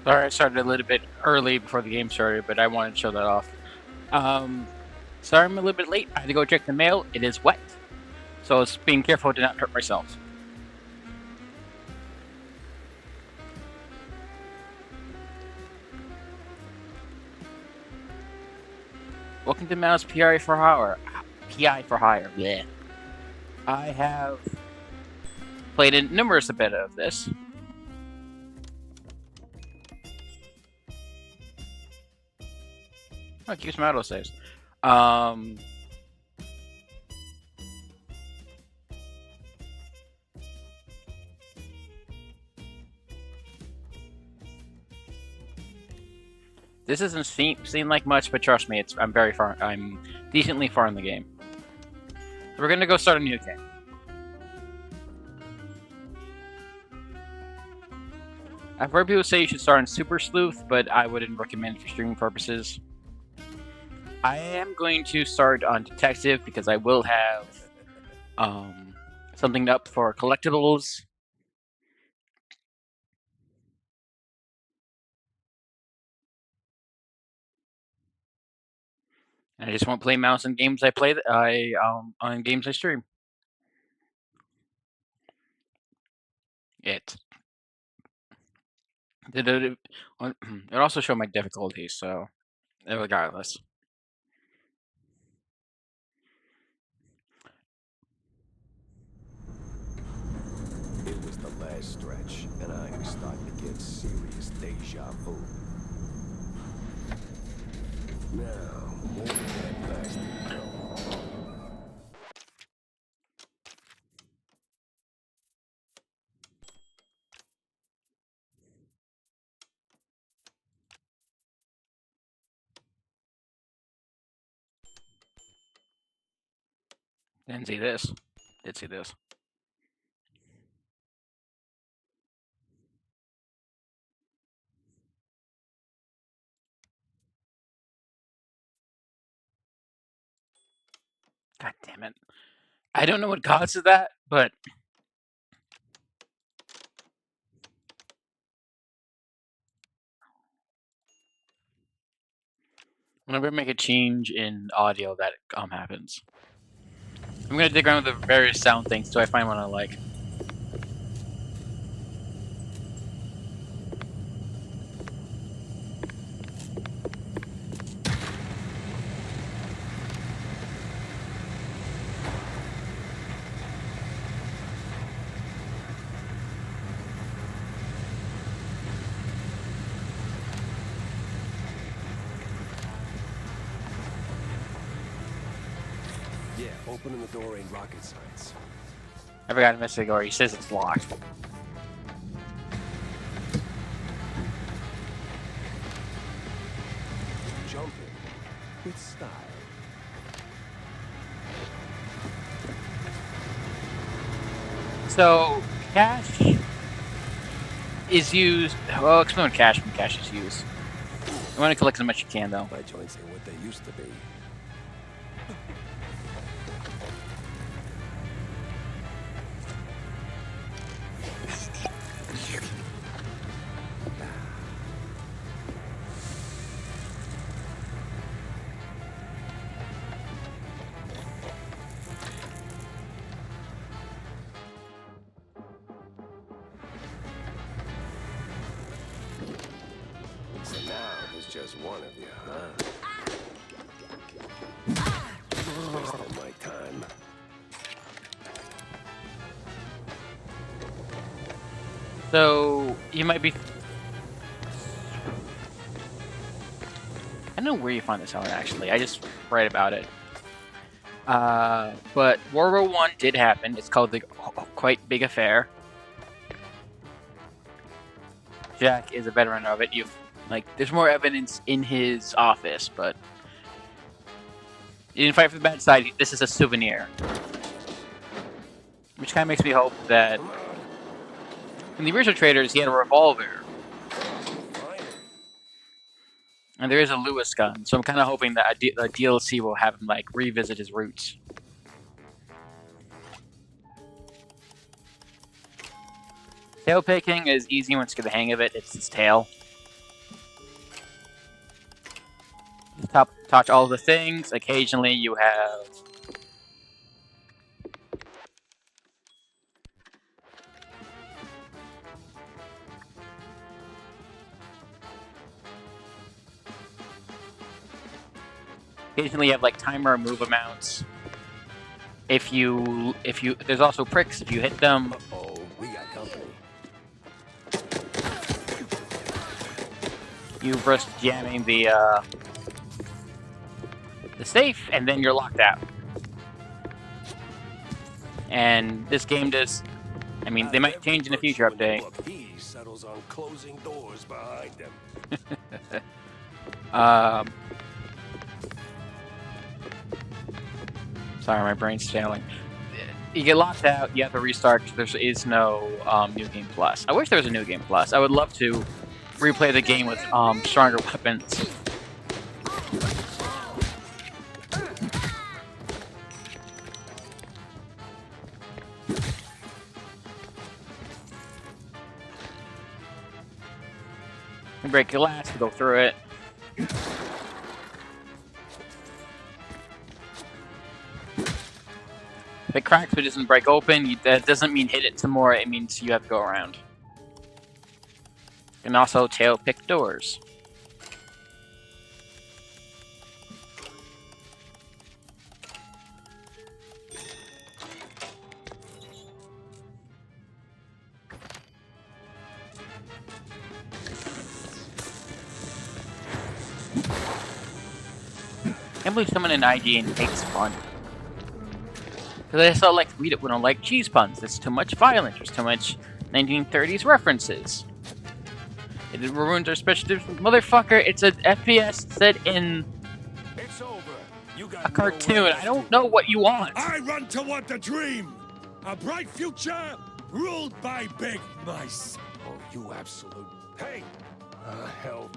Sorry, I started a little bit early before the game started, but I wanted to show that off. Sorry I'm a little bit late. I had to go check the mail. It is wet. So I was being careful to not hurt myself. Welcome to Mouse PI for Hire. PI for Hire. Blech. I have played a numerous bit of this. Oh, it keeps my auto saves. This doesn't seem like much, but trust me, I'm very far. I'm decently far in the game. So we're gonna go start a new game. I've heard people say you should start on Super Sleuth, but I wouldn't recommend it for streaming purposes. I am going to start on Detective because I will have something up for collectibles. And I just won't play mouse in games I play. On games I stream. It also showed my difficulty, so regardless. It was the last stretch, and I was starting to get serious deja vu. Now, where did that bastard go? Didn't see this. Did see this. God damn it. I don't know what causes that, but whenever I make a change in audio, that happens. I'm gonna dig around with the various sound things till I find one I like. Yeah, opening the door ain't rocket science. I forgot to message Igor. He says it's locked. Jumping with style. So, cash is used. Well, explain what cash is used. You want to collect as much as you can, though. My joints ain't what they used to be. So now there's just one of you, huh? Wasting my time. So, you might be... I don't know where you find this out, actually. I just read about it. But World War I did happen. It's called the Quite Big Affair. Jack is a veteran of it. There's more evidence in his office, but you didn't fight for the bad side. This is a souvenir. which kind of makes me hope that in the original trailers he had a revolver, and there is a Lewis gun. So I'm kind of hoping that a DLC will have him like revisit his roots. Tail picking is easy once you get the hang of it. It's his tail. You touch all the things. Occasionally you have like timer move amounts. If you there's also pricks if you hit them. Oh, we got company. You risk jamming the safe, and then you're locked out. And this game does. I mean, they might change in a future update. He settles on closing doors behind him. Sorry, my brain's failing. You get locked out, you have to restart. There is no New Game Plus. I wish there was a New Game Plus. I would love to replay the game with stronger weapons. You break glass, you go through it. If it cracks but doesn't break open, that doesn't mean hit it some more, it means you have to go around. And also tail pick doors. I can't believe someone in IGN hates fun. Because I still like to read it when I like cheese puns. There's too much violence. There's too much 1930s references. It ruins our special. Motherfucker, it's an FPS set in It's over. You got a cartoon. I don't know what you want. I run toward the dream! A bright future ruled by big mice. Oh, you absolute. Hey! Hell.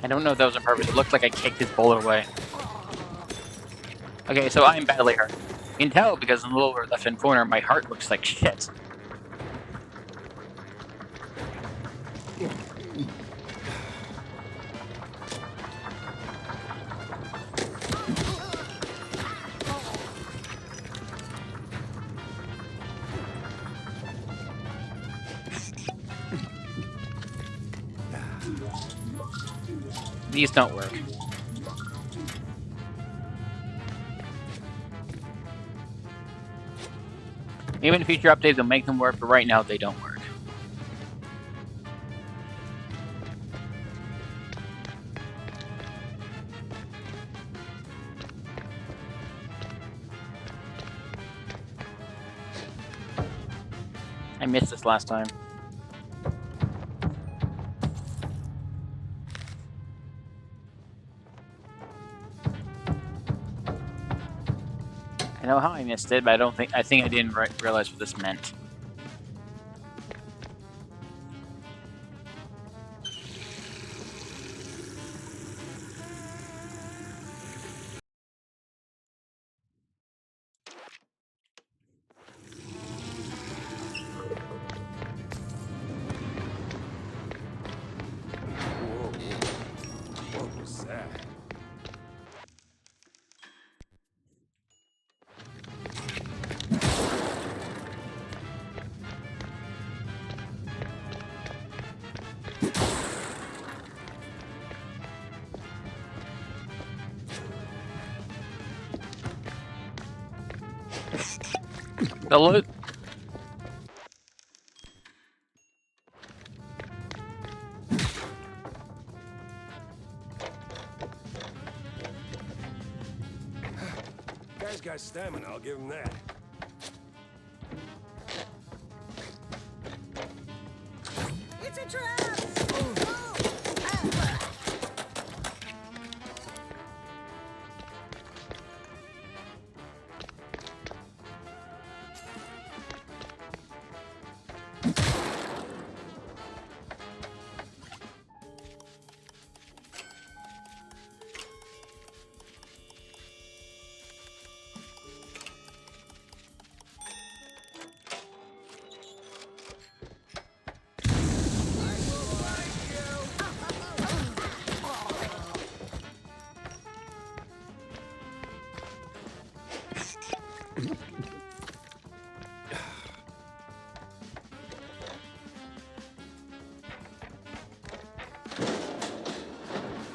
I don't know if that was on purpose. It looked like I kicked his bullet away. Okay, so I am badly hurt. You can tell because in the lower left-hand corner, my heart looks like shit. These don't work. Maybe in future updates they'll make them work, but right now they don't work. I missed this last time. I know how I missed it, but I think I didn't realize what this meant. Whoa. What was that? The loot. guy's got stamina, I'll give him that. It's a trap!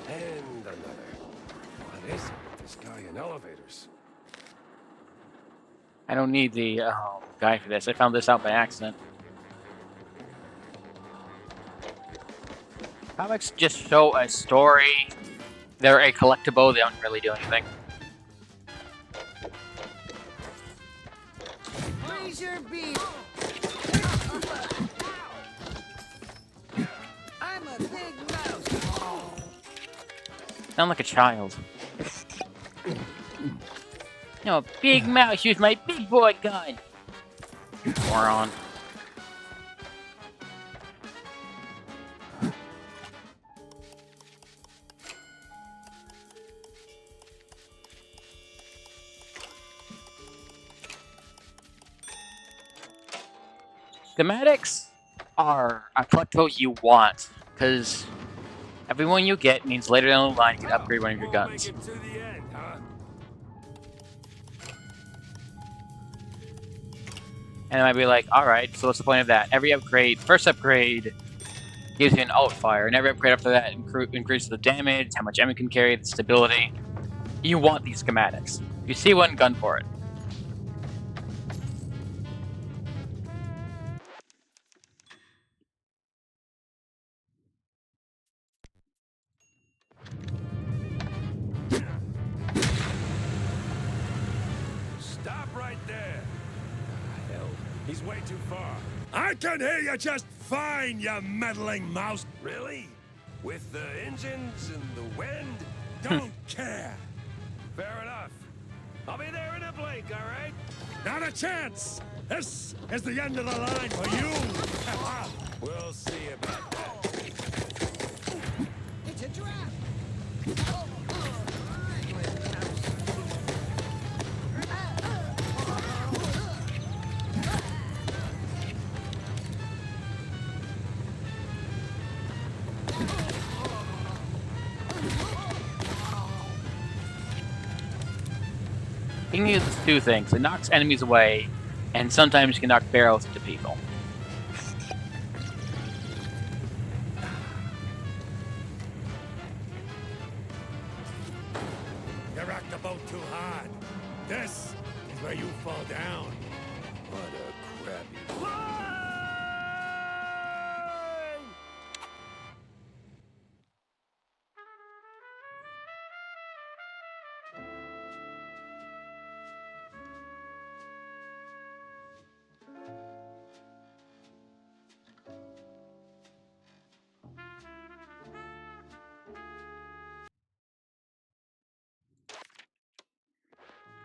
And another. What is it with this guy in elevators? I don't need the guy for this. I found this out by accident. Comics just show a story. They're a collectible. They don't really do anything. Raise your beam! I'm a big mouse! Sound like a child. No, big mouse, use my big boy gun. Moron. Schematics are a collectible you want, because every one you get means later down the line you can upgrade one of your We'll guns. make it to the end, huh? And I might be like, alright, so what's the point of that? Every upgrade, first upgrade gives you an alt fire, and every upgrade after that increases the damage, how much ammo you can carry, the stability. You want these schematics. If you see one, gun for it. Stop right there. Hell, he's way too far. I can hear you just fine, you meddling mouse. Really? With the engines and the wind? Don't care. Fair enough. I'll be there in a blink, all right? Not a chance. This is the end of the line for you. We'll see about that. It's a trap! King uses two things. It knocks enemies away, and sometimes you can knock barrels into people. You rocked the boat too hard. This is where you fall down. What a crappy...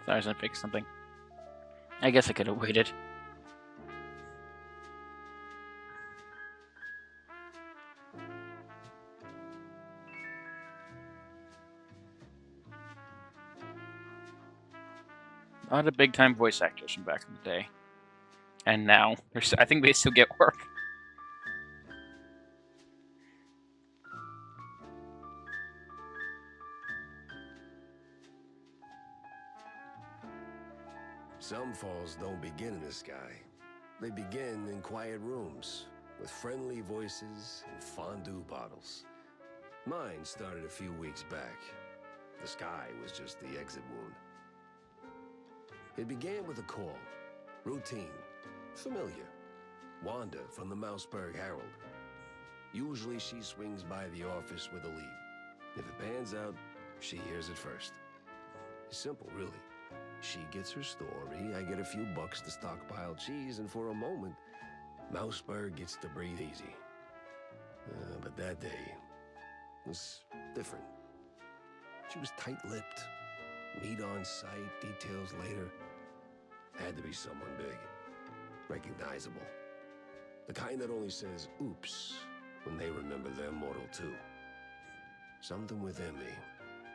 Sorry, I was gonna fix something. I guess I could have waited. A lot of big-time voice actors from back in the day. And now, I think they still get work. Some falls don't begin in the sky. They begin in quiet rooms, with friendly voices and fondue bottles. Mine started a few weeks back. The sky was just the exit wound. It began with a call. Routine. Familiar. Wanda from the Mouseburg Herald. Usually she swings by the office with a lead. If it pans out, she hears it first. It's simple, really. She gets her story, I get a few bucks to stockpile cheese, and for a moment, Mouseburg gets to breathe easy. But that day was different. She was tight-lipped. Meat on sight, details later. Had to be someone big. Recognizable. The kind that only says, oops, when they remember they're mortal too. Something within me,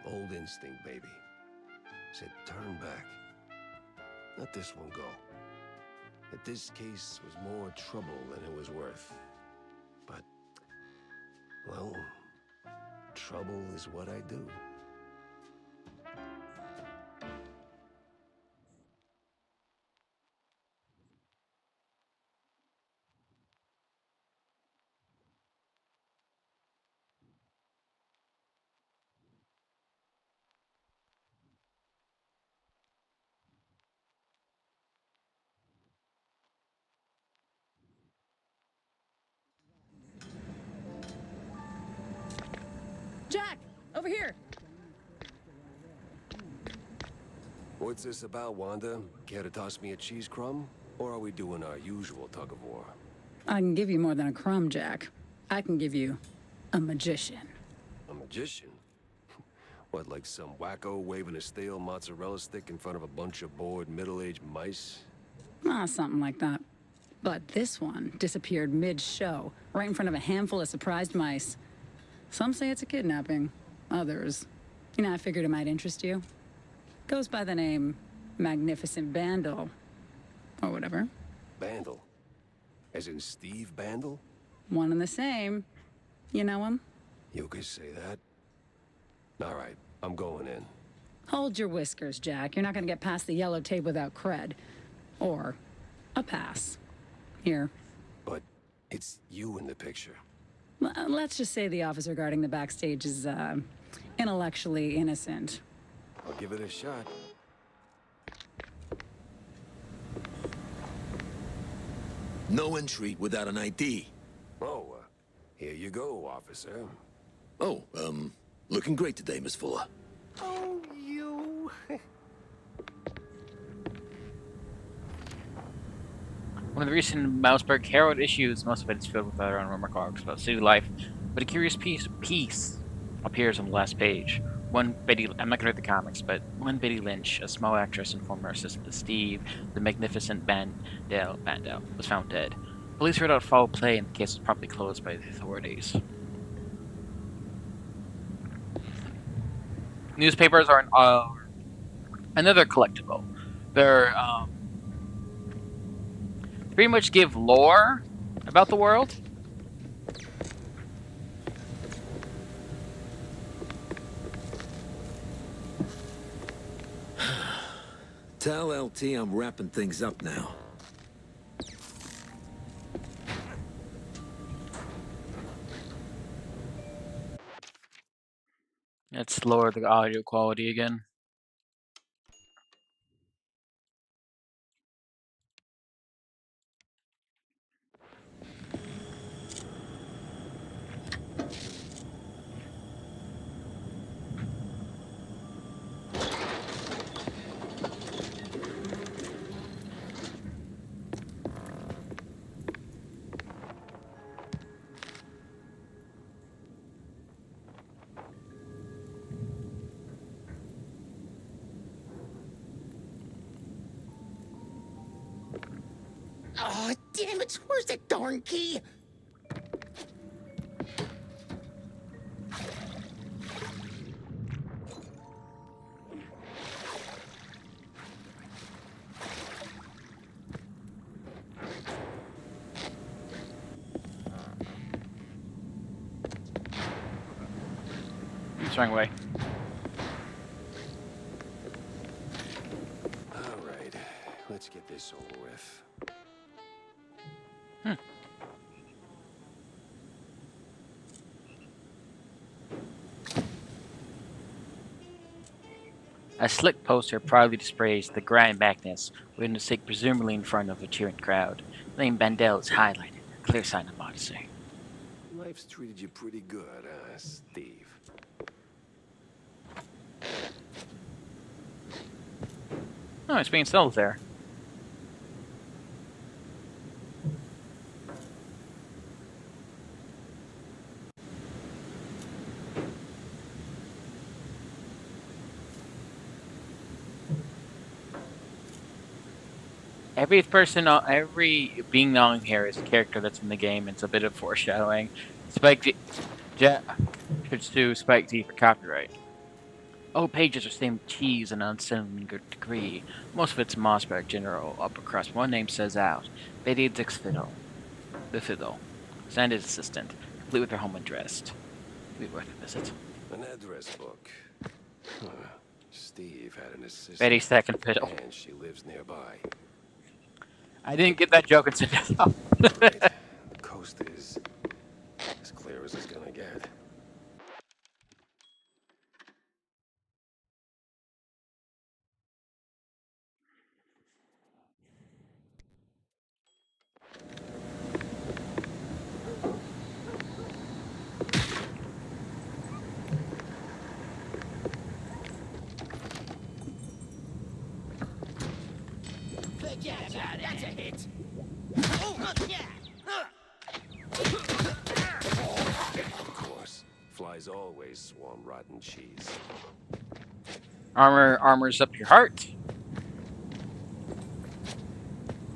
old instinct, baby, said turn back. Let this one go. That this case was more trouble than it was worth. But, well, trouble is what I do. Jack, over here. What's this about, Wanda? Care to toss me a cheese crumb? Or are we doing our usual tug-of-war? I can give you more than a crumb, Jack. I can give you a magician. A magician? What, like some wacko waving a stale mozzarella stick in front of a bunch of bored middle-aged mice? Something like that. But this one disappeared mid-show, right in front of a handful of surprised mice. Some say it's a kidnapping. Others, I figured it might interest you. Goes by the name Magnificent Bandle. Or whatever. Bandle? As in Steve Bandle? One and the same. You know him? You could say that. All right, I'm going in. Hold your whiskers, Jack. You're not gonna get past the yellow tape without cred. Or a pass. Here. But it's you in the picture. Let's just say the officer guarding the backstage is, intellectually innocent. I'll give it a shot. No entry without an ID. Oh, here you go, officer. Oh, looking great today, Miss Fuller. Oh, you... One of the recent Mouseburg Herald issues, most of it is filled with other unremarked articles about city life, but a curious piece appears on the last page. I'm not going to read the comics, but one Betty Lynch, a small actress and former assistant to Steve, the magnificent Bandel, was found dead. Police heard out foul play and the case was promptly closed by the authorities. Newspapers are another collectible. They're pretty much give lore about the world. Tell LT I'm wrapping things up now. Let's lower the audio quality again. Oh, damn it! Where's that darn key? It's wrong way. All right, let's get this over with. A slick poster proudly displays the grand Magnus, with the stake presumably in front of a cheering crowd. The name Bandel is highlighted, a clear sign of modesty. Life's treated you pretty good, Steve? Oh, it's being sold there. Every being on here is a character that's in the game. It's a bit of foreshadowing. Should sue Spike G for copyright. All pages are stained with cheese in an unsettling degree. Most of it's Mossberg General upper crust. One name says out. Betty Dix Fiddle. The Fiddle. Sandy's assistant, complete with her home address. It'd be worth a visit. An address book. Huh. Steve had an assistant. Betty's second fiddle. And she lives nearby. I didn't get that joke until just now. Right. The coast is as clear as it's gonna get. Yeah, that's a hit. Oh, yeah. Of course. Flies always swarm rotten cheese. Armor's up your heart.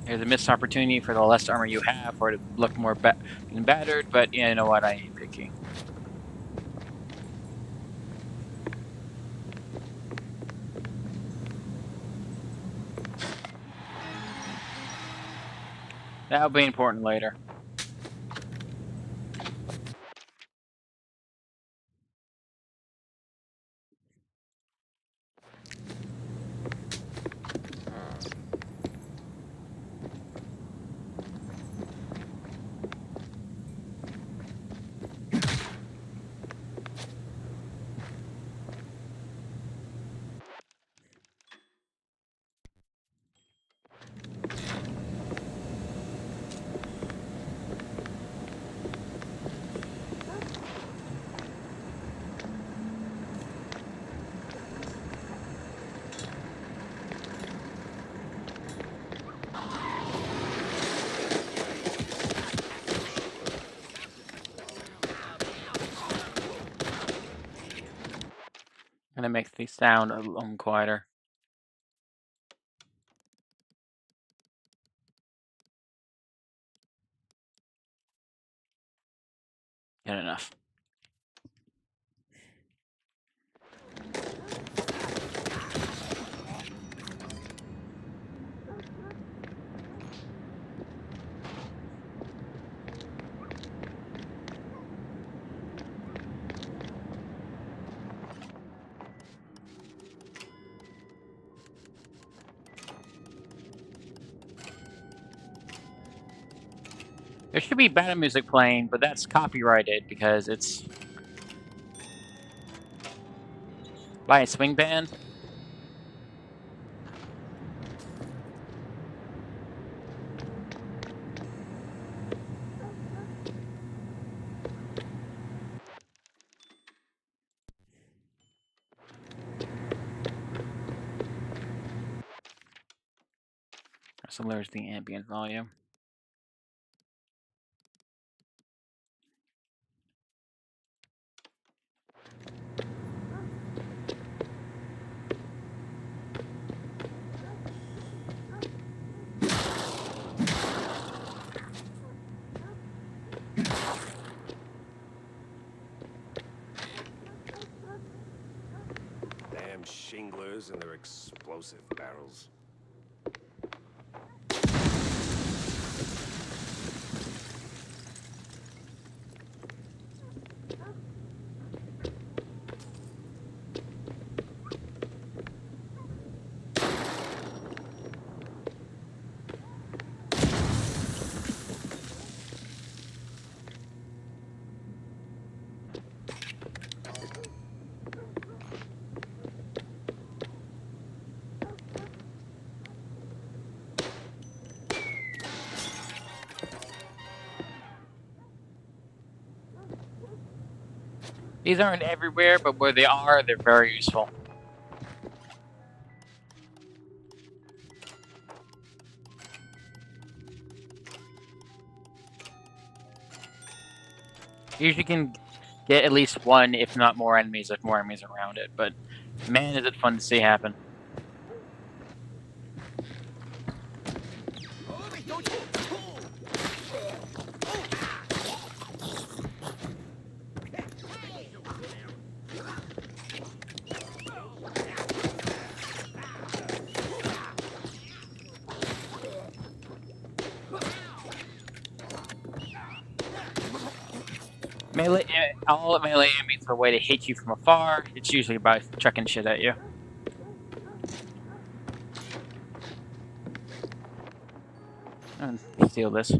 Here's a missed opportunity for the less armor you have for it to look more battered, but you know what? I ain't picky. That'll be important later. And it makes the sound a little quieter. Good enough. There should be battle music playing, but that's copyrighted because it's by a swing band. So there's the ambient volume. Damn shinglers and their explosive barrels. These aren't everywhere, but where they are, they're very useful. Usually can get at least one, if not more enemies, if more enemies around it. But man, is it fun to see happen. Melee, all melee enemies have a way to hit you from afar. It's usually by chucking shit at you. And steal this.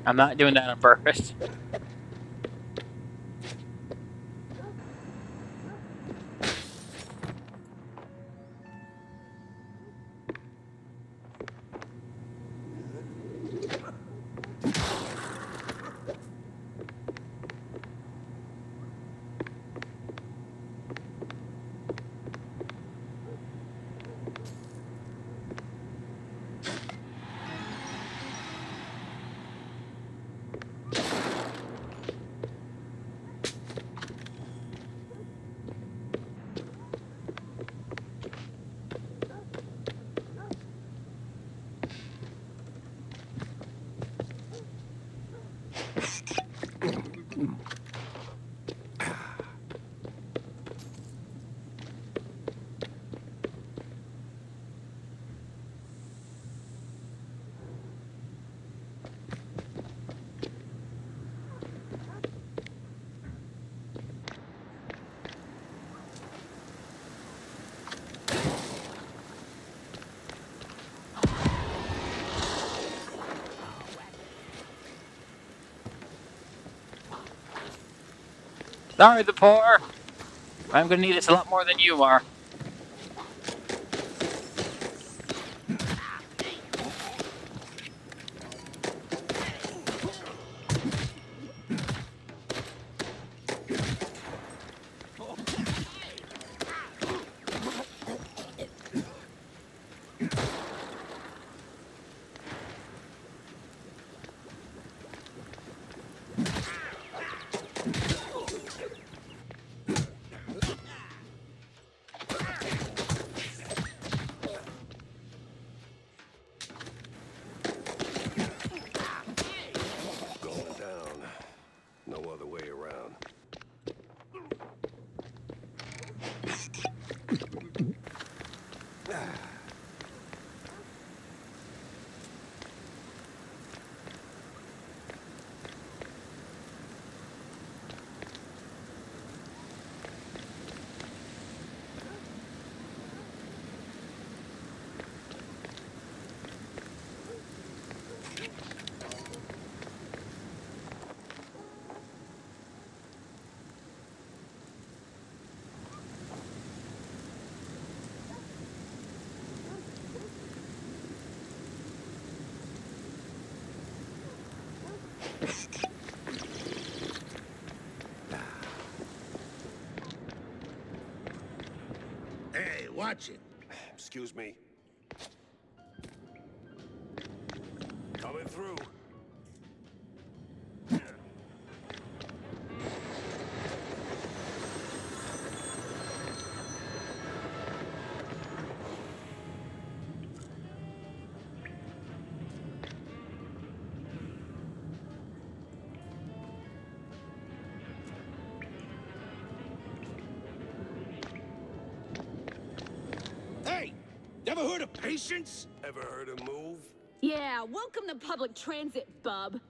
I'm not doing that on purpose. Sorry, the poor. I'm gonna need this a lot more than you are. Going down. No other way around. Hey, watch it. Excuse me. Coming through. Hey, never heard of patience? Ever heard him move? Yeah, welcome to public transit, bub.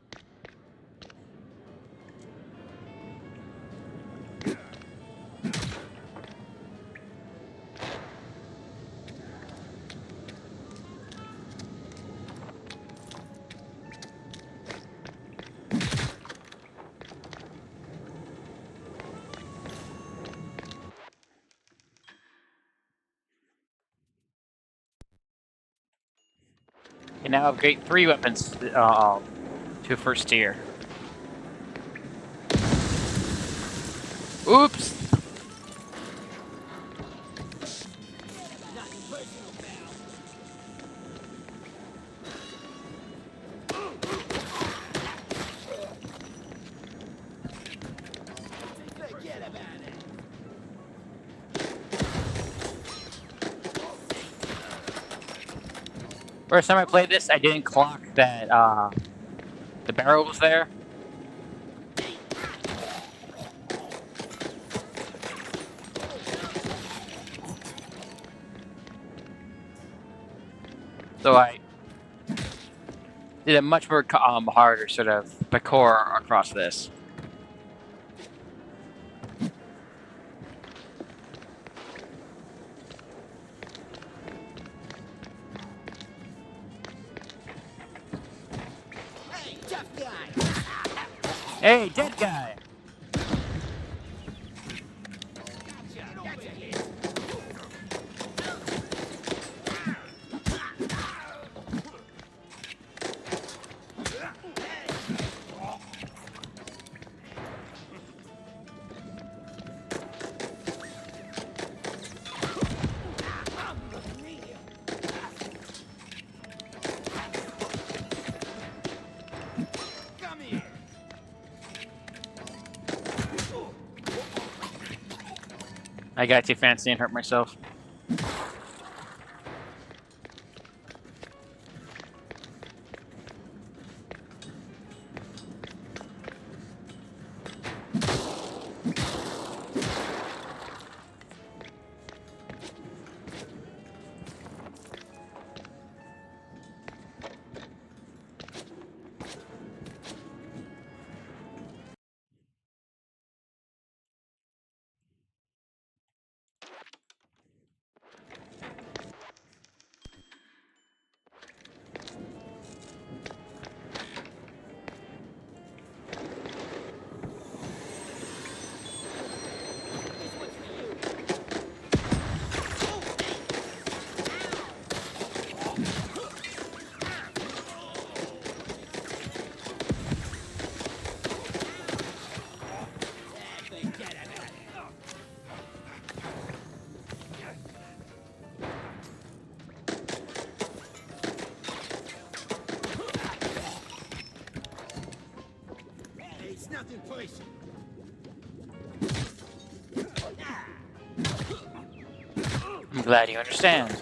Can now upgrade 3 weapons to first tier. Oops! First time I played this, I didn't clock that the barrel was there. So I did a much more harder sort of parkour across this. Hey, tough guy. Hey, dead guy! That's a hit. Come here. I got too fancy and hurt myself. It's nothing personal. I'm glad you understand.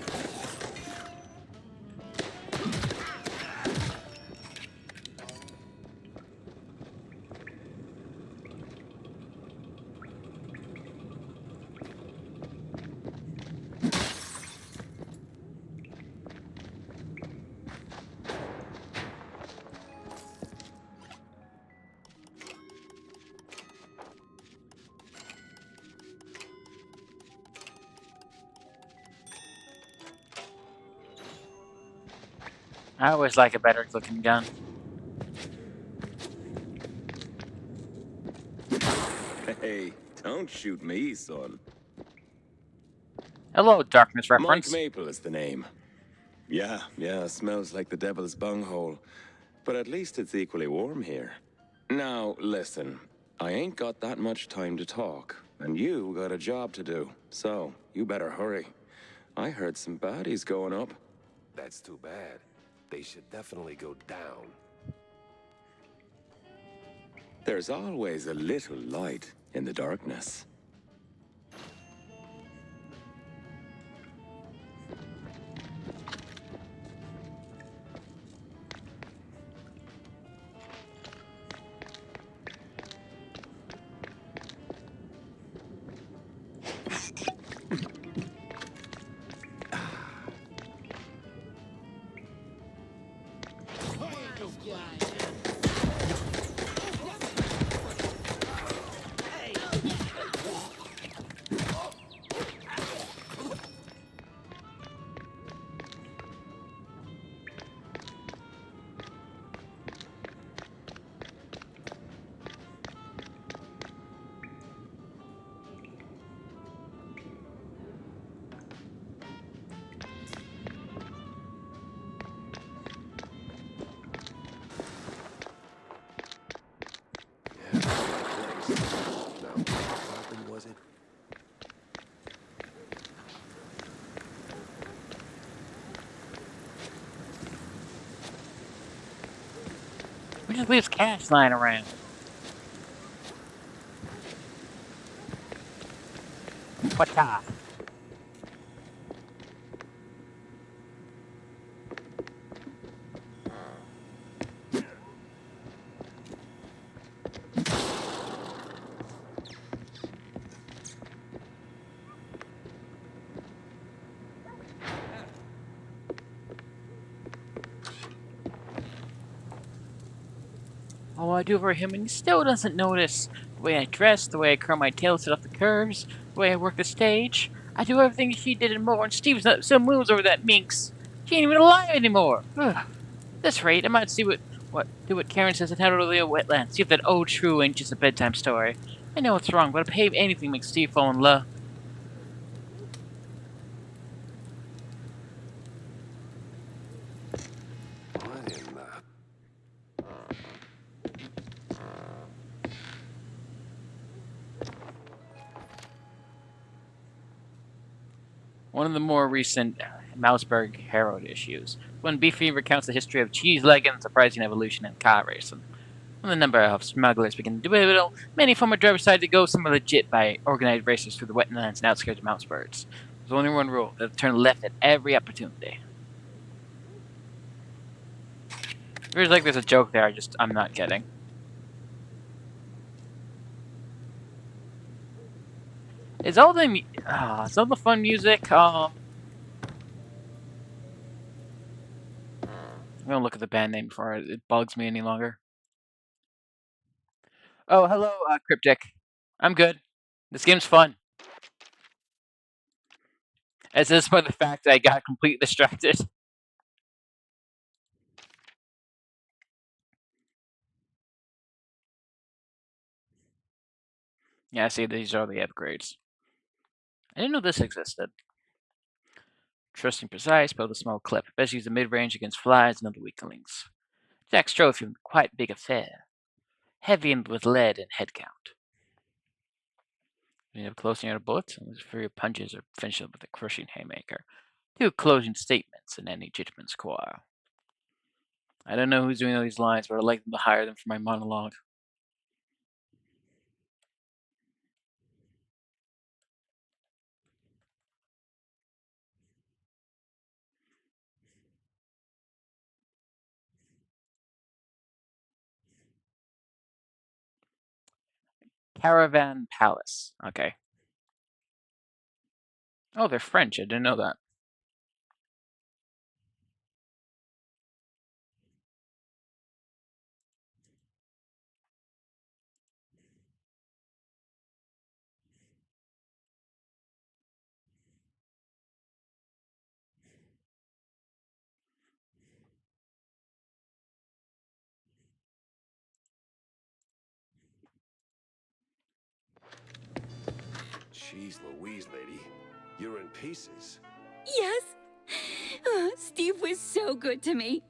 I always like a better looking gun. Hey, don't shoot me, son. Hello, Darkness Mike reference. Maple is the name. Yeah, smells like the devil's bunghole. But at least it's equally warm here. Now, listen. I ain't got that much time to talk, and you got a job to do. So, you better hurry. I heard some baddies going up. That's too bad. They should definitely go down. There's always a little light in the darkness. Now, what happened was it? Who just leaves cash lying around? What? All I do for him, and he still doesn't notice. The way I dress, the way I curl my tail set off the curves, the way I work the stage. I do everything she did and more, and Steve's not so moves over that minx. She ain't even alive anymore. Ugh. At this rate, I might see do what Karen says and head over to the wetlands. See if that old true ain't just a bedtime story. I know it's wrong, but I'd pay anything to make Steve fall in love. What in the... One of the more recent Mouseburg Herald issues, when Beefy recounts the history of cheese leggings, surprising evolution, and car racing. When the number of smugglers begin to dwindle, many former drivers decided to go somewhere legit by organized races through the wetlands and outskirts of Mouseburg. There's only one rule: they'll turn left at every opportunity. Feels like there's a joke there. I'm not getting. Is all the fun music? I'm gonna look at the band name before it bugs me any longer. Oh, hello, Cryptic. I'm good. This game's fun. As this by the fact that I got completely distracted. Yeah, see, these are the upgrades. I didn't know this existed. Trusting precise, build a small clip. Best use the mid-range against flies and other weaklings. Jack's trophy, quite big affair. Heavy and with lead and head count. You have closing out of bullets, and for your punches or finish up with a crushing haymaker. 2 closing statements in any gentleman's choir. I don't know who's doing all these lines, but I'd like them to hire them for my monologue. Caravan Palace. Okay. Oh, they're French. I didn't know that. Jeez Louise, lady. You're in pieces. Yes. Steve was so good to me.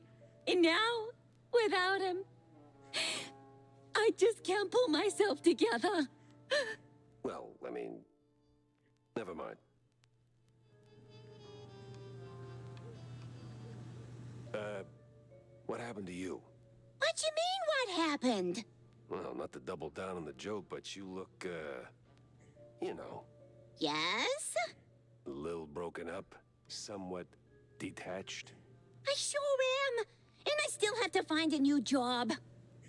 And now, without him, I just can't pull myself together. Well, I mean... Never mind. What happened to you? What you mean, what happened? Well, not to double down on the joke, but you look, you know, Yes? a little broken up, somewhat detached. I sure am. And I still have to find a new job.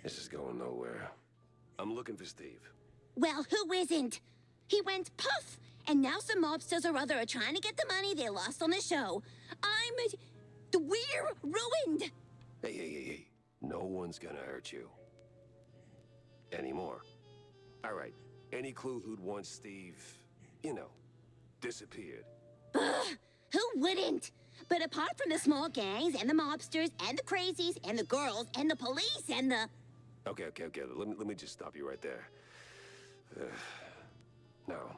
This is going nowhere. I'm looking for Steve. Well, who isn't? He went puff, and now some mobsters or other are trying to get the money they lost on the show. We're ruined. Hey. No one's gonna hurt you. Anymore. All right. Any clue who'd want Steve, you know, disappeared? Ugh, who wouldn't? But apart from the small gangs and the mobsters and the crazies and the girls and the police and the... Okay. Let me just stop you right there. Now,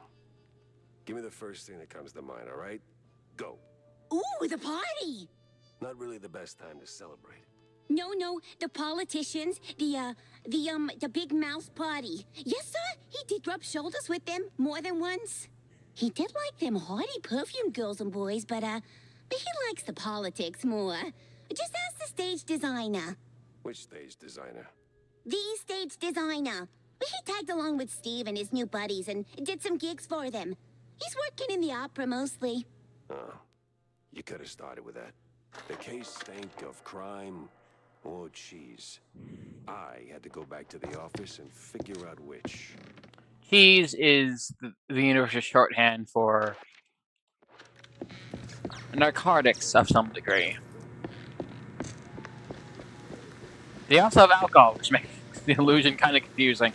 give me the first thing that comes to mind, all right? Go. Ooh, the party. Not really the best time to celebrate. No, the politicians, the big mouse party. Yes, sir, he did rub shoulders with them more than once. He did like them haughty perfume girls and boys, but he likes the politics more. Just ask the stage designer. Which stage designer? The stage designer. He tagged along with Steve and his new buddies and did some gigs for them. He's working in the opera mostly. Oh, you could have started with that. The case stank of crime or cheese. I had to go back to the office and figure out which. Cheese is the universal shorthand for narcotics of some degree. They also have alcohol, which makes the illusion kind of confusing.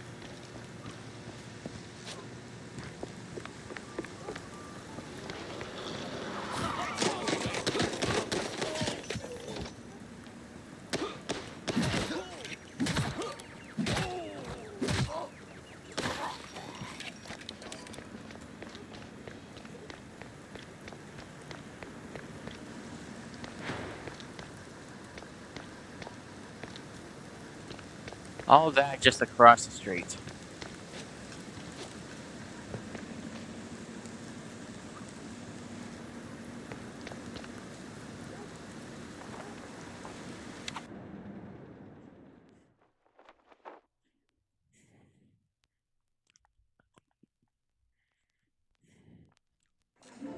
All that just across the street.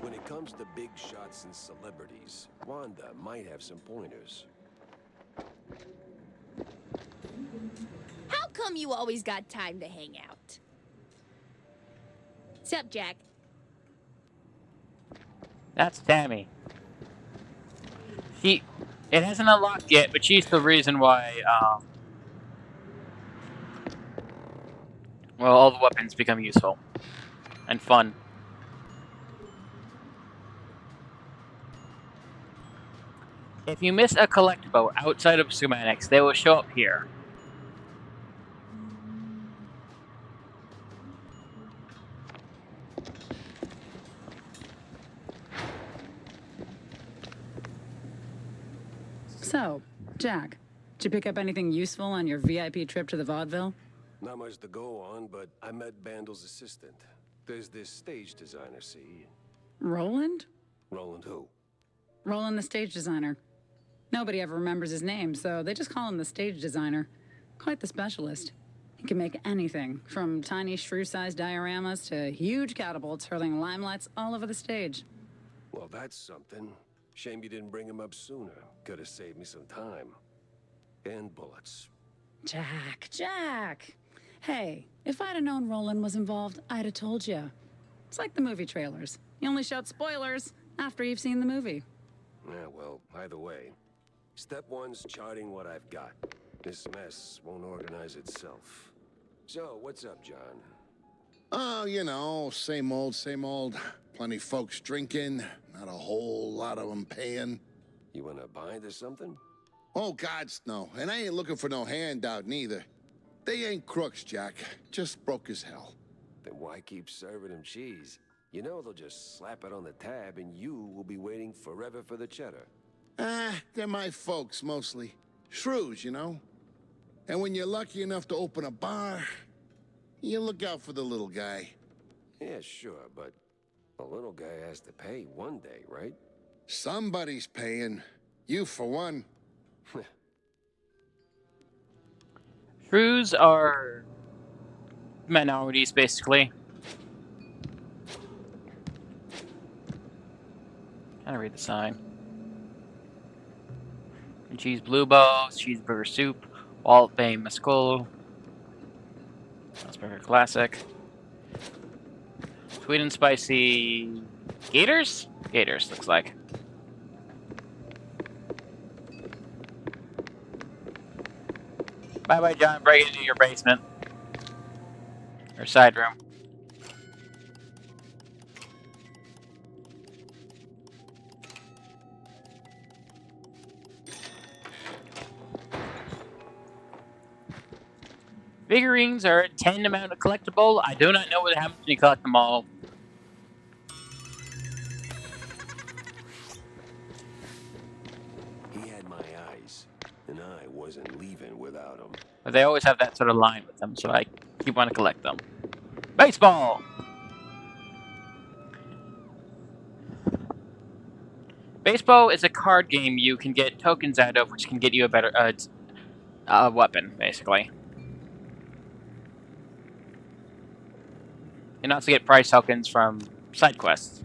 When it comes to big shots and celebrities, Wanda might have some pointers. How come you always got time to hang out? Sup, Jack? That's Tammy. It hasn't unlocked yet, but she's the reason why, well, all the weapons become useful and fun. If you miss a collectible outside of schematics, they will show up here. So, Jack, did you pick up anything useful on your VIP trip to the vaudeville? Not much to go on, but I met Bandel's assistant. There's this stage designer, see? Roland? Roland who? Roland, the stage designer. Nobody ever remembers his name, so they just call him the stage designer. Quite the specialist. He can make anything, from tiny shrew-sized dioramas to huge catapults hurling limelights all over the stage. Well, that's something. Shame you didn't bring him up sooner. Could have saved me some time. And bullets. Jack. Hey, if I'd have known Roland was involved, I'd have told you. It's like the movie trailers. You only shout spoilers after you've seen the movie. Yeah, well, either way. Step one's charting what I've got. This mess won't organize itself. So, what's up, John? Oh, you know, same old, same old. Plenty folks drinking, not a whole lot of them paying. You wanna bind or something? Oh, gods, no. And I ain't looking for no handout, neither. They ain't crooks, Jack. Just broke as hell. Then why keep serving them cheese? You know they'll just slap it on the tab and you will be waiting forever for the cheddar. They're my folks, mostly. Shrews, you know? And when you're lucky enough to open a bar, you look out for the little guy. Yeah, sure, but the little guy has to pay one day, right? Somebody's paying. You, for one. Shrews are minorities, basically. Trying to read the sign. And cheese blue balls, cheeseburger soup, Walt Bay Mescal, Burger Classic, sweet and spicy gators? Gators, looks like. Bye-bye, John. Break into your basement. Or side room. Figurines are a 10 amount of collectible. I do not know what happens when you collect them all. He had my eyes, and I But they always have that sort of line with them, so I keep wanting to collect them. Baseball! Baseball is a card game you can get tokens out of, which can get you a better weapon, basically. And also get prize tokens from side quests.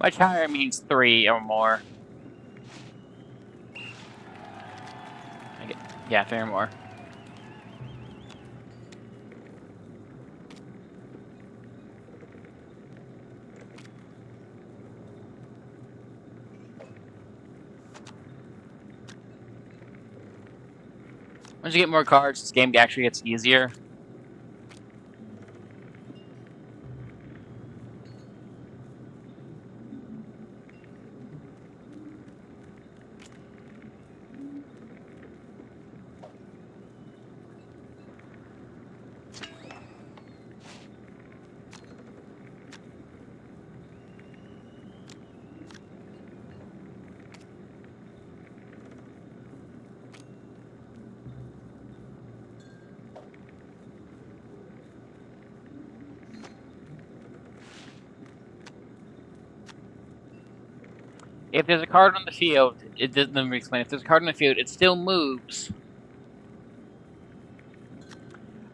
Much higher means 3 or more. Yeah, 3 or more. Once you get more cards, this game actually gets easier. If there's a card on the field, it doesn't. Let me explain. If there's a card on the field, it still moves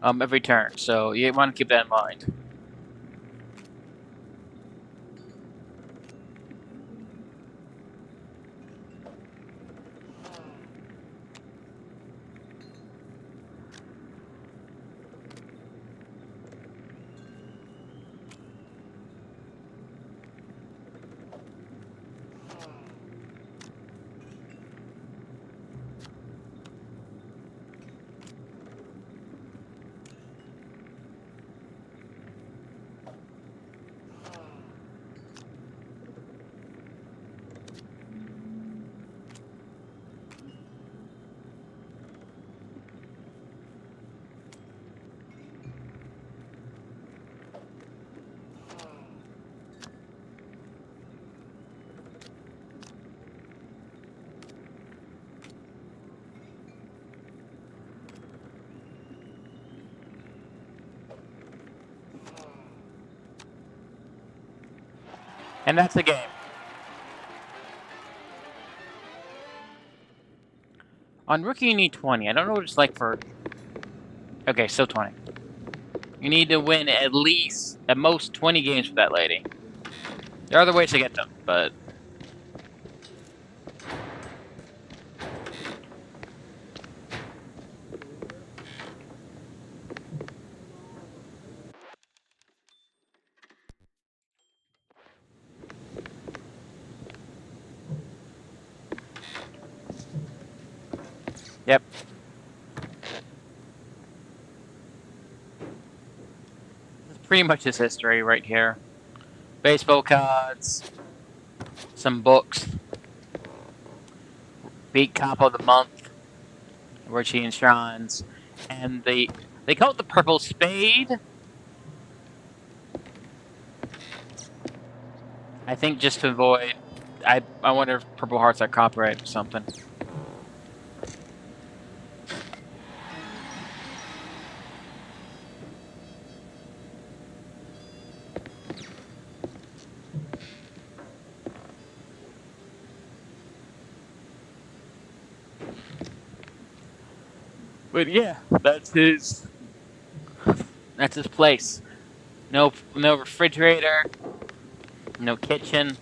every turn. So you want to keep that in mind. And that's the game. On Rookie, you need 20. I don't know what it's like for... Okay, still 20. You need to win at least, at most, 20 games for that lady. There are other ways to get them, but... Yep. This is pretty much his history right here. Baseball cards, some books, Beat Cop of the Month, which he enshrines, and they call it the Purple Spade. I think just to avoid... I wonder if Purple Hearts are copyright or something. But yeah, that's his place. No refrigerator, no kitchen.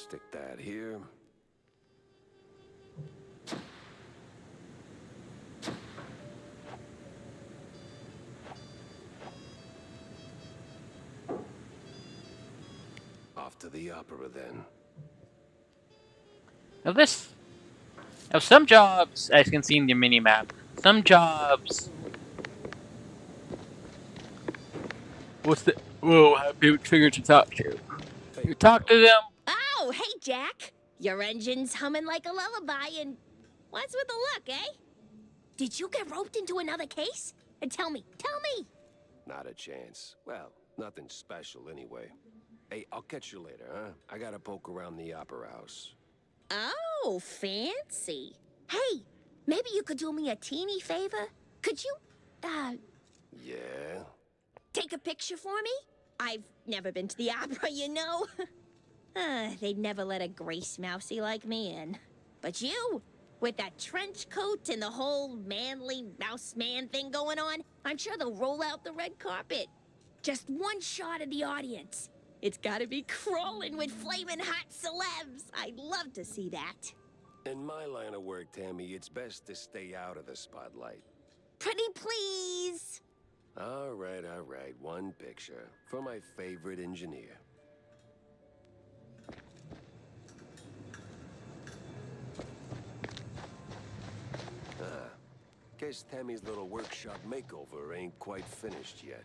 Stick that here. Off to the opera, then. Now some jobs, as you can see in the mini map, some jobs will have people triggered to talk to. You talk to them. Oh, hey, Jack. Your engine's humming like a lullaby, and what's with the look, eh? Did you get roped into another case? And tell me. Not a chance. Well, nothing special anyway. Hey, I'll catch you later, huh? I gotta poke around the opera house. Oh, fancy. Hey, maybe you could do me a teeny favor? Could you, Yeah? take a picture for me? I've never been to the opera, you know. They'd never let a grace mousey like me in. But you, with that trench coat and the whole manly mouse man thing going on, I'm sure they'll roll out the red carpet. Just one shot of the audience. It's gotta be crawling with flaming hot celebs. I'd love to see that. In my line of work, Tammy, it's best to stay out of the spotlight. Pretty please. All right. One picture for my favorite engineer. Guess Tammy's little workshop makeover ain't quite finished yet.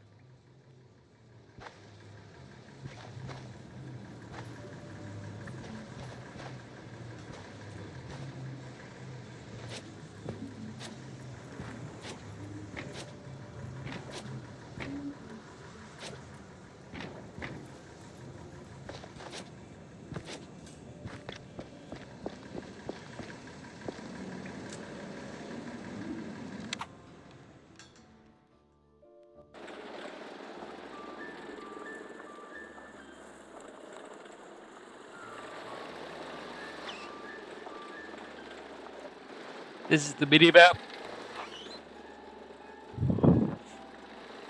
This is the mini map.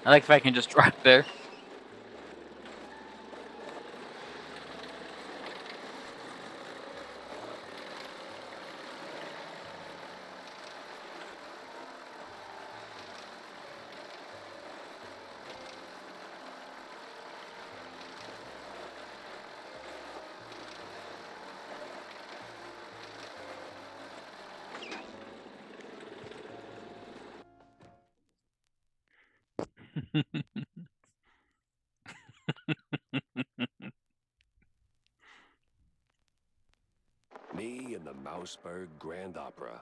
I like if I can just drive there. Me and the Mouseburg Grand Opera.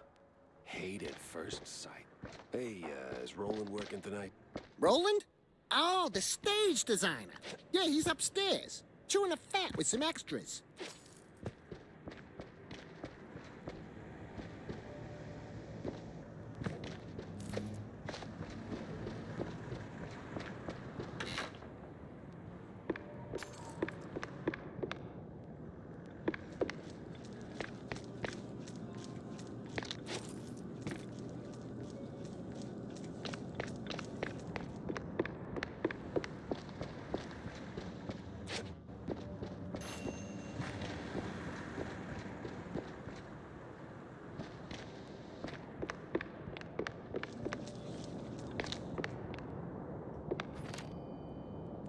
Hate at first sight. Hey, is Roland working tonight? Roland? Oh, the stage designer. Yeah, he's upstairs, chewing a fat with some extras.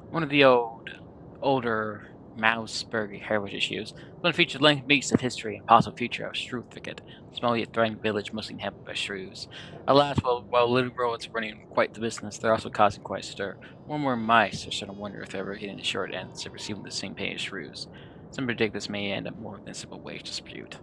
One of the older Mouseburg heritage shoes. One features a lengthy mix of history and possible future of Shrew Thicket, a small yet thriving village mostly inhabited by shrews. Alas, while little rodents are running quite the business, they're also causing quite a stir. More and more mice are starting to wonder if they're ever getting the short ends of receiving the same pay as shrews. Some predict this may end up more than a simple wage dispute.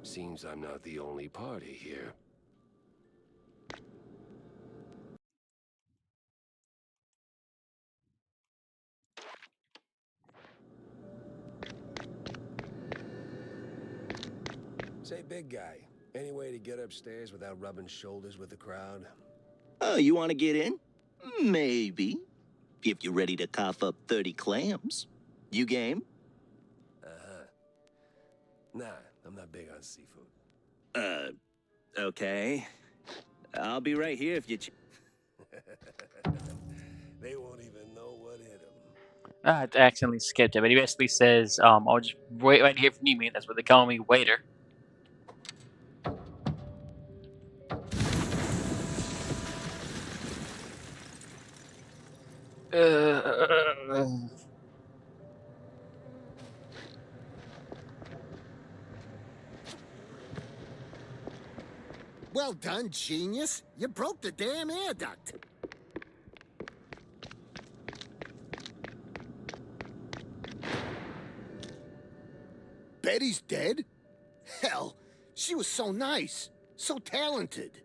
Seems I'm not the only party here. Say, big guy, any way to get upstairs without rubbing shoulders with the crowd? Oh, you want to get in? Maybe. If you're ready to cough up 30 clams. You game? Uh-huh. Nah, I'm not big on seafood. Okay. I'll be right here if you... They won't even know what hit them. I accidentally skipped it, but he basically says, I'll just wait right here if you need me. That's what they call me, waiter. Uh, Well done, genius. You broke the damn air duct. Betty's dead? Hell, she was so nice, so talented.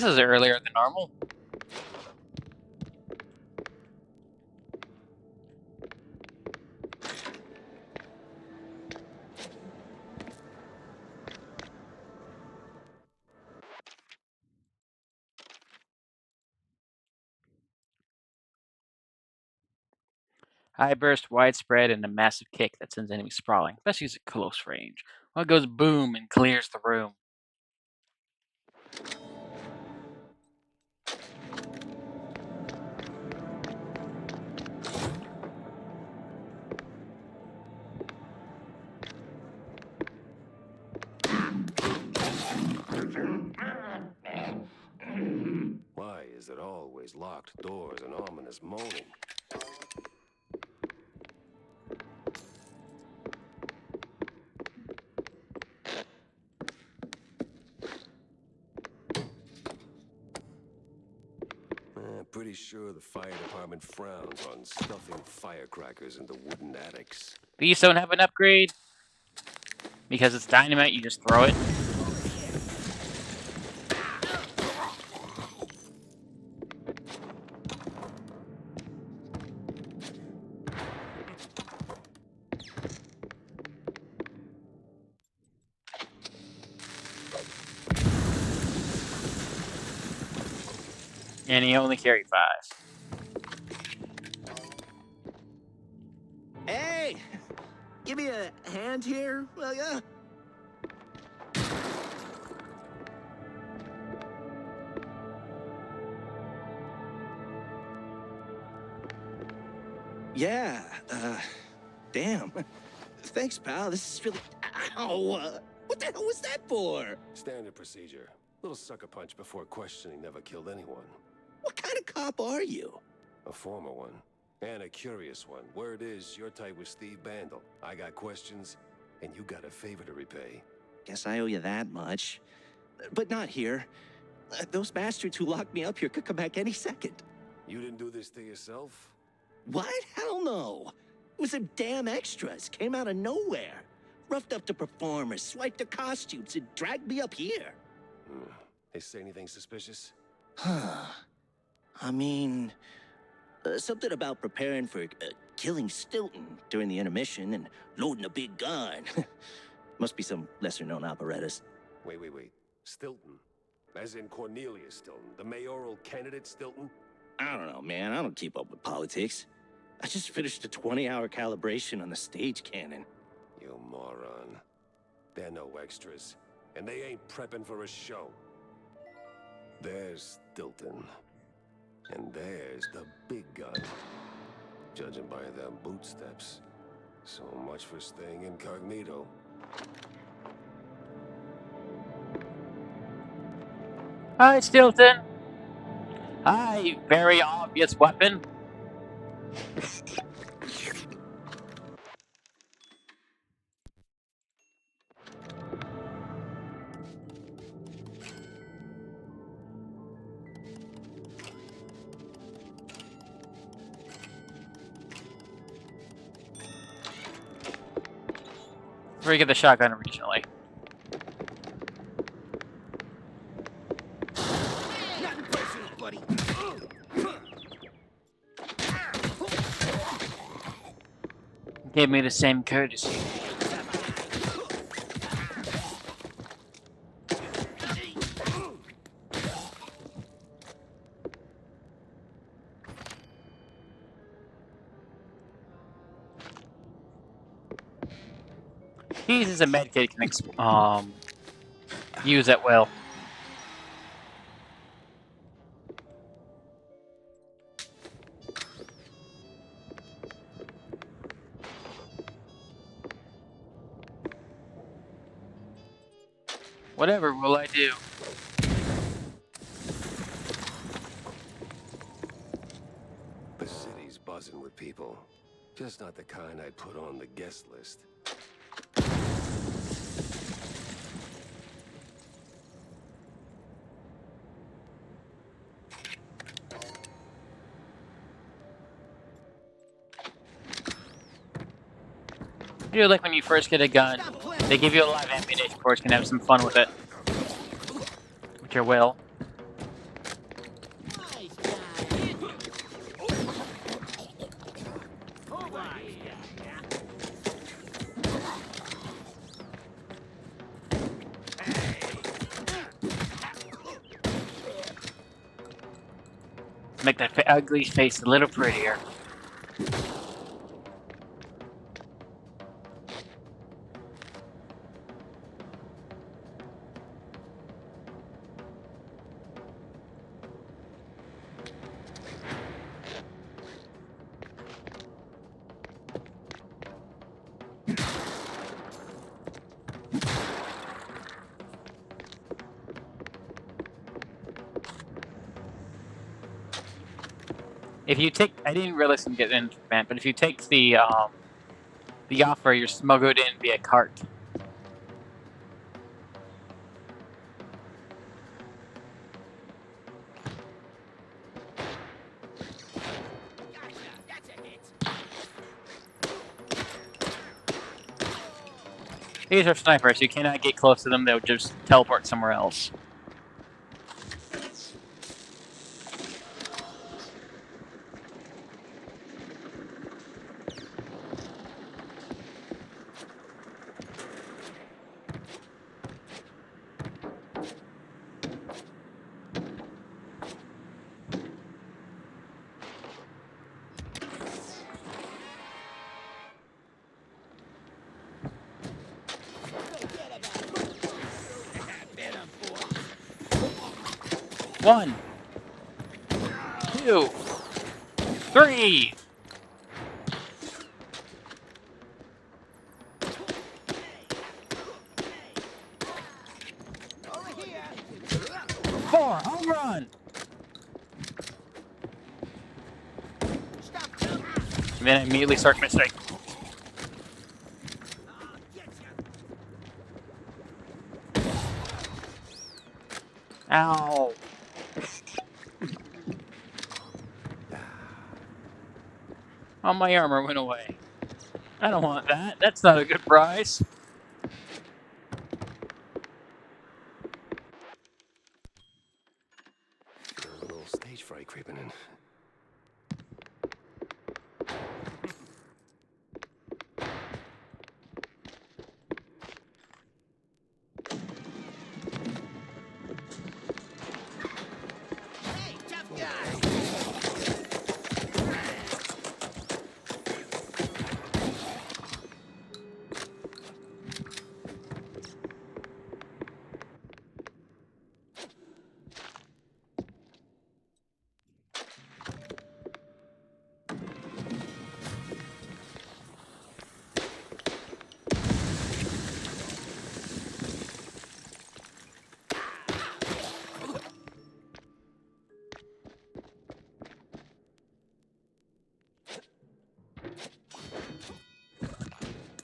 this is earlier than normal. High burst, widespread, and a massive kick that sends enemies sprawling, especially at close range. One goes boom and clears the room. Why is it always locked doors and ominous moaning? Pretty sure the fire department frowns on stuffing firecrackers into wooden attics. These don't have an upgrade. Because it's dynamite, you just throw it. And you only carry 5. Hey! Give me a hand here, will ya? Yeah, damn. Thanks, pal. This is really... Ow! What the hell was that for? Standard procedure. Little sucker punch before questioning never killed anyone. What kind of cop are you? A former one. And a curious one. Word is, you're tight with Steve Bandel. I got questions, and you got a favor to repay. Guess I owe you that much. But not here. Those bastards who locked me up here could come back any second. You didn't do this to yourself? What? Hell no. It was them damn extras. Came out of nowhere. Roughed up the performers, swiped their costumes, and dragged me up here. They say anything suspicious? Huh. I mean, something about preparing for killing Stilton during the intermission and loading a big gun. Must be some lesser-known apparatus. Wait. Stilton? As in Cornelius Stilton, the mayoral candidate Stilton? I don't know, man. I don't keep up with politics. I just finished a 20-hour calibration on the stage cannon. You moron. They're no extras. And they ain't prepping for a show. There's Stilton. And there's the big gun. Judging by them bootsteps. So much for staying incognito. Hi, Stilton. Hi, very obvious weapon. Where you get the shotgun originally. Nothing personal, buddy. Gave me the same courtesy. He uses a medkit can use at will. Whatever will I do? The city's buzzing with people. Just not the kind I'd put on the guest list. I do like when you first get a gun, they give you a lot of ammunition for it, you can have some fun with it. With your will. Make that ugly face a little prettier. If you take, I didn't realize I'm getting into that, but if you take the offer, you're smuggled in via cart. These are snipers, you cannot get close to them, they'll just teleport somewhere else. One, 2, 3. Four, home run. And then I immediately start missing. Ow. Oh, my armor went away. I don't want that. That's not a good prize. Feel a little stage fright creeping in. Hey, tough guy.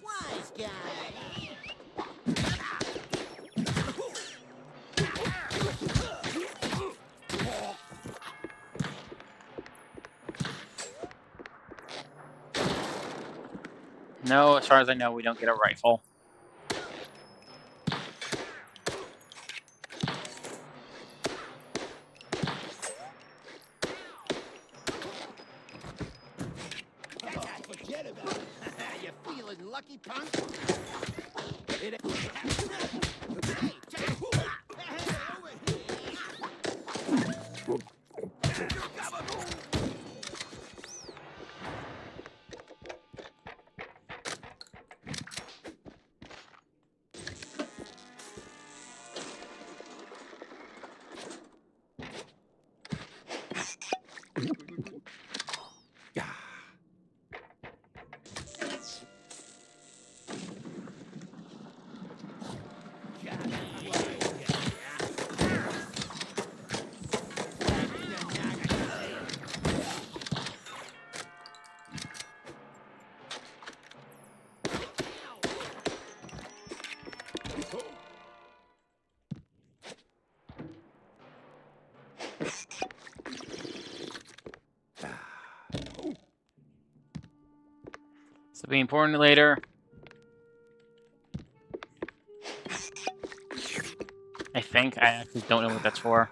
Wise guy. No, as far as I know, we don't get a rifle. you feeling lucky, punk? It ain't. Hey, Jack! Hey, over This will be important later. I think. I actually don't know what that's for.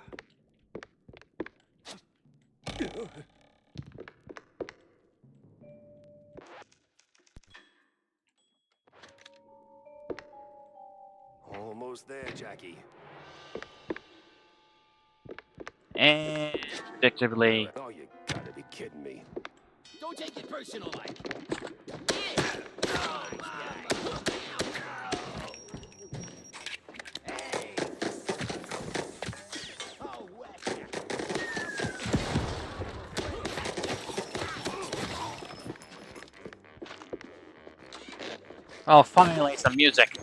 Almost there, Jackie. And predictably. Oh, you gotta be kidding me. Don't take it personal, like. Oh, finally, some music.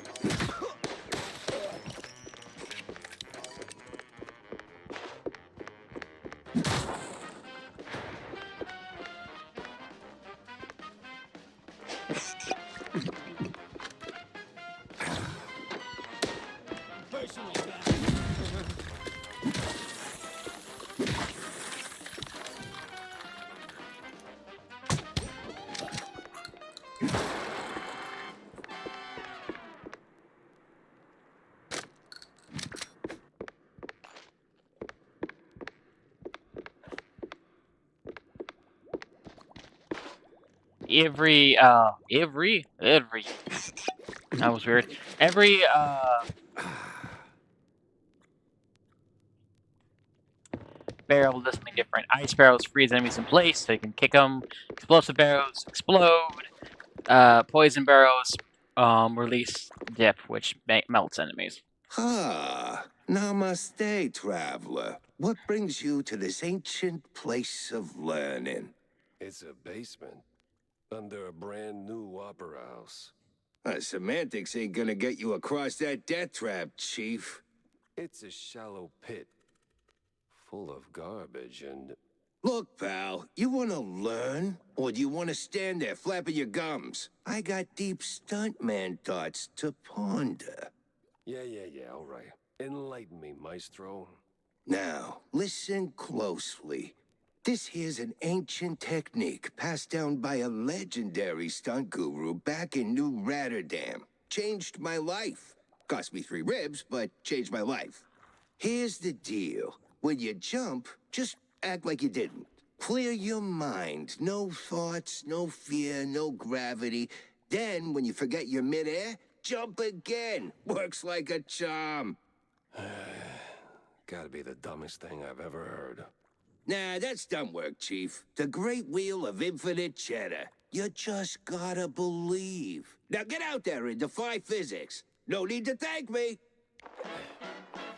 Every that was weird. Every barrel does something different. Ice barrels freeze enemies in place, so you can kick them. Explosive barrels explode. Poison barrels release dip, which melts enemies. Ah, namaste, traveler. What brings you to this ancient place of learning? It's a basement under a brand new opera house. Semantics ain't gonna get you across that death trap, Chief. It's a shallow pit full of garbage and... Look, pal, you wanna learn? Or do you wanna stand there flapping your gums? I got deep stuntman thoughts to ponder. Yeah, all right. Enlighten me, maestro. Now, listen closely. This here's an ancient technique passed down by a legendary stunt guru back in New Rotterdam. Changed my life. Cost me 3 ribs, but changed my life. Here's the deal. When you jump, just act like you didn't. Clear your mind. No thoughts, no fear, no gravity. Then, when you forget you're midair, jump again. Works like a charm. Gotta be the dumbest thing I've ever heard. Nah, that's dumb work, Chief. The great wheel of infinite cheddar. You just gotta believe. Now get out there and defy physics. No need to thank me. All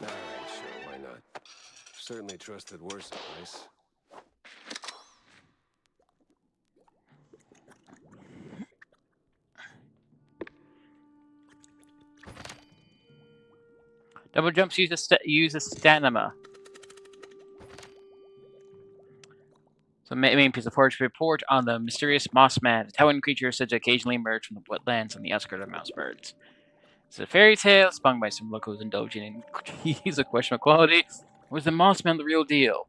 right, sure, why not? Certainly trusted worse advice. Double jumps use a stamina. So, main piece of forage report on the mysterious Mossman, a towering creature said to occasionally emerge from the wetlands on the outskirts of Mousebirds. It's a fairy tale spun by some locals indulging in cheese of questionable quality. Or was the Mossman the real deal?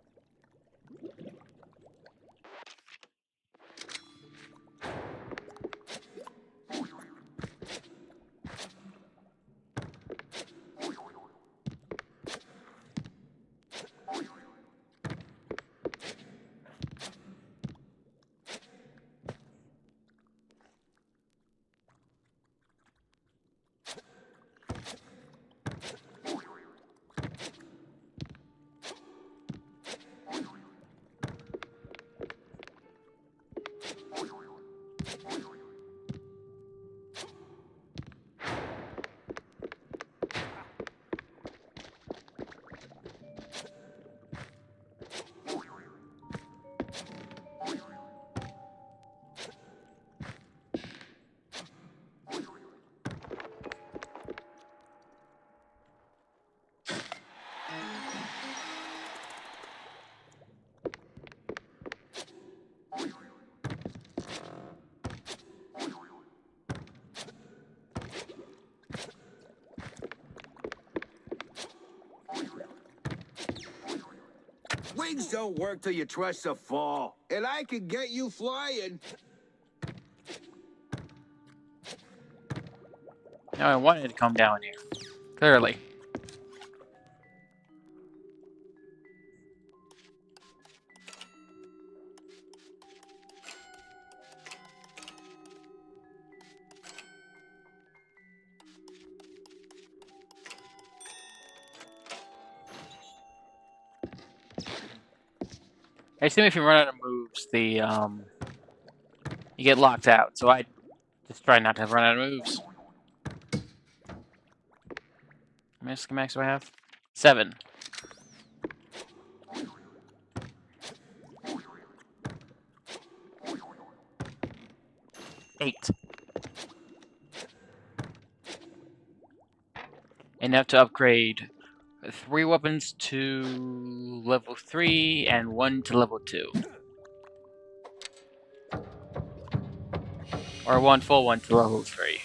Wings don't work till you trust a fall. And I can get you flying. Now I wanted to come down here. Clearly. I assume if you run out of moves, you get locked out. So I just try not to run out of moves. How many schematics do I have? 7. 8. Enough to upgrade 3 weapons to level 3 and 1 to level 2. Or 1 full 1 to level 3.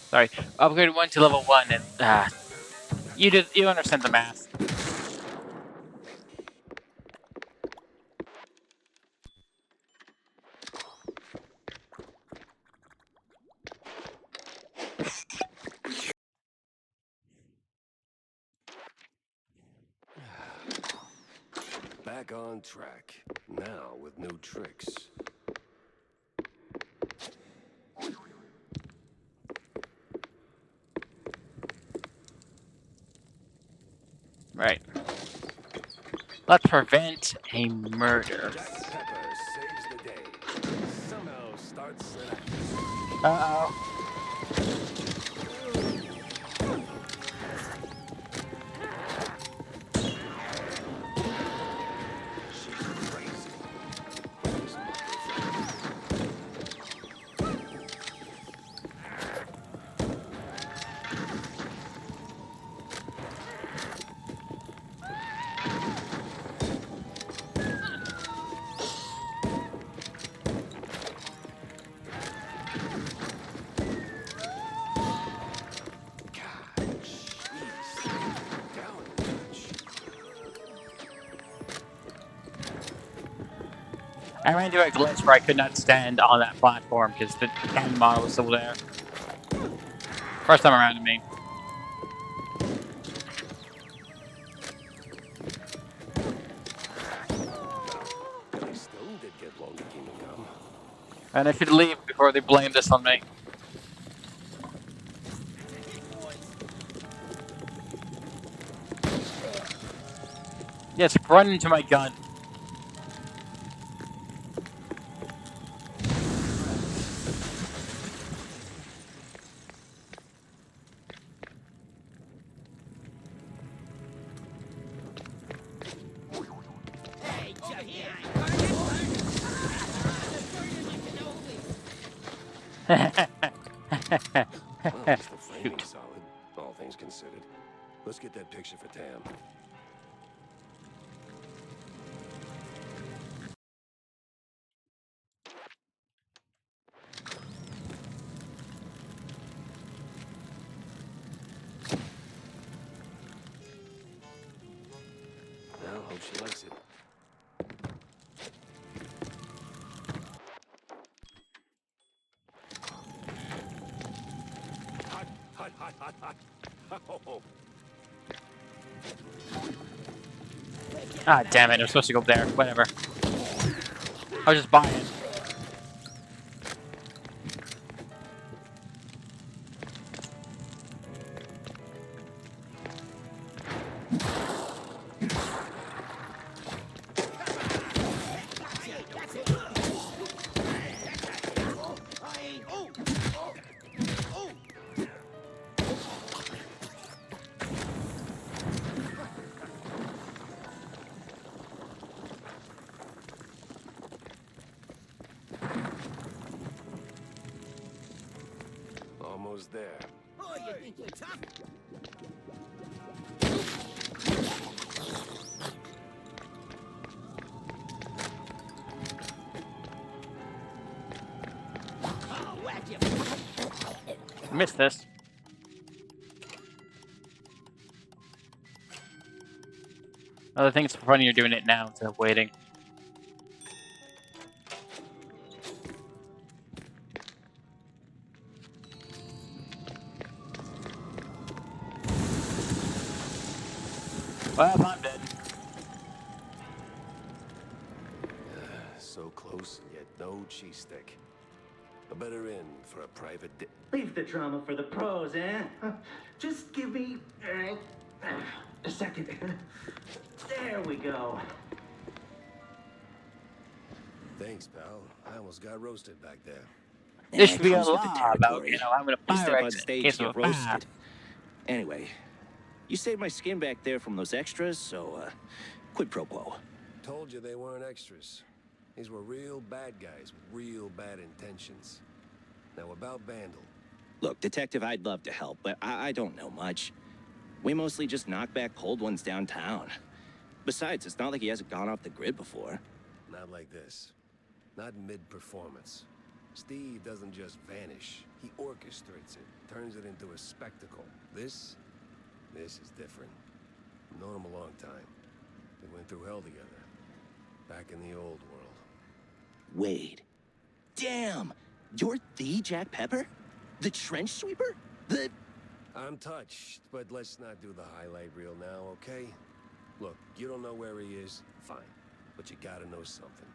Sorry, upgrade 1 to level 1 and you understand the math. Back on track. Now with new tricks. Right. Let's prevent a murder. Jack Pepper saves the day. Somehow starts an act. Uh-oh. She's crazy. I ran into a glitch where I could not stand on that platform because the cannon model was still there. First time around to me. Billy Stone did get long to Kingdom Come. And I should leave before they blame this on me. Yes, run into my gun. Well, at least the framing's solid, all things considered. Let's get that picture for Tam. Well, hope she likes it. Hot, hot, hot, hot, hot. Oh. Ah, damn it, I was supposed to go there. Whatever. I was just buying it. almost there. Oh, you think you're tough? I'll whack you. Missed this. I think it's funny you're doing it now instead of waiting. Well, I'm dead. So close, and yet no cheese stick. A better inn for a private Leave the drama for the pros, eh? Just give me a second. There we go. Thanks, pal. I almost got roasted back there. There should be a Comes with the law about, territory. having a You fire step on exit in stage, case you of get a fire. roasted. Anyway, you saved my skin back there from those extras, so quid pro quo. Told you they weren't extras. These were real bad guys with real bad intentions. Now about Bandle. Look, Detective, I'd love to help, but I don't know much. We mostly just knock back cold ones downtown. Besides, it's not like he hasn't gone off the grid before. Not like this. Not mid-performance. Steve doesn't just vanish. He orchestrates it, turns it into a spectacle. This is different. I've known him a long time. They went through hell together. Back in the old world. Wade. Damn! You're the Jack Pepper? The trench sweeper? The... I'm touched, but let's not do the highlight reel now, okay? Look, you don't know where he is, fine. But you gotta know something.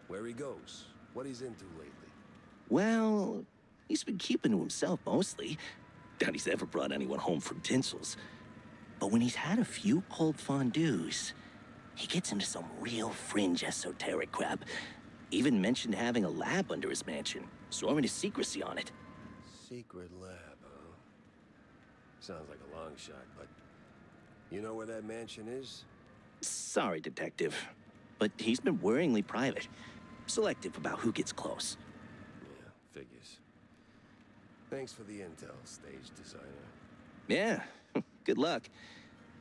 Where he goes, what he's into lately. Well, he's been keeping to himself mostly. Doubt he's ever brought anyone home from Tinsel's. But when he's had a few cold fondues, he gets into some real fringe esoteric crap. Even mentioned having a lab under his mansion, sworn to secrecy on it. Secret lab, huh? Sounds like a long shot, but... You know where that mansion is? Sorry, Detective, but he's been worryingly private. Selective about who gets close. Yeah, figures. Thanks for the intel, stage designer. Yeah, good luck.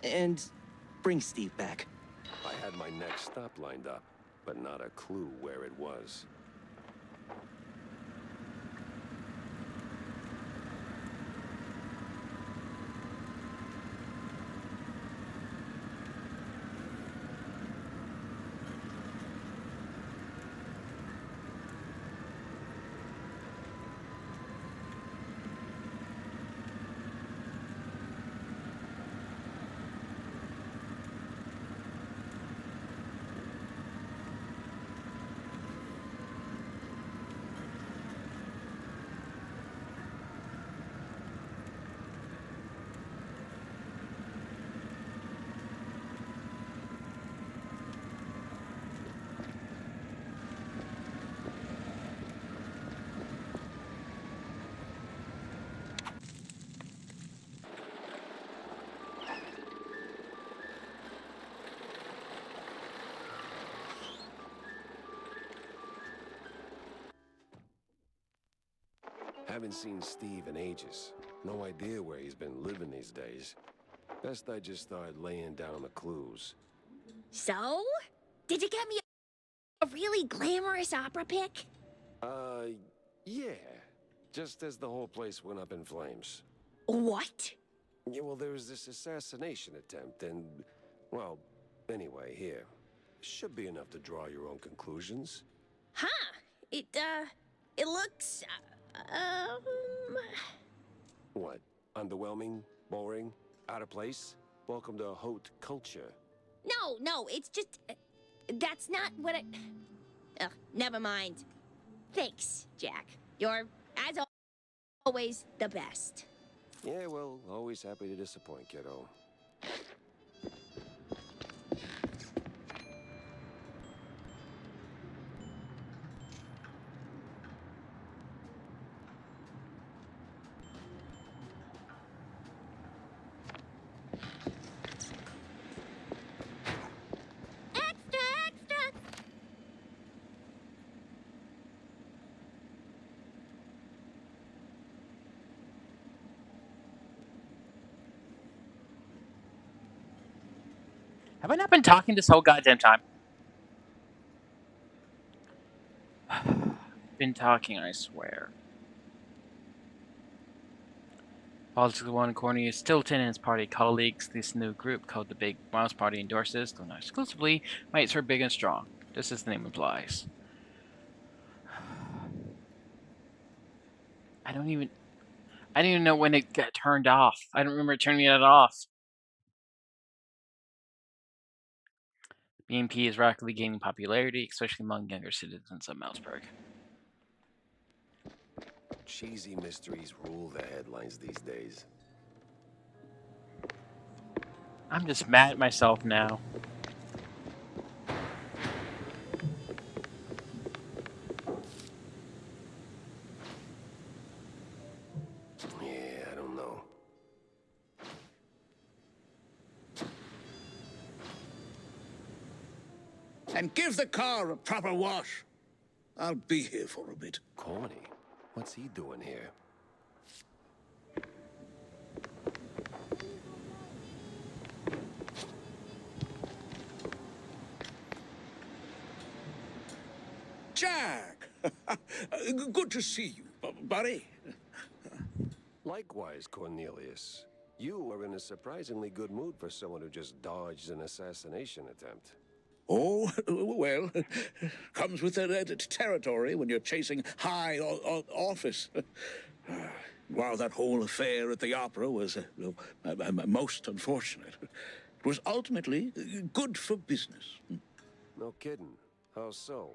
And bring Steve back. I had my next stop lined up, but not a clue where it was. Haven't seen Steve in ages. No idea where he's been living these days. Best I just start laying down the clues. So? Did you get me a really glamorous opera pic? Yeah. Just as the whole place went up in flames. What? Yeah, well, there was this assassination attempt, and... Well, anyway, here. Should be enough to draw your own conclusions. Huh. It looks, What? Underwhelming? Boring? Out of place? Welcome to haute culture. No, it's just... that's not what I... Ugh, never mind. Thanks, Jack. You're, as always, the best. Yeah, well, always happy to disappoint, kiddo. Extra, extra! Have I not been talking this whole goddamn time? Been talking, I swear. Politics One Cornelius Stilton and his party colleagues, this new group called the Big Mouse Party endorses, though not exclusively, might serve big and strong, just as the name implies. I don't even know when it got turned off. I don't remember turning it off. BMP is rapidly gaining popularity, especially among younger citizens of Mouseburg. Cheesy mysteries rule the headlines these days. I'm just mad at myself now. Yeah, I don't know. And give the car a proper wash. I'll be here for a bit. Corny? What's he doing here? Jack! Good to see you, buddy. Likewise, Cornelius. You are in a surprisingly good mood for someone who just dodged an assassination attempt. Oh, well, comes with the territory when you're chasing high office. While that whole affair at the opera was most unfortunate, it was ultimately good for business. No kidding. How so?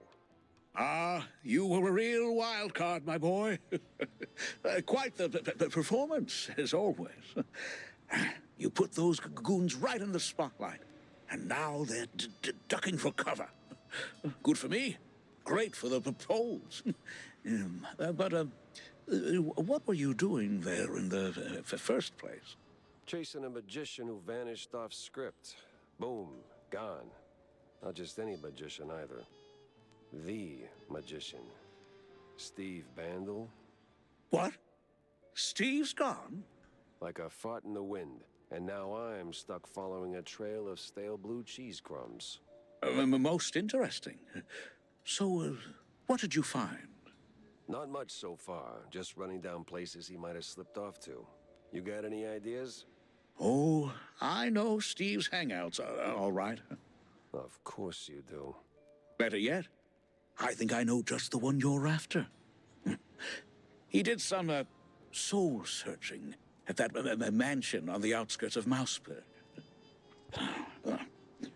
Ah, you were a real wild card, my boy. Quite the performance, as always. You put those goons right in the spotlight, and now they're ducking for cover. Good for me. Great for the polls. What were you doing there in the first place? Chasing a magician who vanished off script. Boom. Gone. Not just any magician either. The magician. Steve Bandel. What? Steve's gone? Like a fart in the wind. And now I'm stuck following a trail of stale blue cheese crumbs. Most interesting. So, what did you find? Not much so far. Just running down places he might have slipped off to. You got any ideas? Oh, I know Steve's hangouts are all right. Of course you do. Better yet, I think I know just the one you're after. He did some soul searching at that mansion on the outskirts of Mouseburg.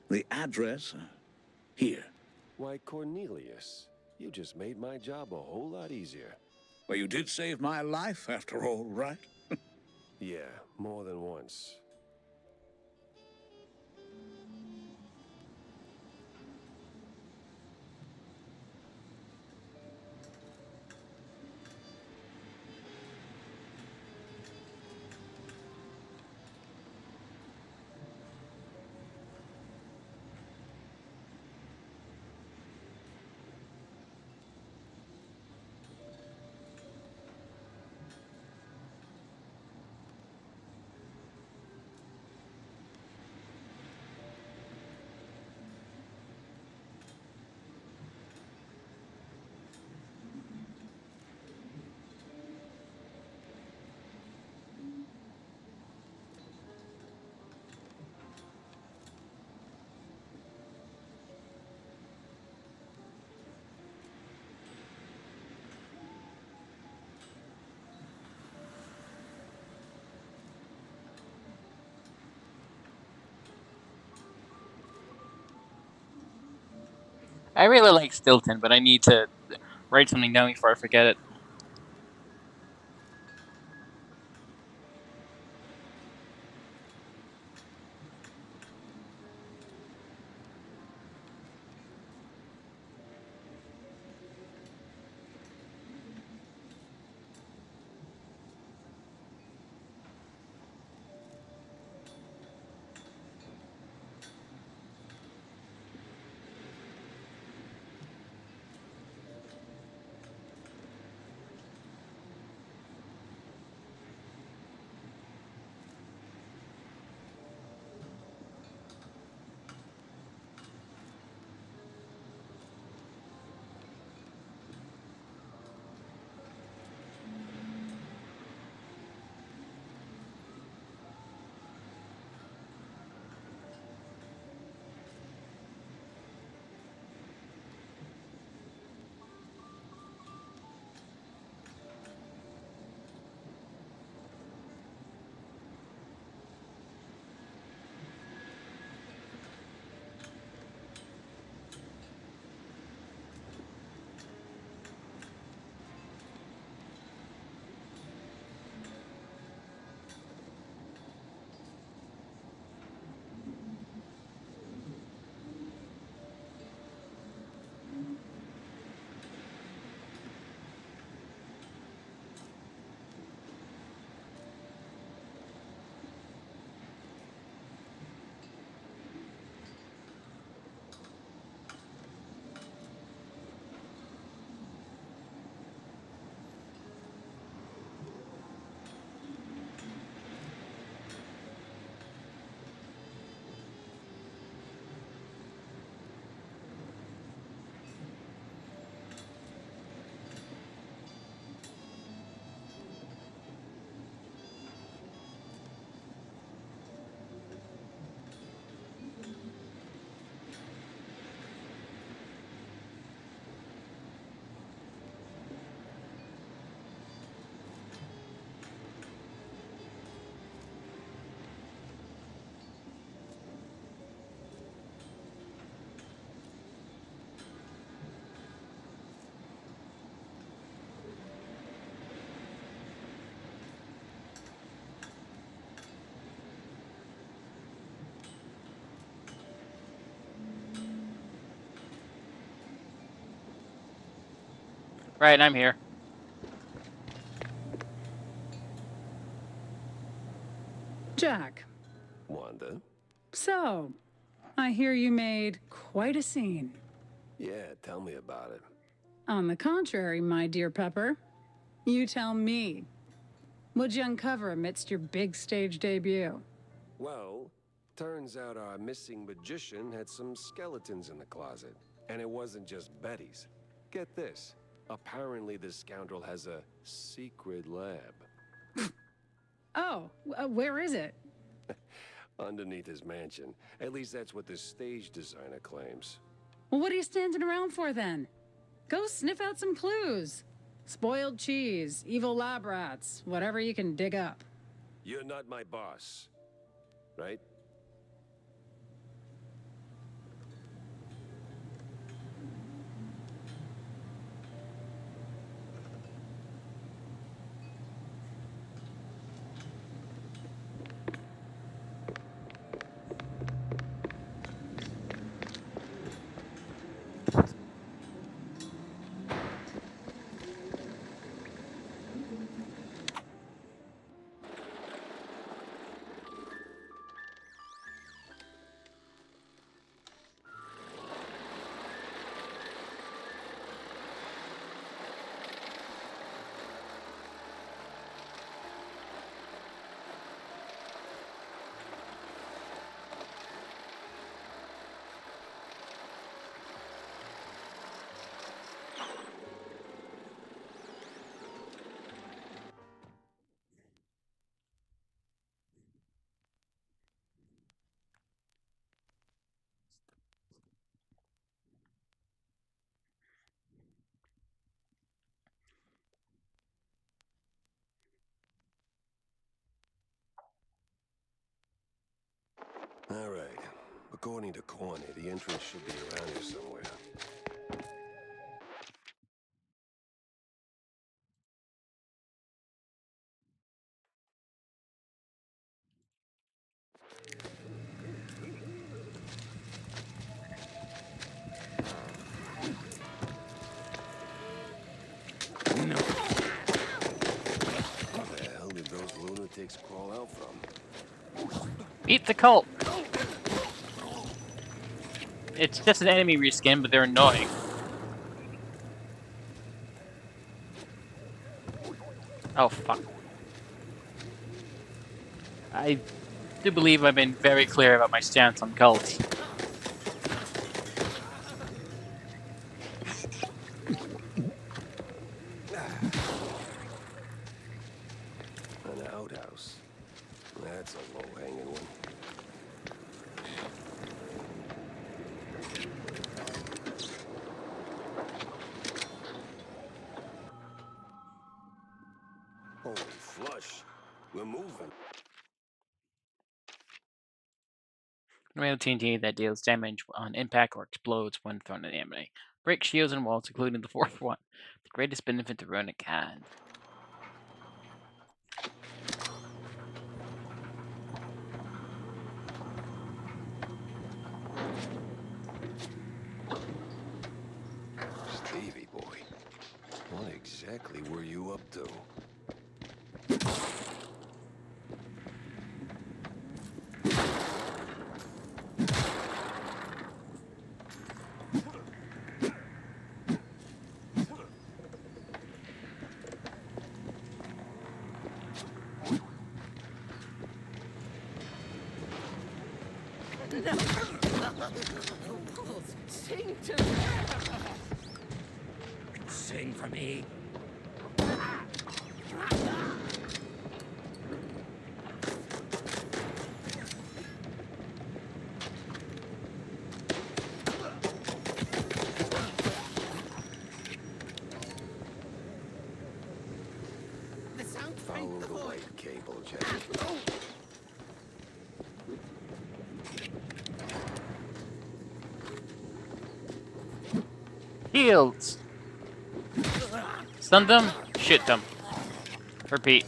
The address, here. Why, Cornelius, you just made my job a whole lot easier. Well, you did save my life, after all, right? Yeah, more than once. I really like Stilton, but I need to write something down before I forget it. Right, I'm here. Jack, Wanda? so I hear you made quite a scene. Yeah, tell me about it. On the contrary, my dear Pepper, you tell me. What'd you uncover amidst your big stage debut? Well, turns out our missing magician had some skeletons in the closet. And it wasn't just Betty's. Get this. Apparently this scoundrel has a secret lab. Oh, where is it? Underneath his mansion. At least that's what the stage designer claims. Well, what are you standing around for then? Go sniff out some clues. Spoiled cheese, evil lab rats, whatever you can dig up. You're not my boss, right? All right. According to Corny, the entrance should be around here somewhere. Where the hell did those lunatics crawl out from? Beat the cult. It's just an enemy reskin, but they're annoying. Oh, fuck. I do believe I've been very clear about my stance on cults. An outhouse. That's a low-hanging one. Holy flush. We're moving. Rail TNT that deals damage on impact or explodes when thrown at the enemy. Break shields and walls, including the fourth one. The greatest benefit to run it can. Stevie boy. What exactly were you up to? Sing to me. Sing for me. The sound Follow the white cable, Jack. Heals! Stun them, shit them. Repeat.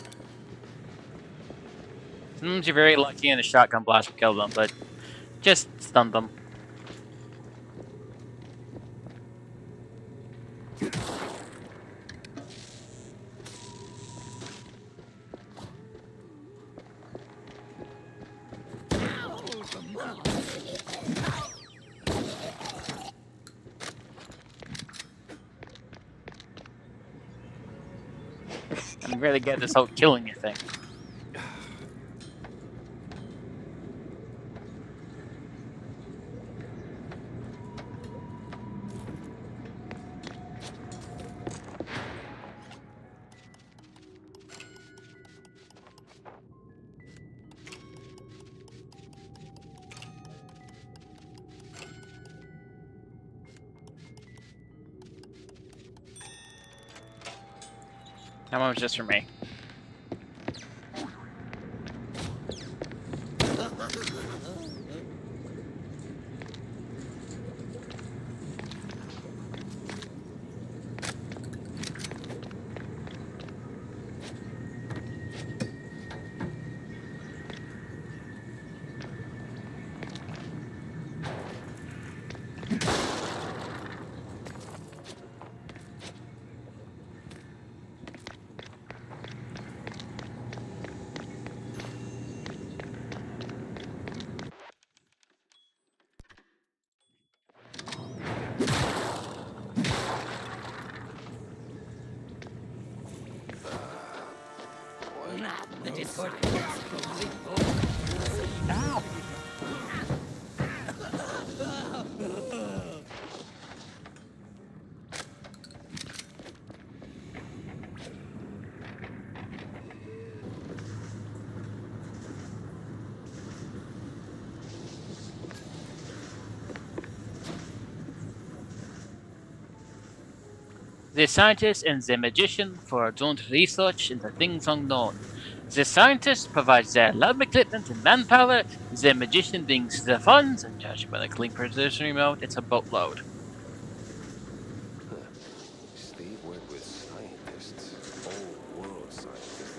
Sometimes you're very lucky and a shotgun blast will kill them, but just stun them. and really get this whole killing you thing. That one was just for me. The Discord. Ow! The scientist and the magician for joint research into things unknown. The scientist provides the lab equipment and manpower. The magician brings the funds, and judging by the clean precision remote, it's a boatload. Steve worked with scientists. Old world scientists.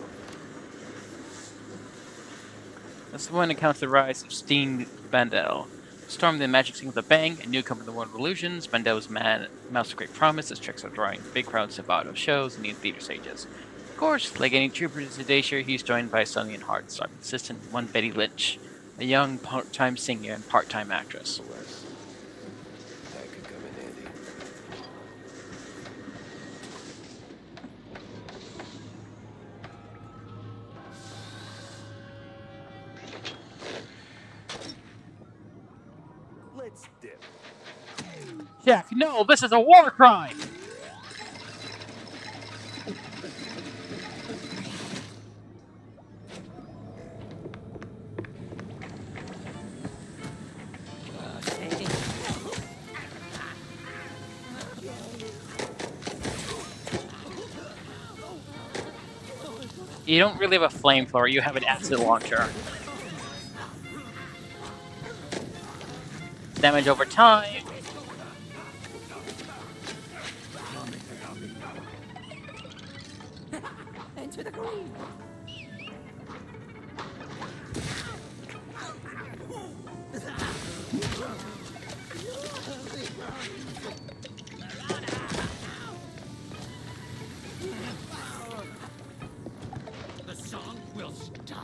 This one accounts the rise of Steen Bandel. Storm the magic scene with a bang, a newcomer in the world of illusions. Bandel's mouse of great promise. His tricks are drawing big crowds of auto shows and in theater stages. Of course, like any true producer Dacier, he's joined by Sonny and Hearts, assistant one Betty Lynch, a young part-time singer and part-time actress. That could come in handy. Let's dip. Jack, no, this is a war crime! You don't really have a flamethrower, you have an acid launcher. Damage over time. Enter the green. The song will stop.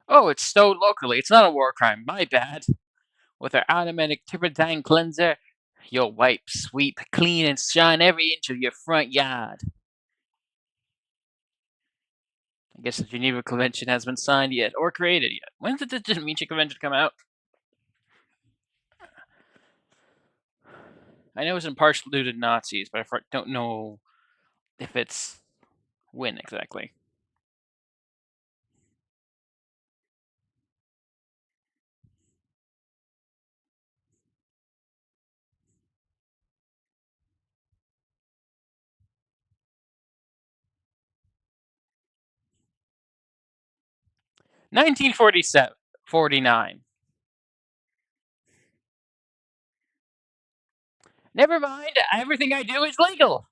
Oh, it's stowed locally. It's not a war crime. My bad. With our automatic turpentine cleanser, you'll wipe, sweep, clean, and shine every inch of your front yard. I guess the Geneva Convention hasn't been signed yet or created yet. When did the Geneva Convention come out? I know it's impartial due to Nazis, but I don't know if it's when exactly. 1947, 49. Never mind, everything I do is legal.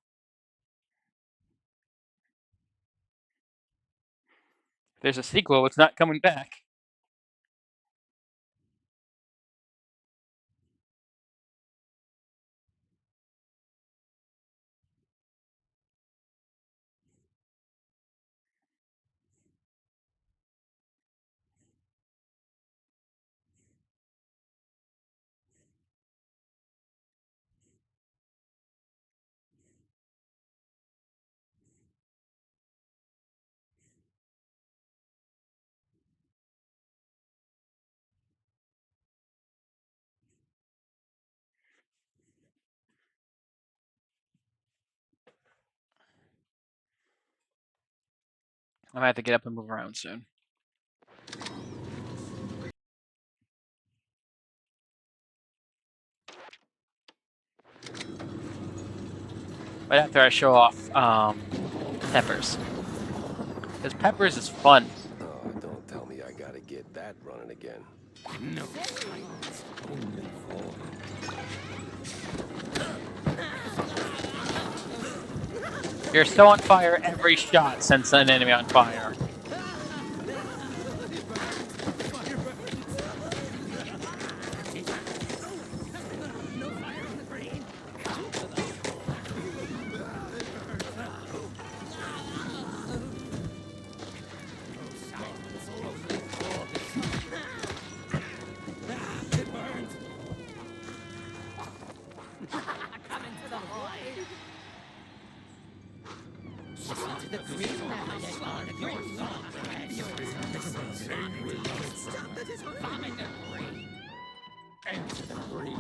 If there's a sequel, it's not coming back. I might have to get up and move around soon. Right after I show off Peppers. Because Peppers is fun. Oh, don't tell me I gotta get that running again. No. Only for. You're so on fire every shot sends an enemy on fire. Enter the green.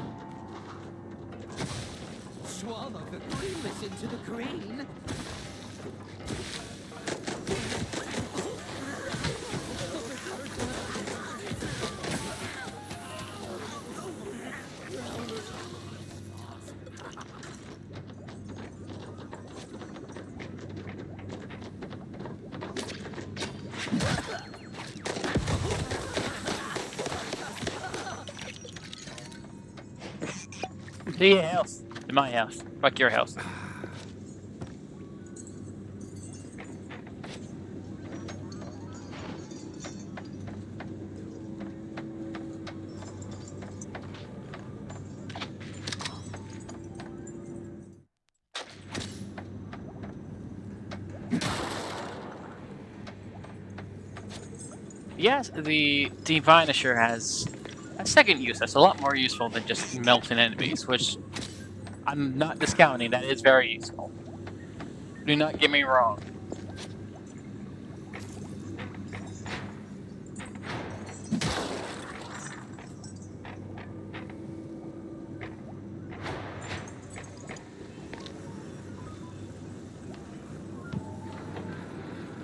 Swallow the green. Listen to the green. To your house. To my house. Fuck your house. Yes, the Divinisher has a second use that's a lot more useful than just melting enemies, which I'm not discounting. That is very useful. Do not get me wrong.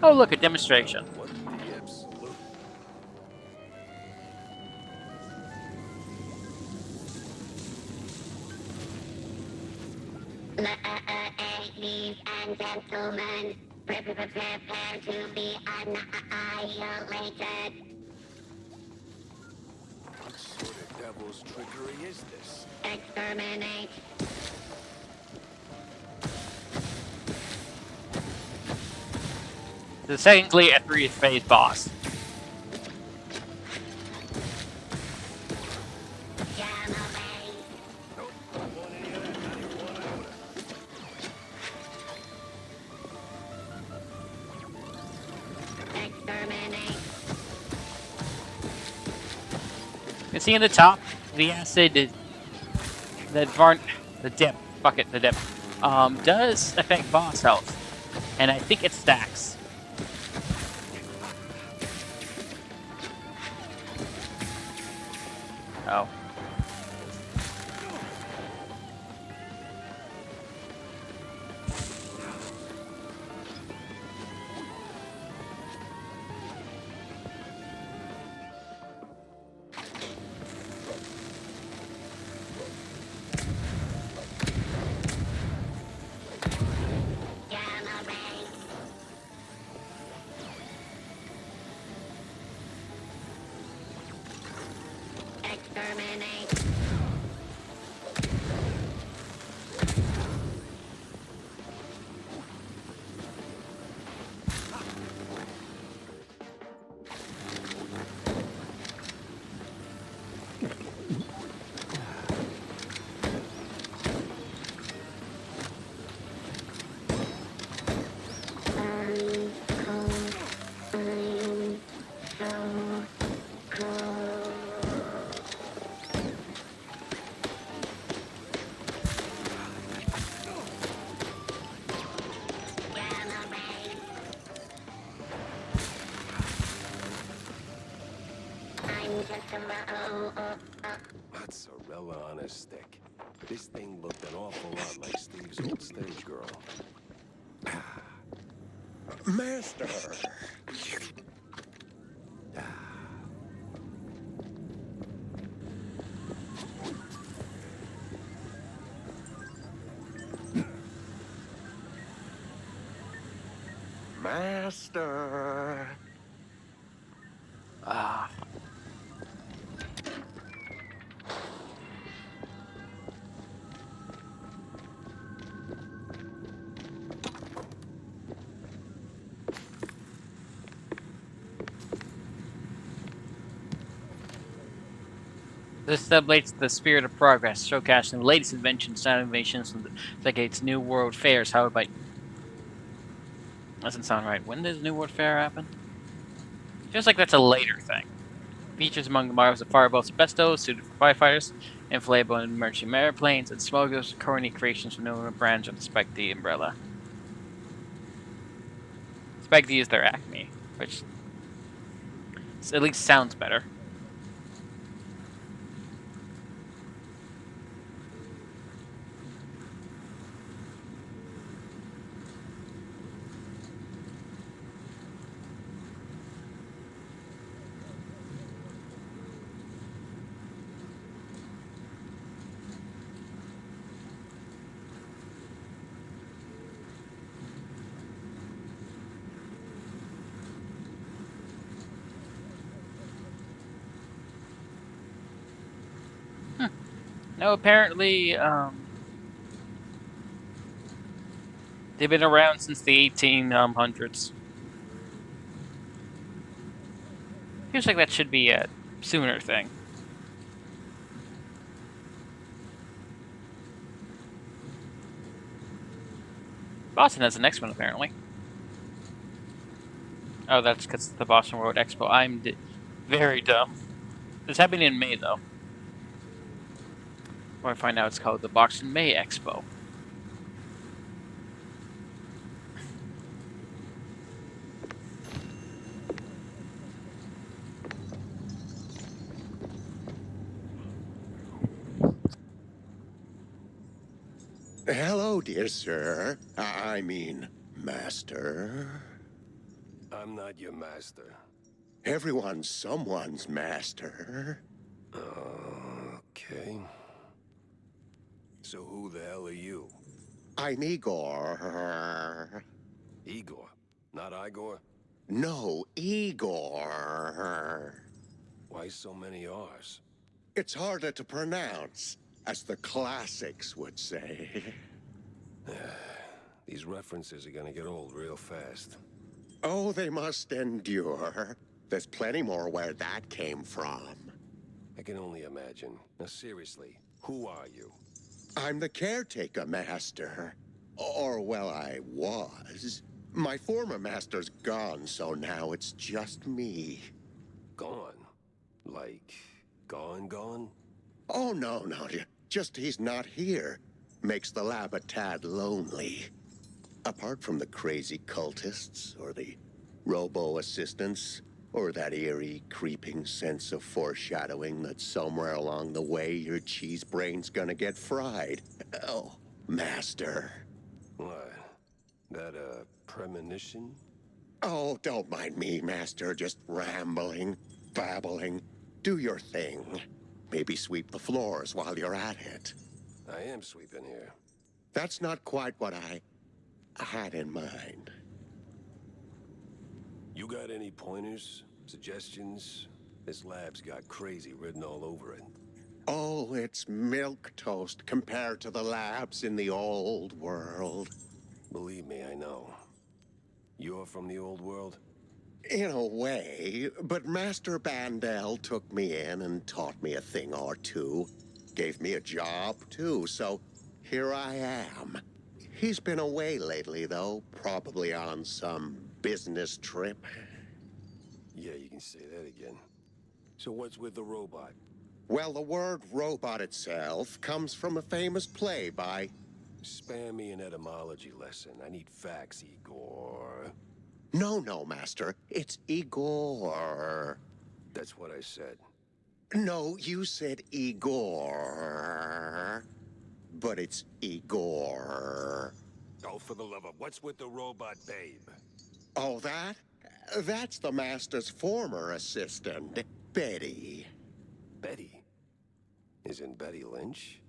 Oh, look, a demonstration. What the absolute? Ladies and gentlemen, prepare to be annihilated. What sort of devil's trickery is this? Exterminate. The technically a 3-phase boss. You see in the top, the acid, the dip, fuck it, the dip, does affect boss health, and I think it stacks. Oh. Mozzarella on a stick. This thing looked an awful lot like Steve's old stage girl. Master! Master! Ah. This celebrates the spirit of progress, showcasing the latest inventions and innovations from the decade's New World Fairs. How about... Doesn't sound right. When does New World Fair happen? Feels like that's a later thing. Features among the models of Fireball Asbestos, suited for firefighters, inflatable and emergency airplanes, and smugglers, corny creations from numerous brands of the Spec D umbrella. Spec D is their Acme, which at least sounds better. No, apparently, they've been around since the 1800s. Feels like that should be a sooner thing. Boston has the next one, apparently. Oh, that's because it's the Boston World Expo. I'm very dumb. It's happening in May, though. Or I find out it's called the Boston May Expo. Hello, dear sir. I mean, master. I'm not your master. Everyone's someone's master. Okay. So who the hell are you? I'm Igor. Igor. Not Igor? No, Igor. Why so many R's? It's harder to pronounce, as the classics would say. These references are gonna get old real fast. Oh, they must endure. There's plenty more where that came from. I can only imagine. Now seriously, who are you? I'm the caretaker master. Or, well, I was. My former master's gone, so now it's just me. Gone? Like, gone? Oh, no, just he's not here. Makes the lab a tad lonely. Apart from the crazy cultists, or the robo-assistants, or that eerie, creeping sense of foreshadowing that somewhere along the way your cheese brain's gonna get fried. Oh, master. What? That a premonition? Oh, don't mind me, master. Just rambling, babbling. Do your thing. Maybe sweep the floors while you're at it. I am sweeping here. That's not quite what I had in mind. You got any pointers? Suggestions? This lab's got crazy written all over it. Oh, it's milk toast compared to the labs in the old world. Believe me, I know. You're from the old world? In a way, but Master Bandel took me in and taught me a thing or two. Gave me a job, too, so here I am. He's been away lately, though, probably on some business trip. Yeah, you can say that again. So what's with the robot? Well, the word robot itself comes from a famous play by... Spare me an etymology lesson. I need facts, Igor. No, Master. It's Igor. That's what I said. No, you said Igor. But it's Igor. Oh, for the love of... What's with the robot babe? Oh, that? That's the Master's former assistant, Betty. Betty? Isn't Betty Lynch?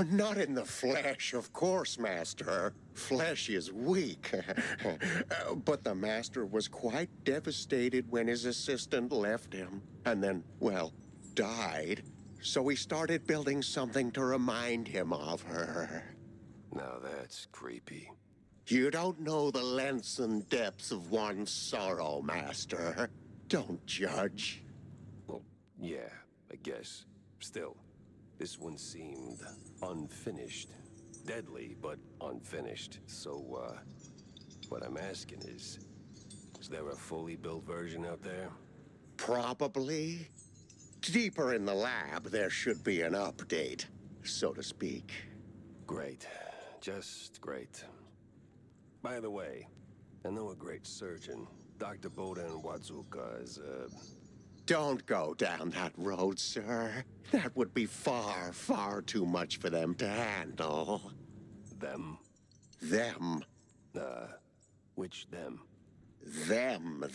Not in the flesh, of course, Master. Flesh is weak. But the Master was quite devastated when his assistant left him. And then, well, died. So he started building something to remind him of her. Now that's creepy. You don't know the lengths and depths of one's sorrow, Master. Don't judge. Well, yeah, I guess. Still, this one seemed unfinished. Deadly, but unfinished. So, what I'm asking is there a fully built version out there? Probably. Deeper in the lab, there should be an update, so to speak. Great. Just great. By the way, I know a great surgeon. Dr. Boden Wazuka is, Don't go down that road, sir. That would be far, far too much for them to handle. Them? Them. Which them? Them.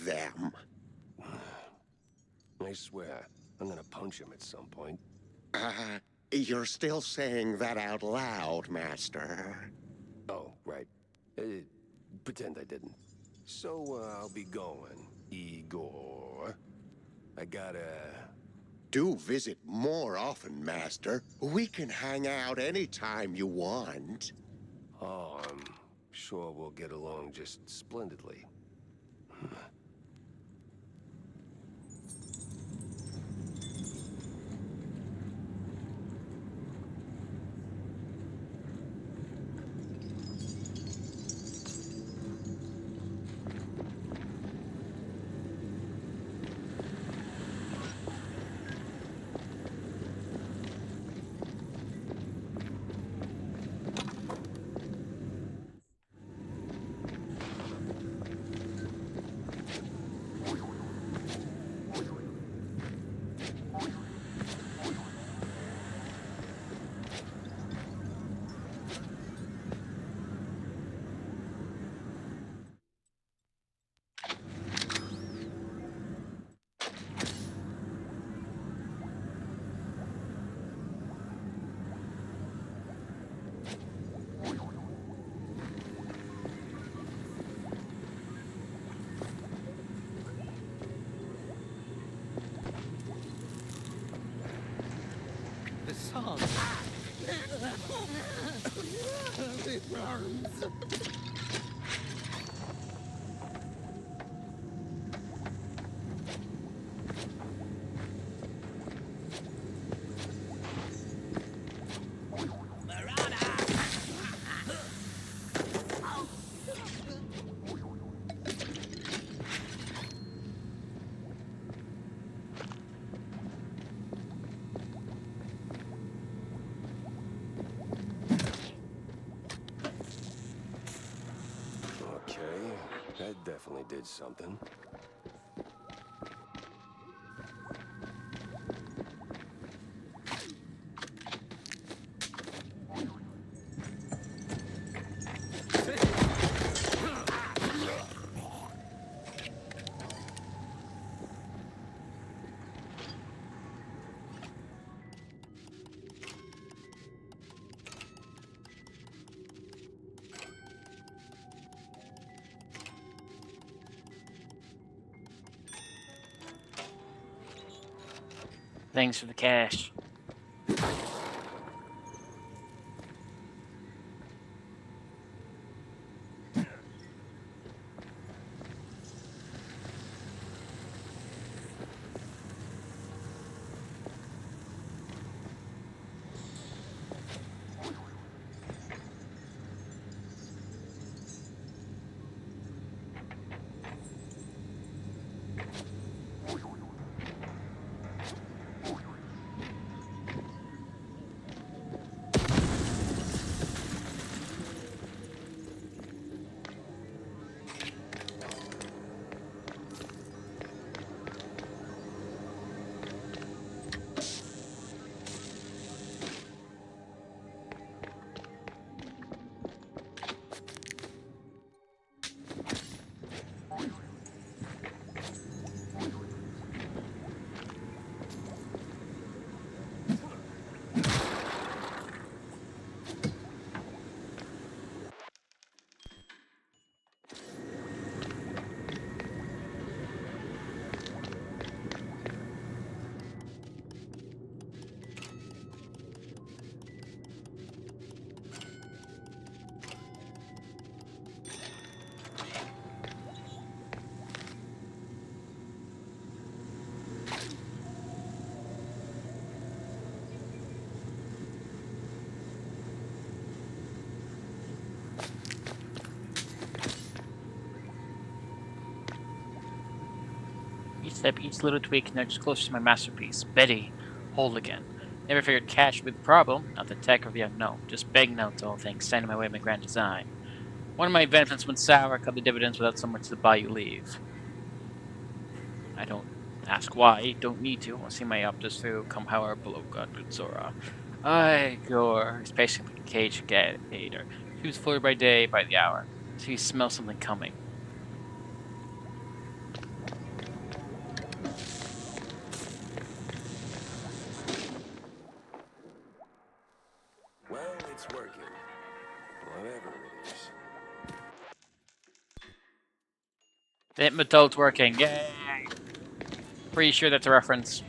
I swear, I'm gonna punch him at some point. You're still saying that out loud, Master. Oh, right. Pretend I didn't. So, I'll be going, Igor. I gotta... Do visit more often, Master. We can hang out anytime you want. Oh, I'm sure we'll get along just splendidly. The song. It burns. Okay, that definitely did something. Thanks for the cash. Each step, each little tweak nudges closer to my masterpiece. Betty, whole again. Never figured cash would be the problem, not the tech or the unknown. Just banknotes, all things, standing in my way of my grand design. One of my investments went sour, cut the dividends without so much to buy you leave. I don't ask why, don't need to. I'll see my optus through, come however below God good Zora. Igor is pacing like a caged gator. She was floored by day, by the hour. She smells something coming. Well, it's working. Whatever it is. The hypnotoad's working, yay! Pretty sure that's a reference.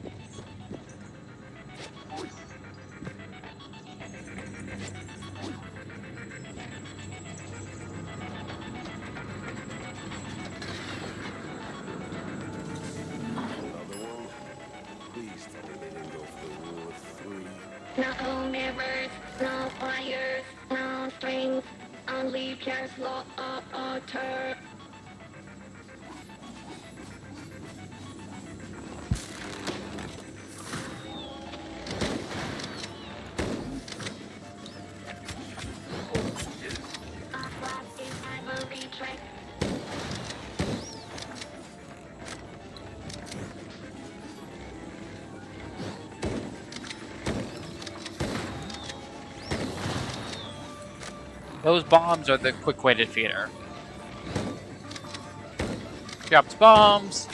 Another one? Please tell me they didn't go for the rule of three. No mirrors, no wires, no strings, only pure slaughter. Those bombs are the quick way to defeat her. Drops bombs!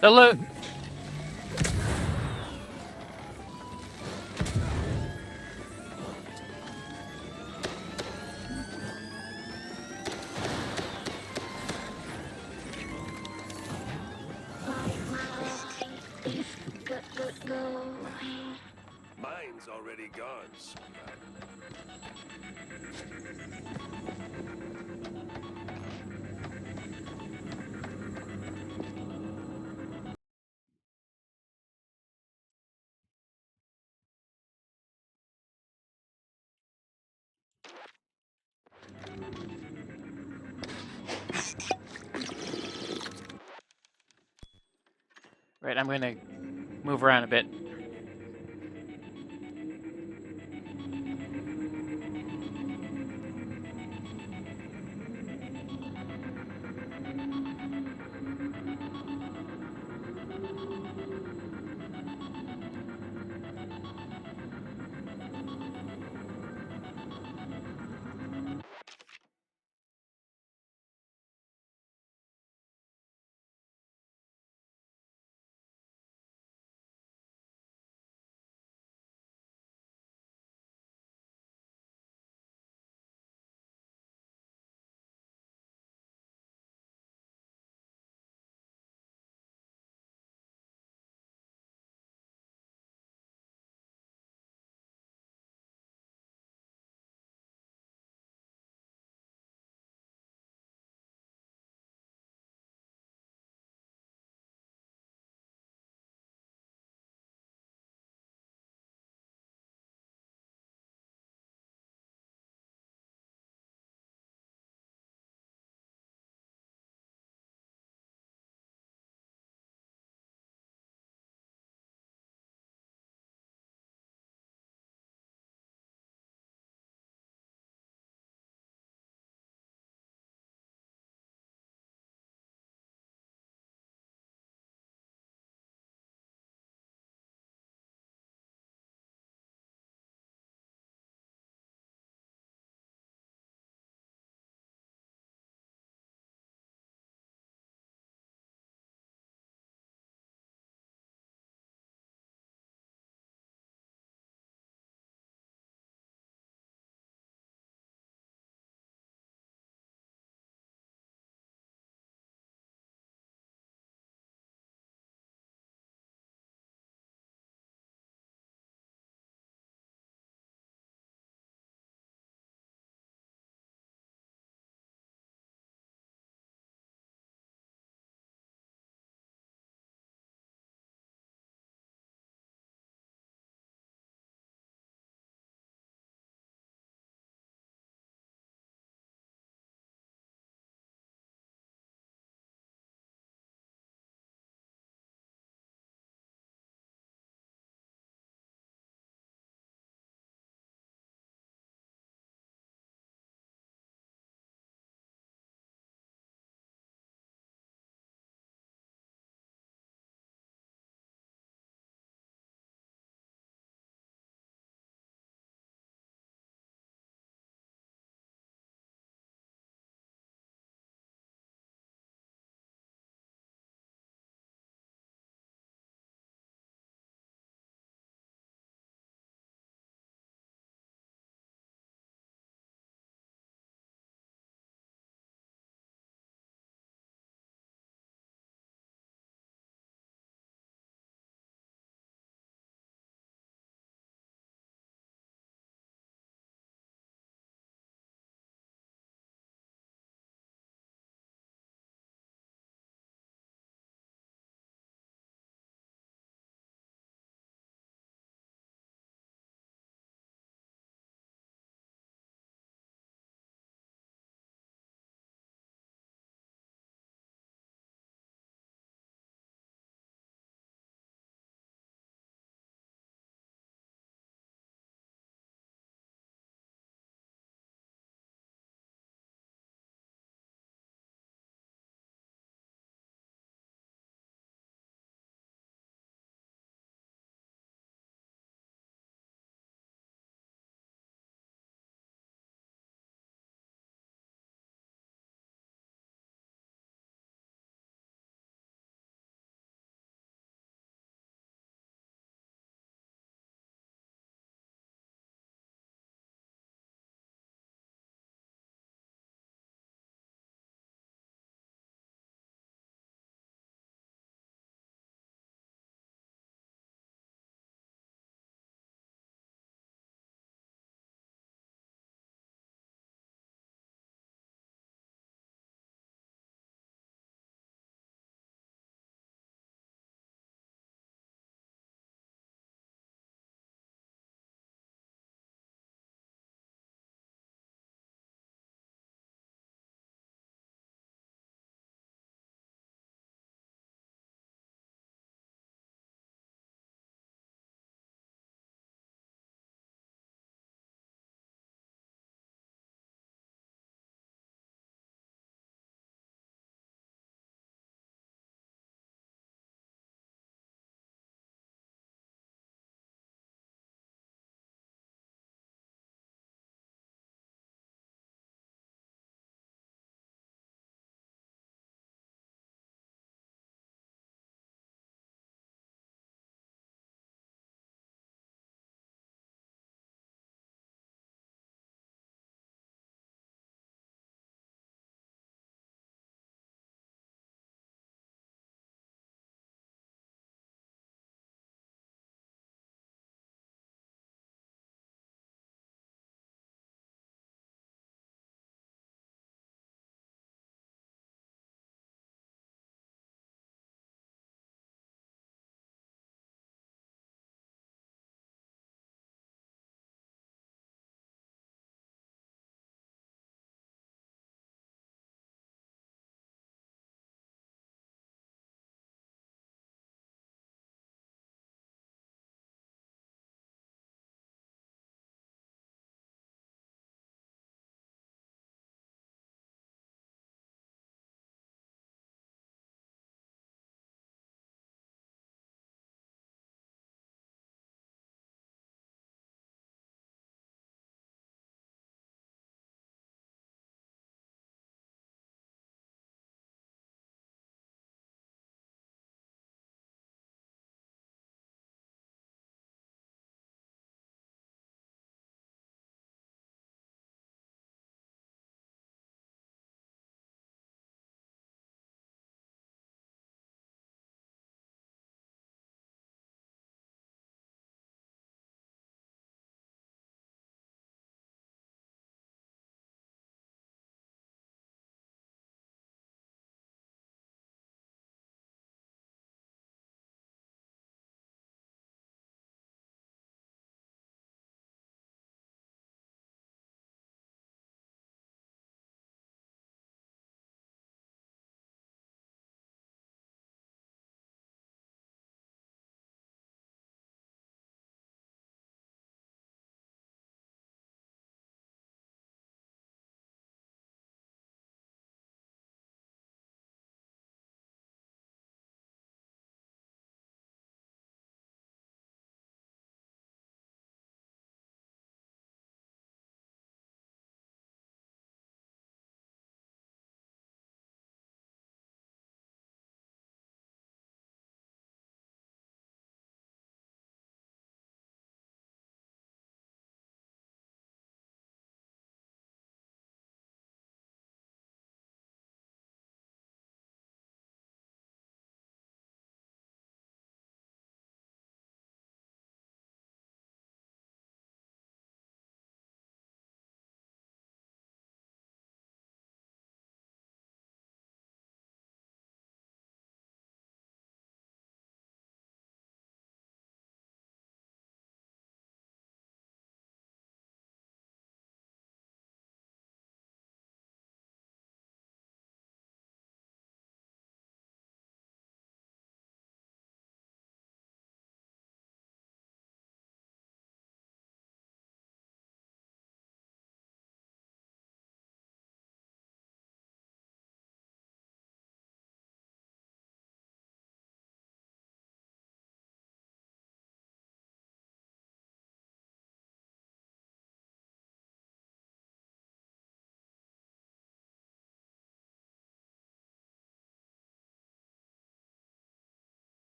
The loot! Mine's already gone, sweetheart. Right, I'm gonna move around a bit.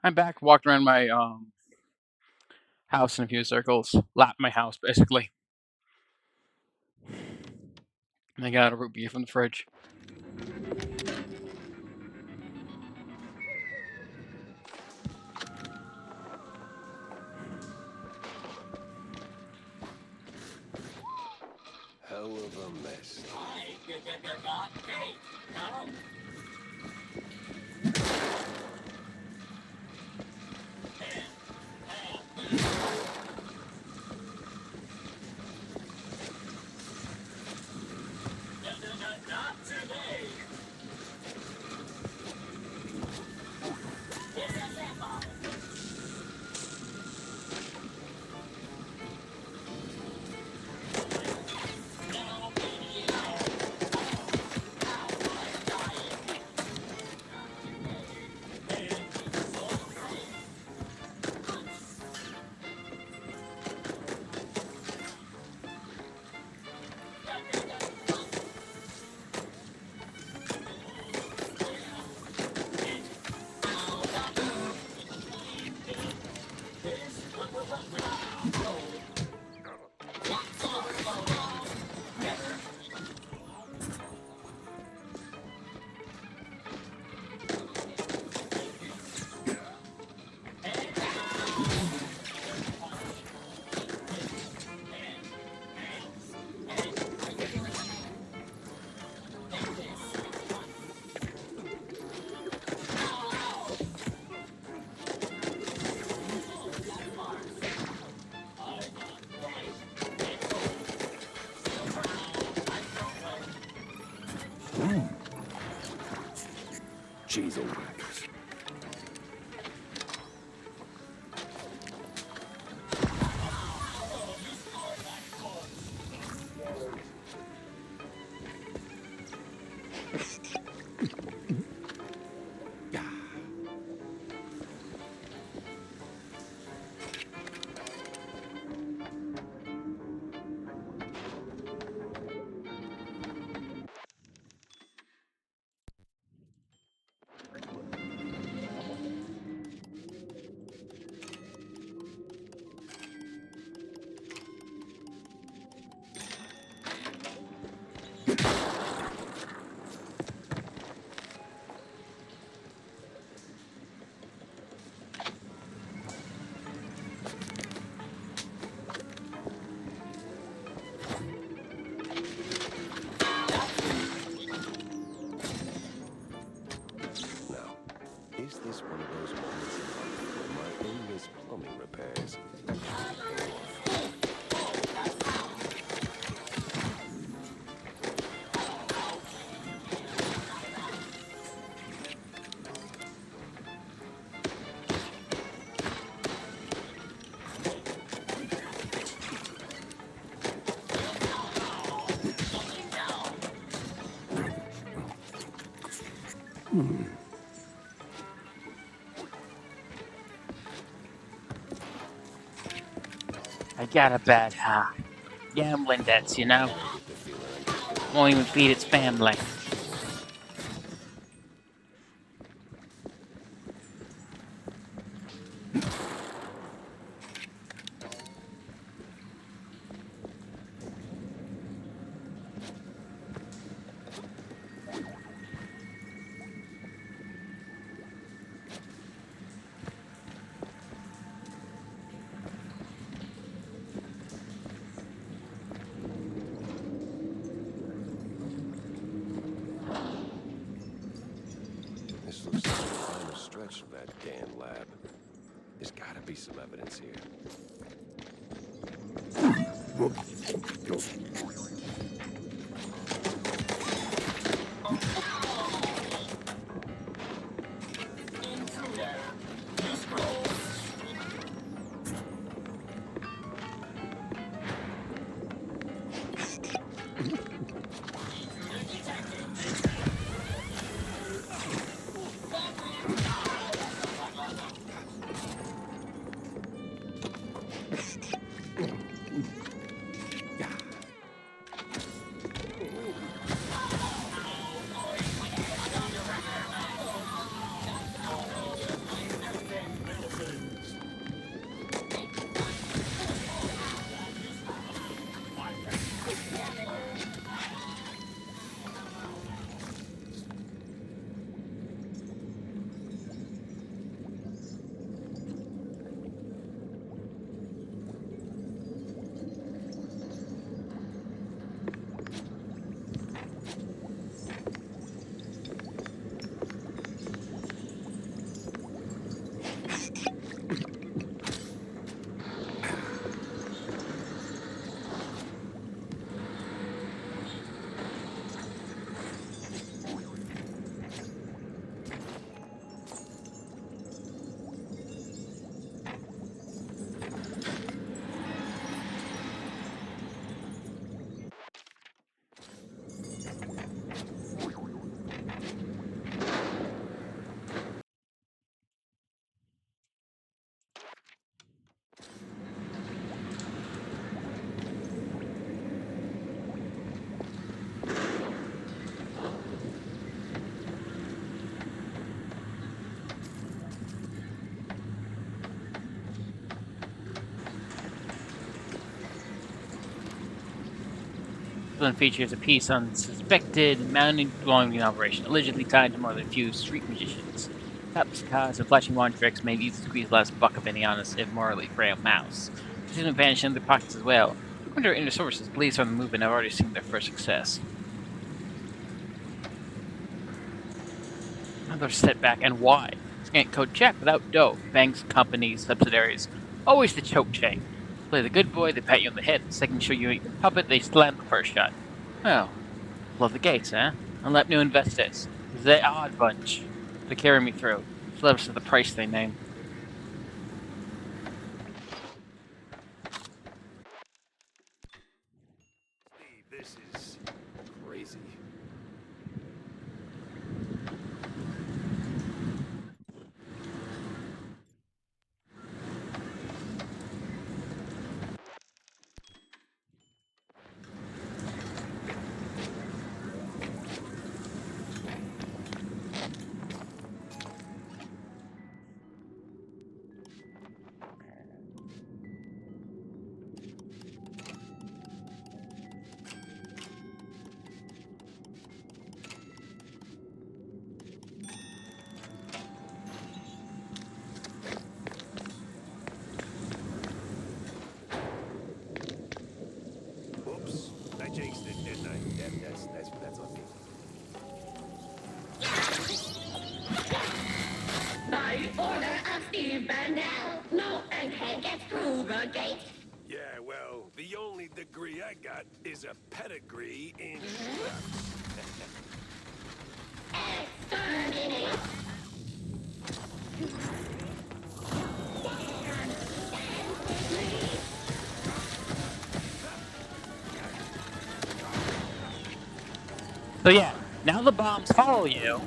I'm back. Walked around my house in a few circles. Lapped my house basically. And I got a root beer from the fridge. Hell of a mess. Cheese and crackers. Now, is this one of those moments in life where my endless plumbing repairs actually pay off? I got a bad heart. Gambling debts, you know. Won't even feed its family. This looks like the final stretch of that damn lab. There's gotta be some evidence here. one features a piece on suspected money laundering operation, allegedly tied to more than a few street magicians. Tops, cars, and flashing wand tricks may easily squeeze the last buck of any honest, if morally frail mouse. Soon vanish in their pockets as well. According to inner sources, police on the move and have already seen their first success. Another setback, and why? Scant code check without dough. Banks, companies, subsidiaries. Always the choke chain. Play the good boy, they pat you on the head. The second show you ain't the puppet, they slam the first shot. Well, love the gates, eh? Unlap new investors. The odd bunch. To carry me through. Celebs to the price they name. This is crazy. Oops, I jinxed it, didn't I? That's on me. By order of Steve Burnell, no egghead gets through the gate. Yeah, well, the only degree I got is a pedigree in Exterminate. So yeah, now the bombs follow you.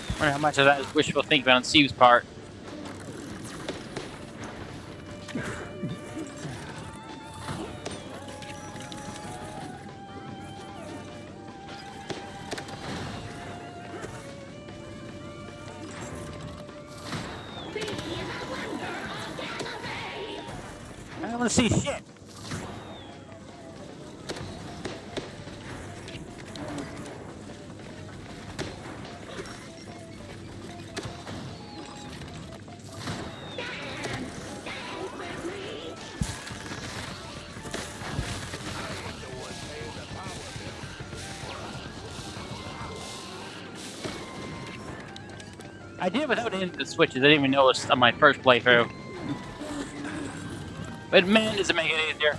I wonder how much of that is wishful thinking on Steve's part. I don't want to see shit. I did it without hitting the switches. I didn't even notice on my first playthrough. But man, does it make it easier.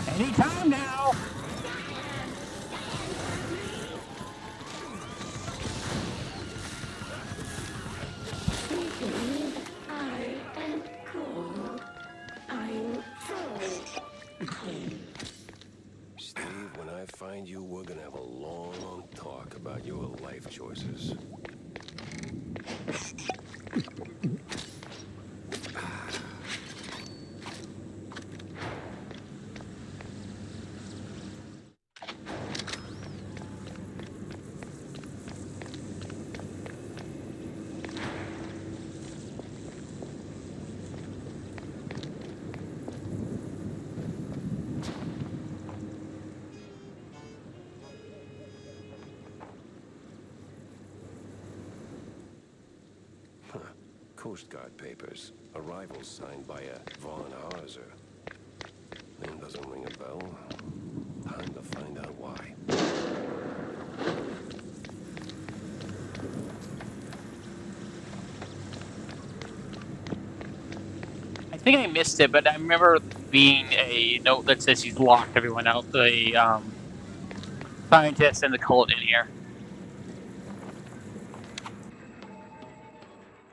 Anytime now. I am cool. I'm Steve, when I find you, we're gonna have a long talk about your life choices. Coast Guard papers. Arrivals signed by a Von Hauser. Name doesn't ring a bell. Time to find out why. I think I missed it, but I remember being a note that says he's locked everyone out. The scientists and the cult in here.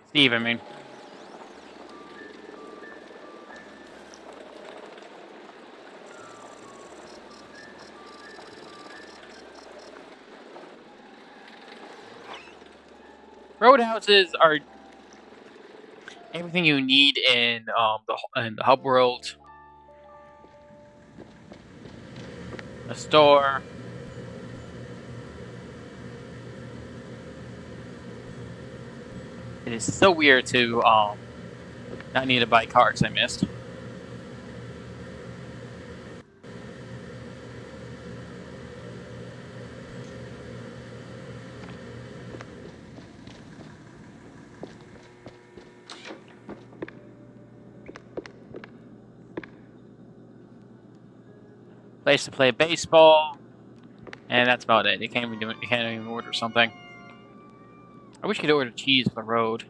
Steve, I mean. Roadhouses are everything you need in the hub world. A store. It is so weird to not need to buy cards. I missed. Place to play baseball, and that's about it. You can't even do it. You can't even order something. I wish you could order cheese for the road.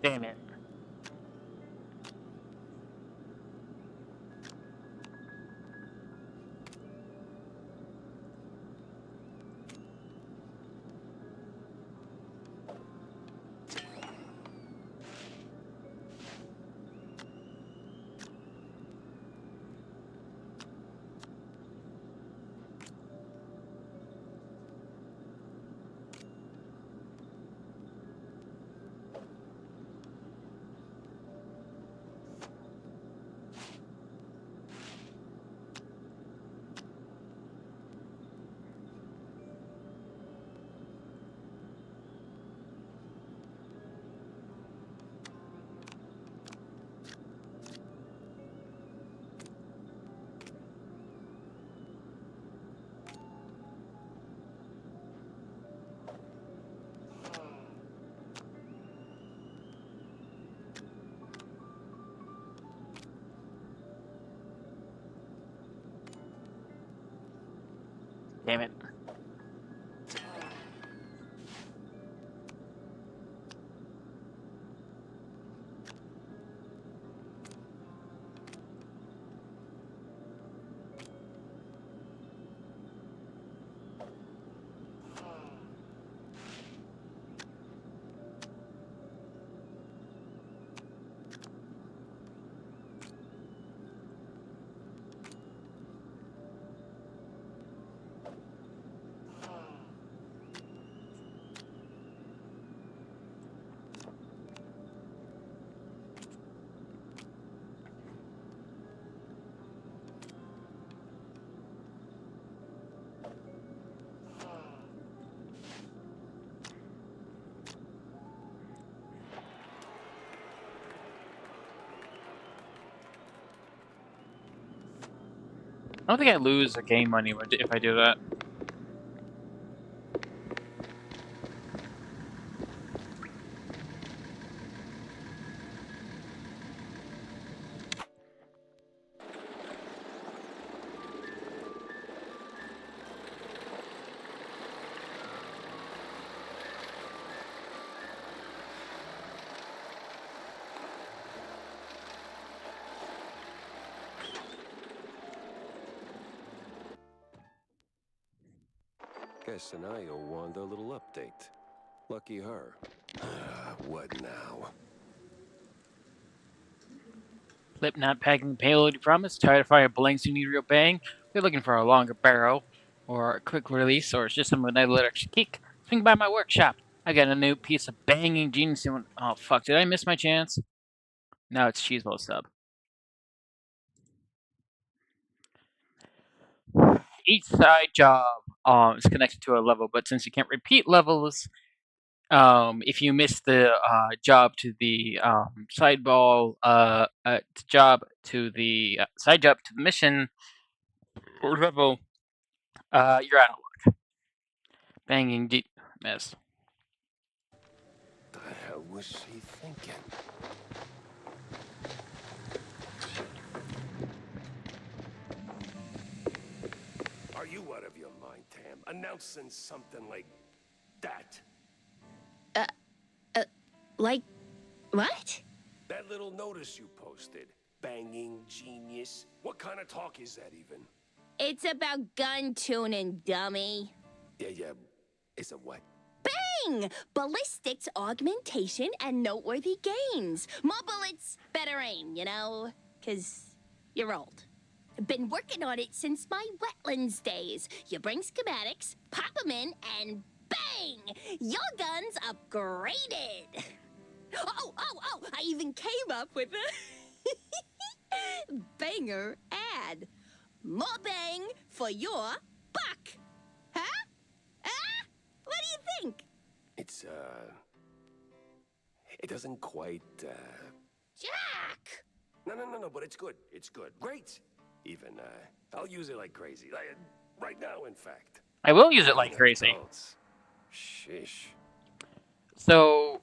Damn it. Damn it. I don't think I lose or gain money if I do that. Guess and I owe Wanda a little update. Lucky her. What now? Lip not packing the payload you promised. Tired of fire blanks you need real bang. We're looking for a longer barrel, or a quick release, or it's just something with a little extra kick. Swing by my workshop. I got a new piece of banging genius. Oh fuck! Did I miss my chance? Now it's Cheeseball sub. Each side job is connected to a level, but since you can't repeat levels, if you miss the job to the job to the side job to the mission or level, you're out of luck. Banging miss. The hell was she thinking? Are you out of your mind, Tam? Announcing something like that? Like, what? That little notice you posted. Banging genius. What kind of talk is that even? It's about gun tuning, dummy. Yeah. It's a what? Bang! Ballistics, augmentation, and noteworthy gains. More bullets, better aim, you know? 'Cause you're old. Been working on it since my wetlands days. You bring schematics, pop them in, and bang! Your gun's upgraded. Oh! I even came up with a banger ad. More bang for your buck. Huh? What do you think? It's, it doesn't quite, Jack! No, but it's good. It's good. Great! Even, I'll use it like crazy. Like, right now, in fact. I will use it like crazy. Sheesh. So,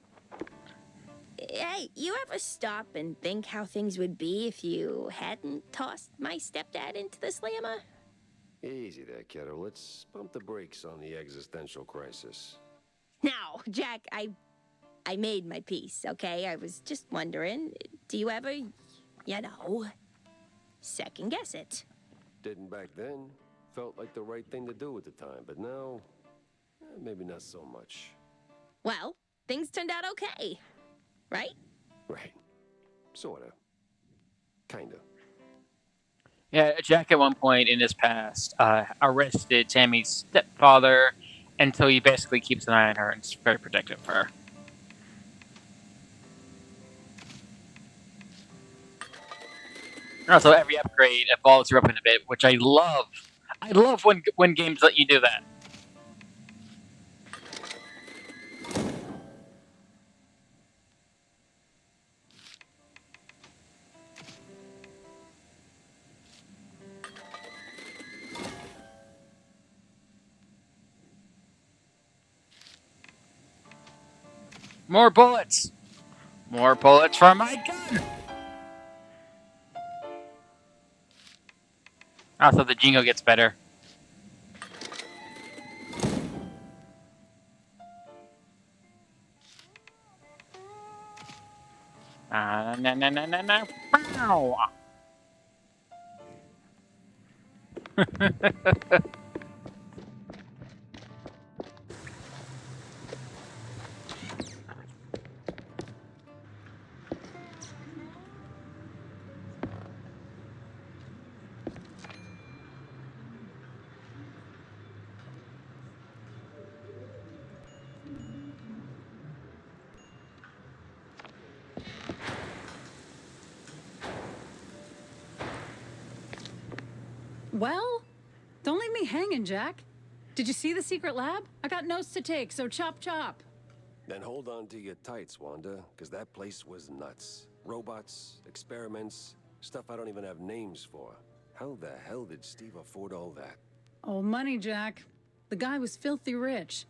Hey, you ever stop and think how things would be if you hadn't tossed my stepdad into the slammer? Easy there, kiddo. Let's pump the brakes on the existential crisis. Now, Jack, I made my peace, okay? I was just wondering, do you ever, second guess it? Didn't back then. Felt like the right thing to do at the time, but now, maybe not so much. Well, things turned out okay, right? Right. Sorta. Kinda. yeah, Jack at one point in his past arrested Tammy's stepfather until he basically keeps an eye on her and is very protective of her. And also, every upgrade evolves your weapon a bit, which I love. I love when games let you do that. More bullets! More bullets for my gun! Also, the jingle gets better. No. Pow! Well, don't leave me hanging, Jack. Did you see the secret lab? I got notes to take, so chop chop. Then hold on to your tights, Wanda, because that place was nuts. Robots, experiments, stuff I don't even have names for. How the hell did Steve afford all that? Oh, money, Jack. The guy was filthy rich.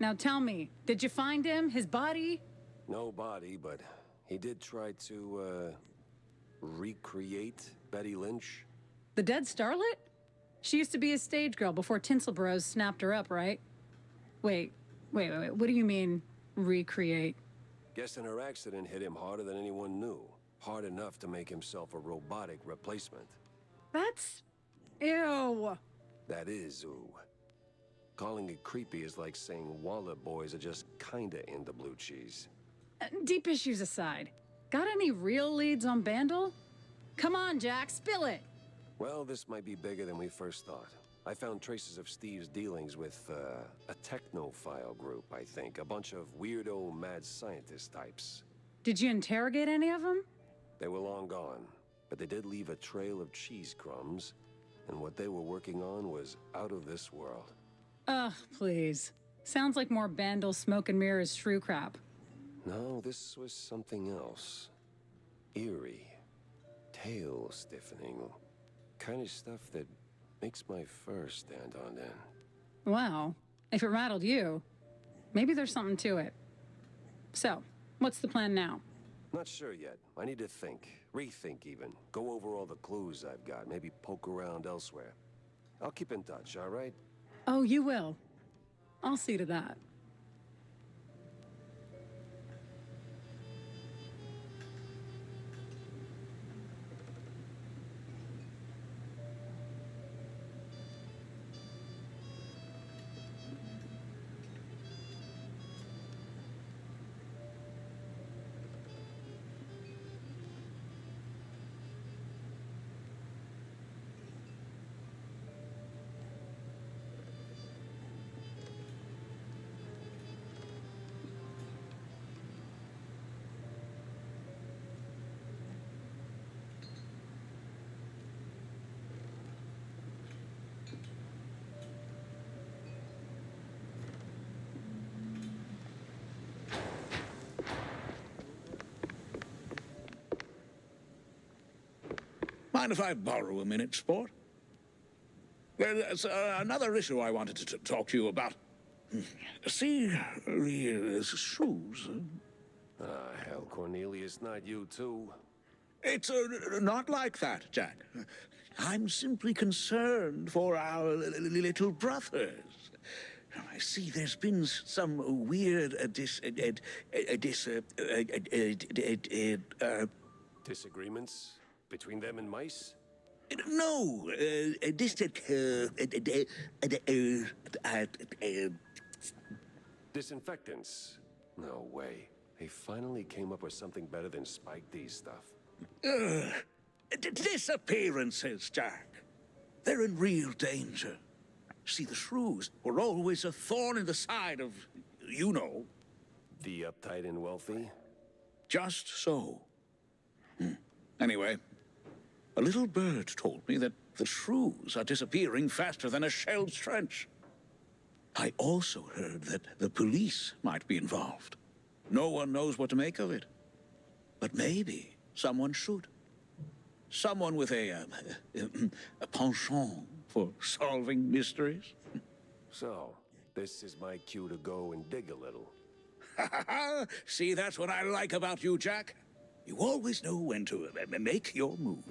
Now tell me, did you find him? His body? No body, but he did try to, recreate Betty Lynch. The dead starlet? She used to be a stage girl before Tinsel Bros snapped her up, right? Wait. What do you mean, recreate? Guessing her accident hit him harder than anyone knew. Hard enough to make himself a robotic replacement. That's... ew. That is ooh. Calling it creepy is like saying Waller boys are just kinda into blue cheese. Deep issues aside, got any real leads on Bandle? Come on, Jack, spill it. Well, this might be bigger than we first thought. I found traces of Steve's dealings with, a technophile group, I think. A bunch of weirdo mad scientist types. Did you interrogate any of them? They were long gone, but they did leave a trail of cheese crumbs, and what they were working on was out of this world. Ugh, please. Sounds like more Bandle smoke and mirrors shrew crap. No, this was something else. Eerie. Tail stiffening. Kind of stuff that makes my fur stand on end. Well, if it rattled you, maybe there's something to it. So, what's the plan now? Not sure yet. I need to think. Rethink even. Go over all the clues I've got. Maybe poke around elsewhere. I'll keep in touch, all right? Oh, you will. I'll see to that. Mind if I borrow a minute, sport? There's another issue I wanted to talk to you about. See, the shoes. Hell, Cornelius, not you too. It's not like that, Jack. I'm simply concerned for our little brothers. I see there's been some weird Disagreements? Between them and mice? no, Disinfectants? No way. They finally came up with something better than Spike D's stuff. Disappearances, Jack. They're in real danger. See, the shrews were always a thorn in the side of, you know. The uptight and wealthy? Just so. Anyway, a little bird told me that the shrews are disappearing faster than a shelled trench. I also heard that the police might be involved. No one knows what to make of it. But maybe someone should. Someone with a penchant for solving mysteries. So, this is my cue to go and dig a little. See, that's what I like about you, Jack. You always know when to make your move.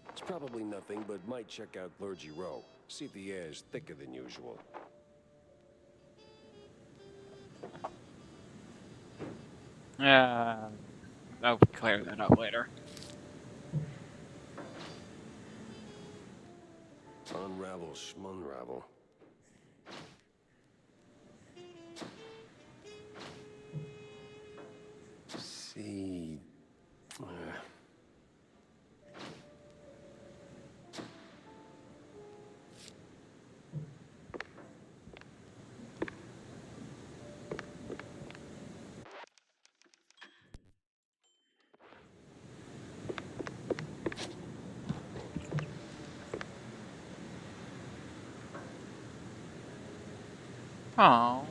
It's probably nothing, but might check out Clergy Row. See if the air's thicker than usual. I'll clear that up later. Unravel schmunravel. See... Oh.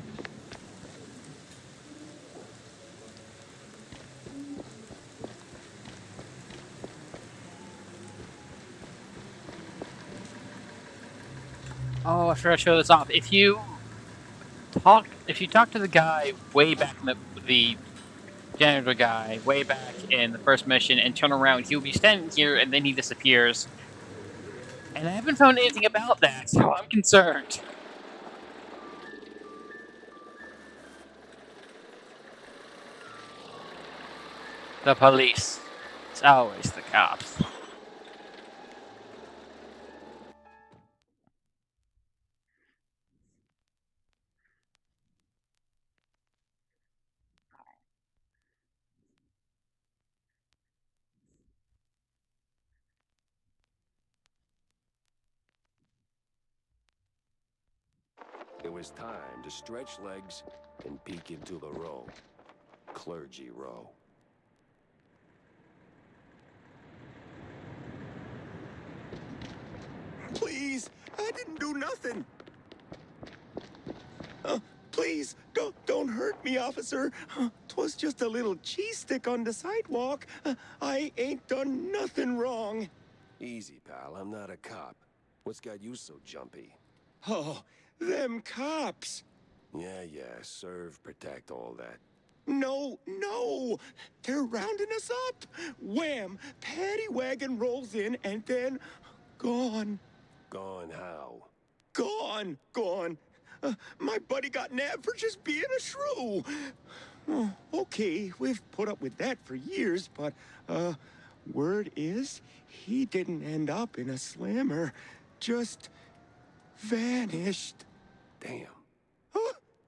Oh, I forgot to show this off. If you talk to the guy way back in the janitor guy way back in the first mission and turn around, he'll be standing here and then he disappears. And I haven't found anything about that, so I'm concerned. The police. It's always the cops. Now it's time to stretch legs and peek into the row. Clergy row. Please, I didn't do nothing. Please, don't hurt me, officer. 'Twas just a little cheese stick on the sidewalk. I ain't done nothing wrong. Easy, pal. I'm not a cop. What's got you so jumpy? Oh, them cops. Yeah, serve, protect, all that. No, they're rounding us up. Wham, paddy wagon rolls in and then gone. Gone how? Gone. My buddy got nabbed for just being a shrew. Oh, okay, we've put up with that for years, but, word is he didn't end up in a slammer. Just vanished. Damn.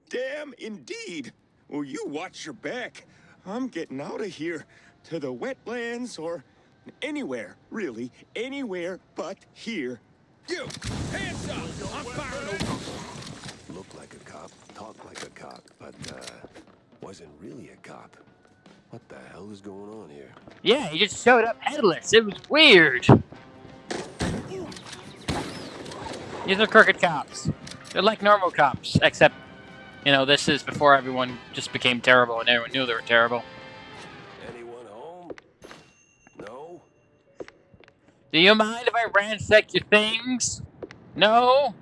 Damn indeed. Well, you watch your back. I'm getting out of here. To the wetlands or anywhere, really. Anywhere but here. You! Hands up! I'm firing over. Look like a cop, talk like a cop, but, wasn't really a cop. What the hell is going on here? Yeah, he just showed up headless. It was weird. These are crooked cops. They're like normal cops, except, you know, this is before everyone just became terrible and everyone knew they were terrible. Anyone home? No? Do you mind if I ransack your things? No?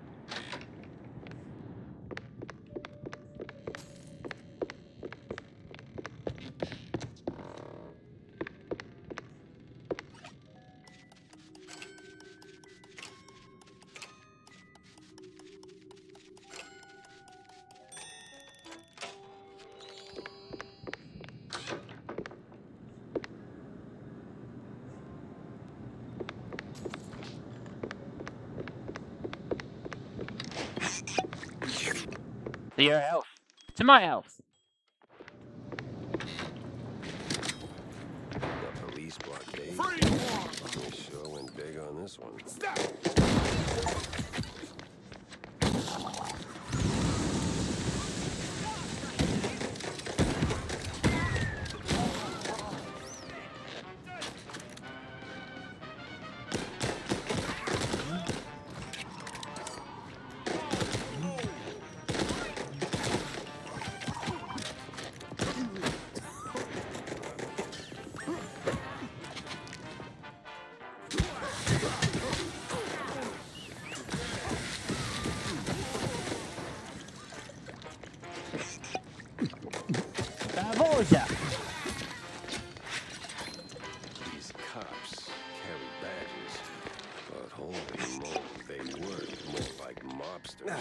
To your health. To my health. The police blockade? We sure went big on this one. Stop! Baboja. These cops carry badges, but holy moly, they work more like mobsters.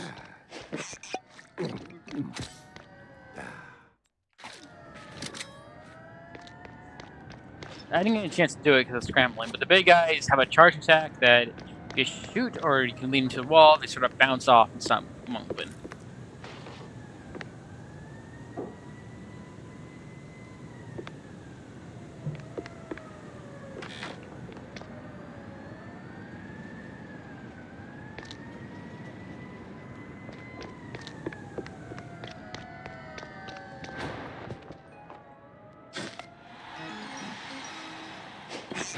I didn't get a chance to do it because of scrambling, but the big guys have a charging attack that you shoot or you can lean into the wall, they sort of bounce off and stop moving.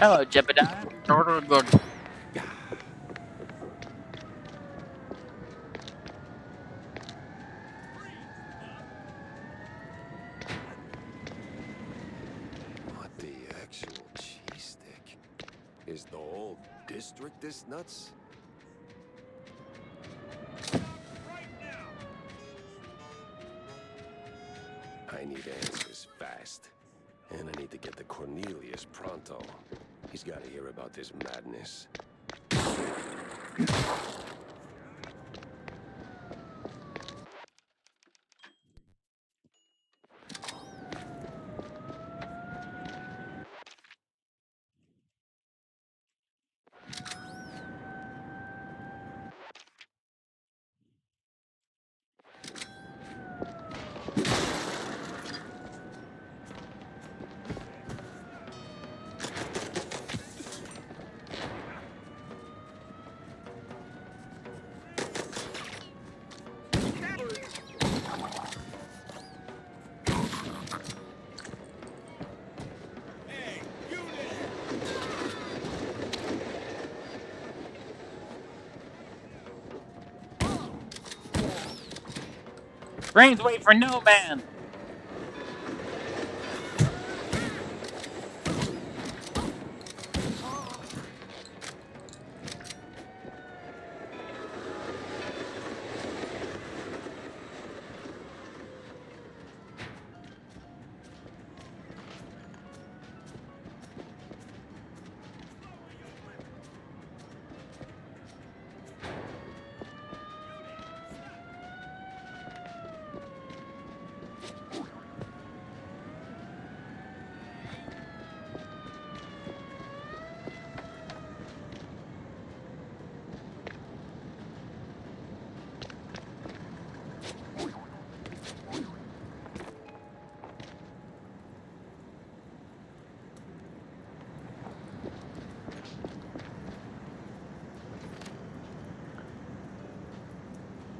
Hello, Jebediah. Good. What the actual cheese stick? Is the whole district this nuts? I need answers fast. And I need to get to Cornelius pronto. He's got to hear about this madness. Brains wait for no man.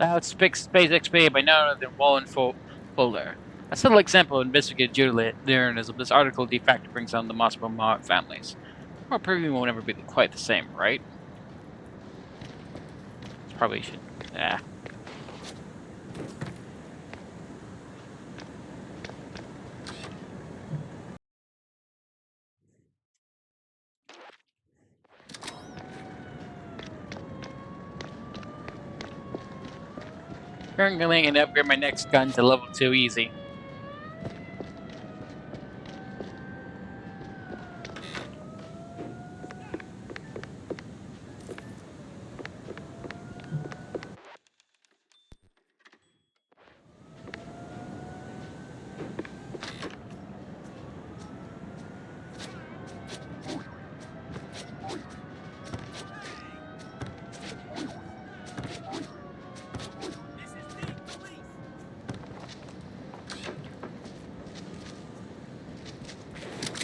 Now it's Space XP by none other than Wallen Fuller. A subtle example of investigative journalism, this article de facto brings down the Mossbone families. Well, preview won't ever be quite the same, right? It's probably should. Yeah. Currently going to upgrade my next gun to level 2 easy.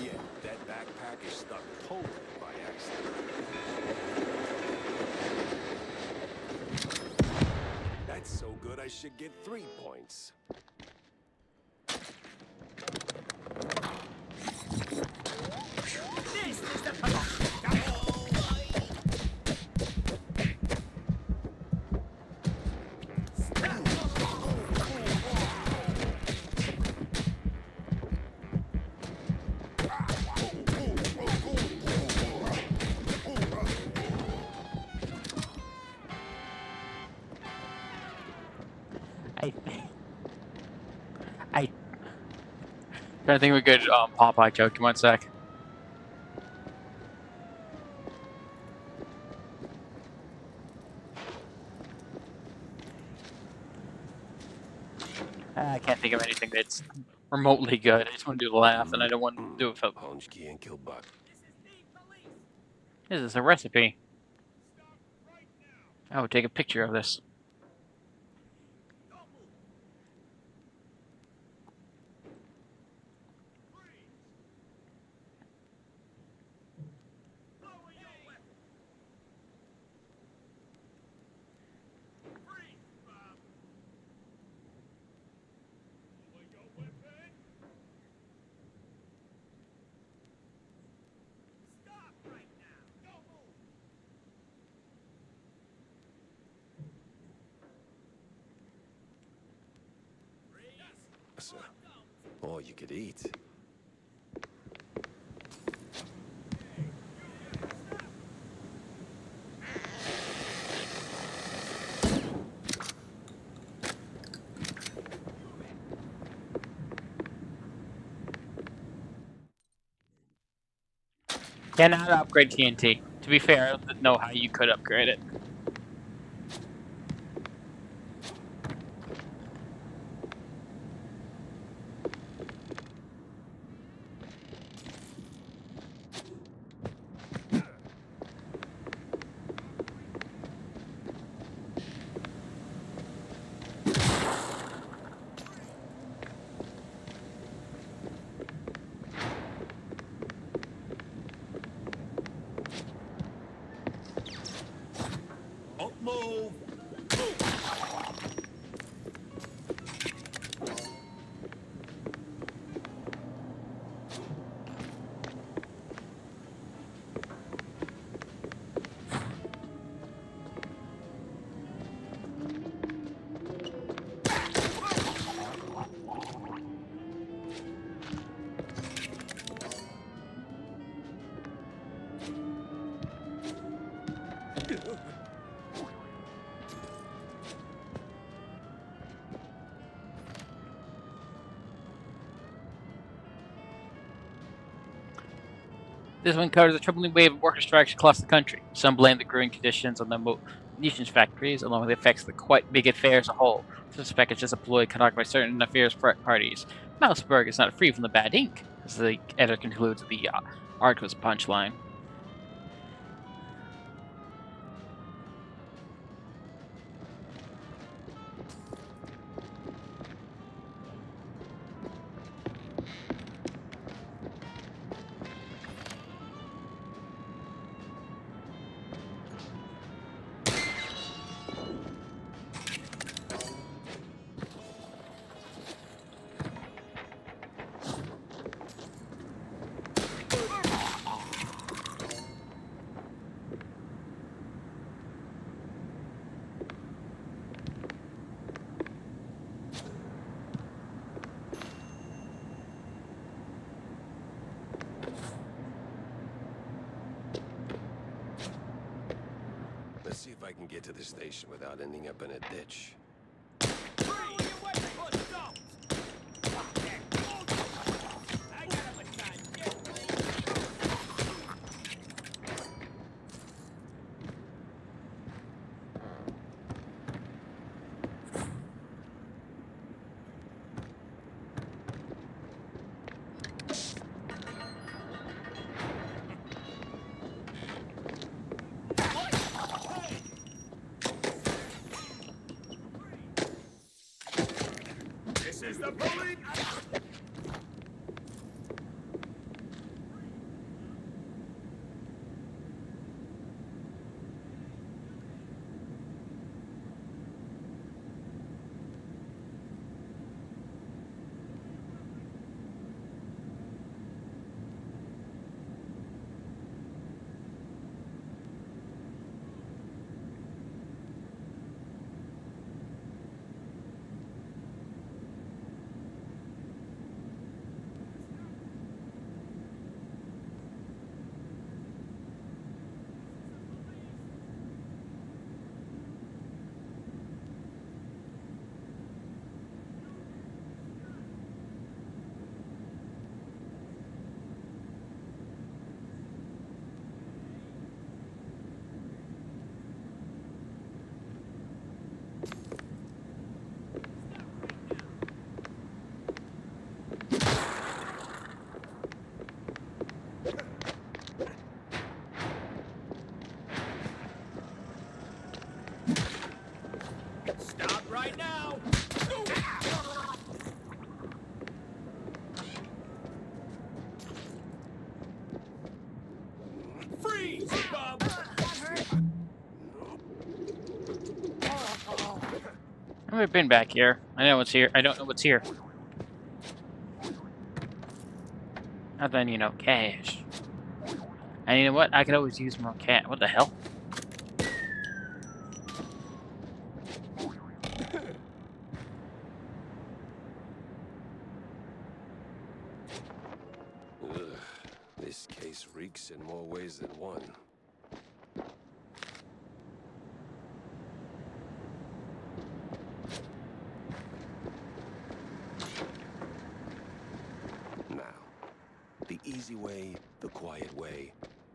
Yeah, that backpack is stuck totally by accident. That's so good I should get 3 points. This is the I trying to think of a good Popeye joke. Give me one sec. I can't think of anything that's remotely good. I just want to do the laugh, and I don't want to do it for. Punch key and kill Buck. This is a recipe. I would take a picture of this. So, all you could eat. Cannot upgrade TNT. To be fair, I don't know how you could upgrade it. This one covers a troubling wave of worker strikes across the country. Some blame the growing conditions on the munitions factories, along with the effects of the quite big affair as a whole. Some suspect it's just a ploy conducted by certain nefarious parties. Mouseburg is not free from the bad ink, as the editor concludes with the article's punchline. Let's see if I can get to the station without ending up in a ditch. This is the police! Stop right now! Freeze, Bob! I've never been back here. I know what's here. I don't know what's here. Other than, cash. And you know what? I could always use more cash. What the hell? Ugh, this case reeks in more ways than one. Now, the easy way, the quiet way,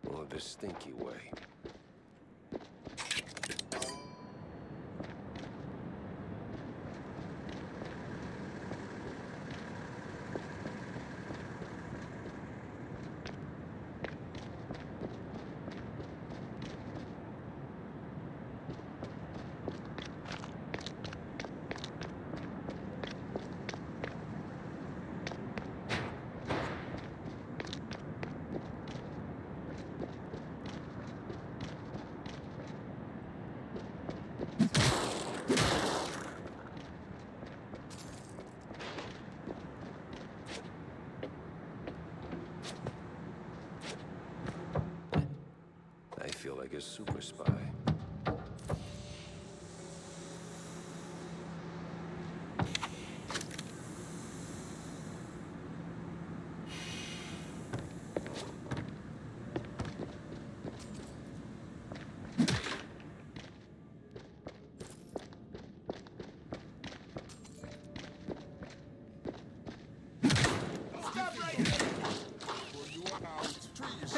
or the stinky way.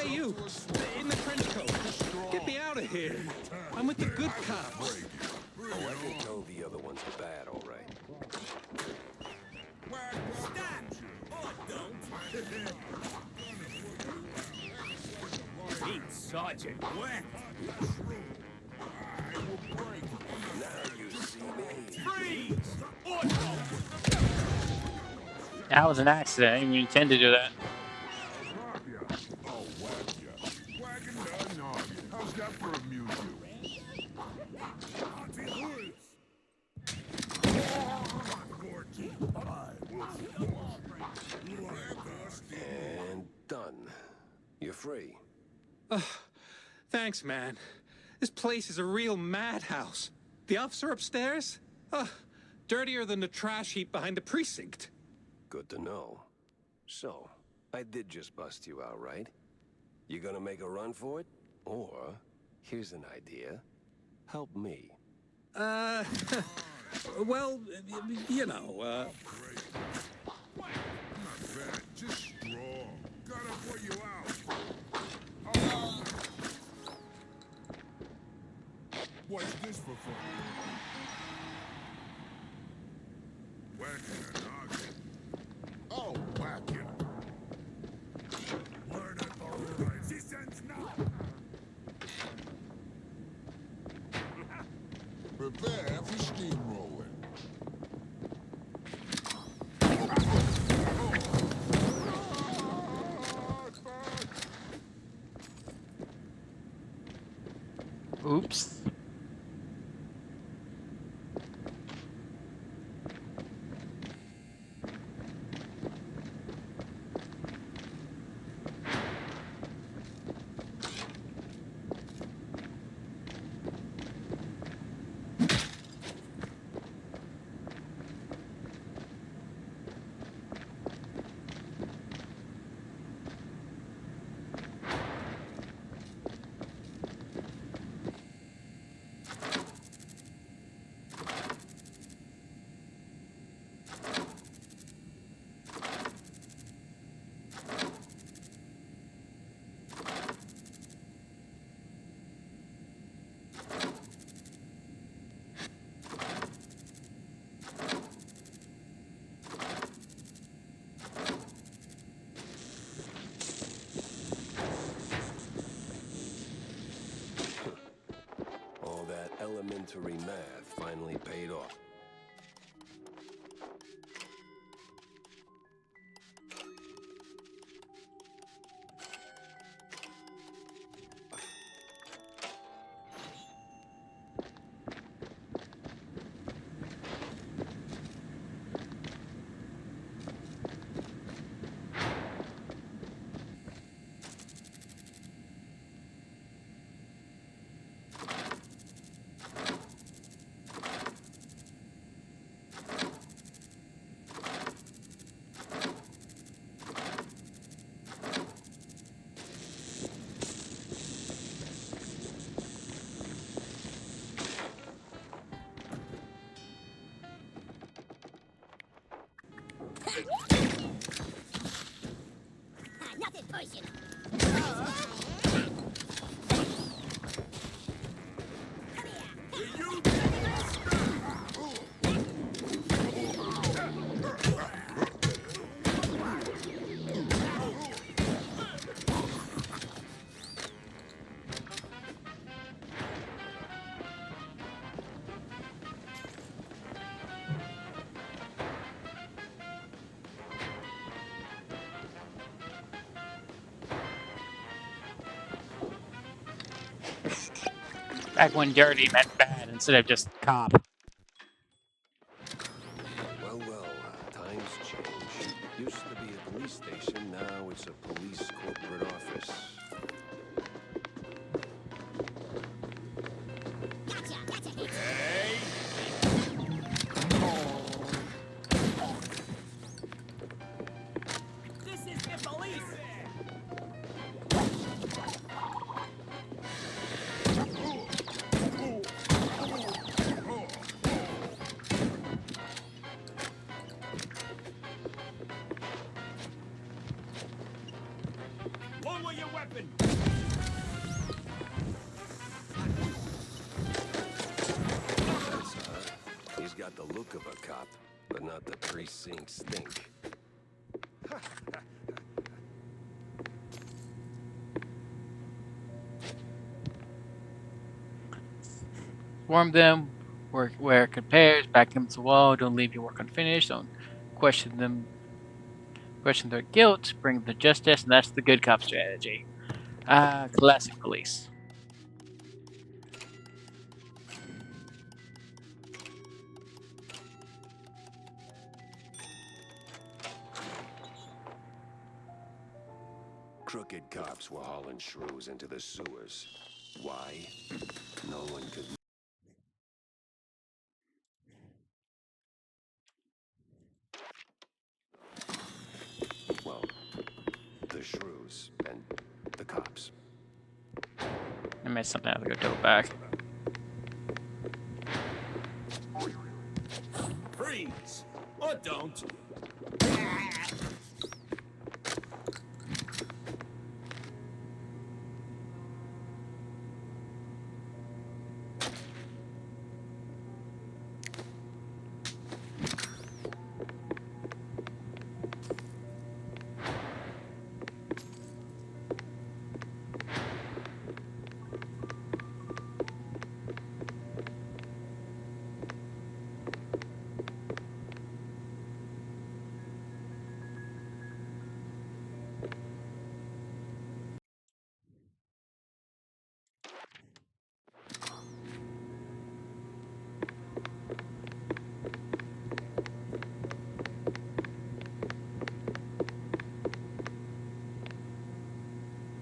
Hey, you! In the trench coat! Get me out of here! I'm with the good cops! Oh, I can tell the other ones are bad, all right. Meet Sergeant Wet. Now you see me. Freeze! That was an accident. I didn't even intend to do that. Oh, whack ya. Wagging the noggin. How's that for amusement? And done. You're free. Thanks, man. This place is a real madhouse. The officer upstairs? Dirtier than the trash heap behind the precinct. Good to know. So, I did just bust you out, right? You gonna make a run for it? Or, here's an idea. Help me. Well, you know, Not bad, just strong. Gotta put you out. What's this for fun? Whacking a noggin. Oh, whack ya. Learn it the right. She sends now. Prepare for steamrolling. Oops. All that elementary math finally paid off. Nothing personal. Back when dirty meant bad instead of just cop. Well, well, times change. Used to be a police station, now it's a police corporate office. This is the police! Lower your weapon! That's odd. He's got the look of a cop, but not the precinct stink. Warm them, work where it compares, back them to the wall, don't leave your work unfinished, don't question them, question their guilt, bring them to justice, and that's the good cop strategy. Ah, classic police. Crooked cops were hauling shrews into the sewers. Why? No one could. Well, the shrews and the cops. I missed something, I have to go double back. Freeze! Or don't.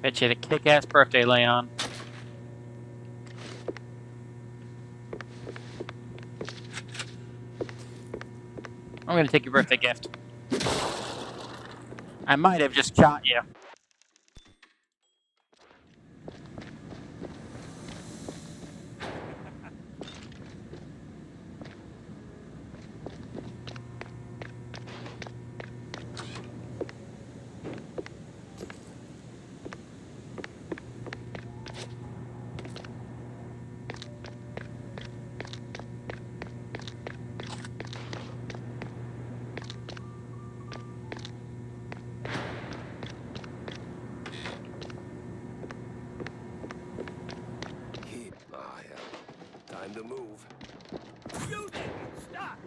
Bet you had a kick-ass birthday, Leon. I'm gonna take your birthday gift. I might have just shot you. Ah, hell. Time to move. You did stop!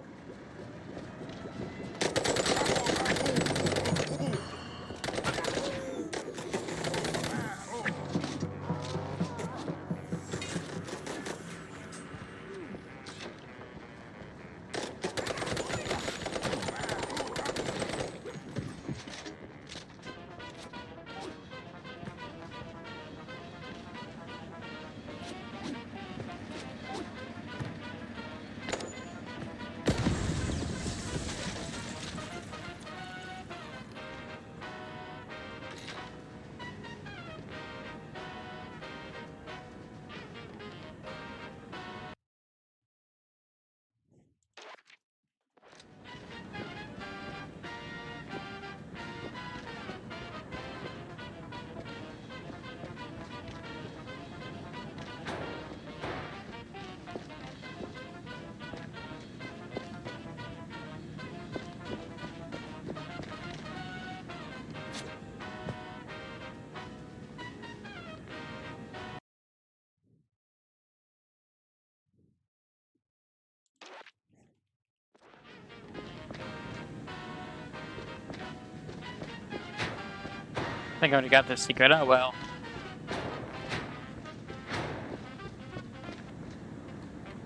I think I already got this secret. Oh well.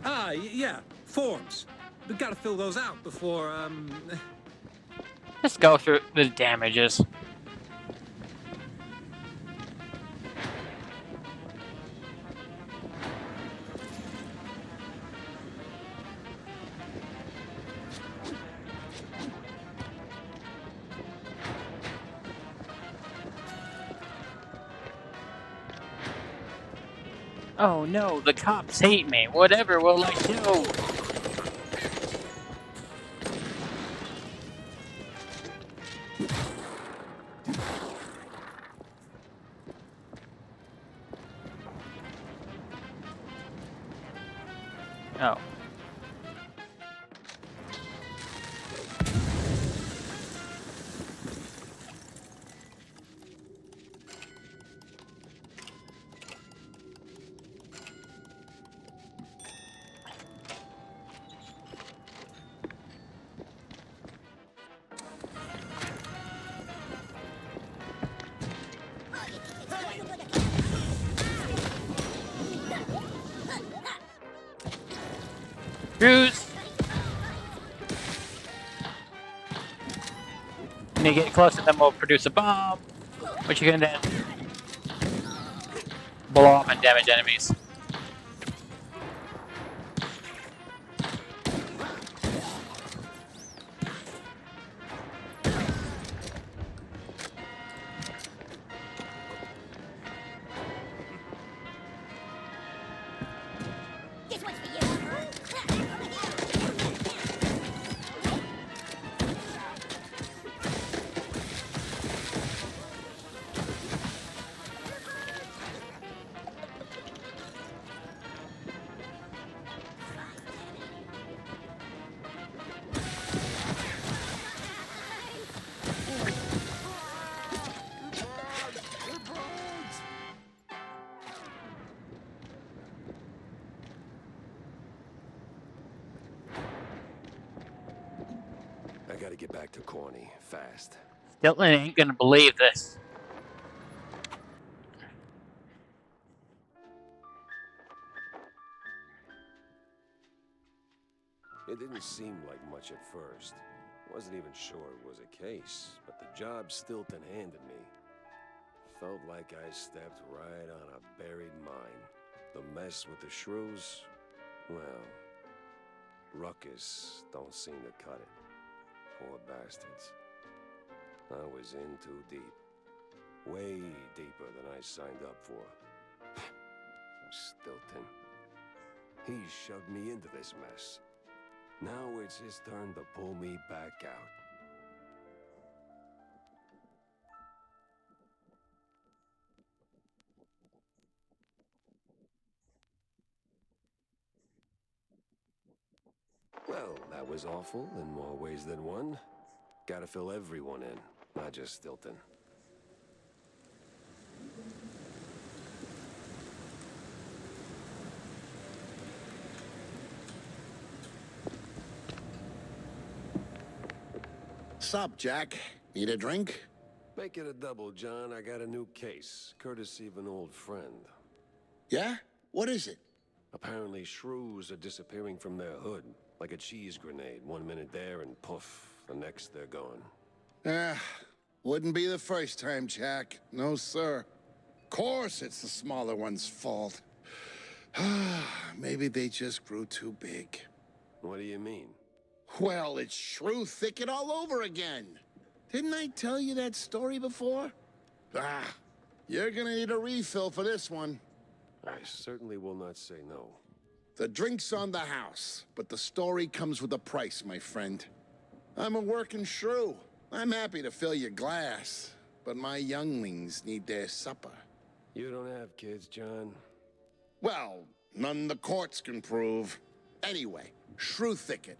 Ah, yeah, forms. We gotta fill those out before, Just go through the damages. Oh no, the cops hate me. Whatever will I do? Oh. Cruise! When you get close to them, we'll produce a bomb, which you can then blow up and damage enemies. This one's for you. I gotta get back to Corny, fast. Stilton ain't gonna believe this. It didn't seem like much at first. Wasn't even sure it was a case, but the job Stilton handed me felt like I stepped right on a buried mine. The mess with the shrews, well, Ruckus don't seem to cut it. Poor bastards. I was in too deep. Way deeper than I signed up for. Stilton. He shoved me into this mess. Now it's his turn to pull me back out. Well, that was awful in more ways than one. Gotta fill everyone in, not just Stilton. Sup, Jack? Need a drink? Make it a double, John. I got a new case, courtesy of an old friend. Yeah? What is it? Apparently, shrews are disappearing from their hood, like a cheese grenade. 1 minute there and poof, the next they're gone. Wouldn't be the first time, Jack. No, sir. Course it's the smaller one's fault. Maybe they just grew too big. What do you mean? Well, it's shrew thicket all over again. Didn't I tell you that story before? You're gonna need a refill for this one. I certainly will not say no. The drink's on the house, but the story comes with a price, my friend. I'm a working shrew. I'm happy to fill your glass, but my younglings need their supper. You don't have kids, John? Well, none the courts can prove. Anyway, shrew thicket.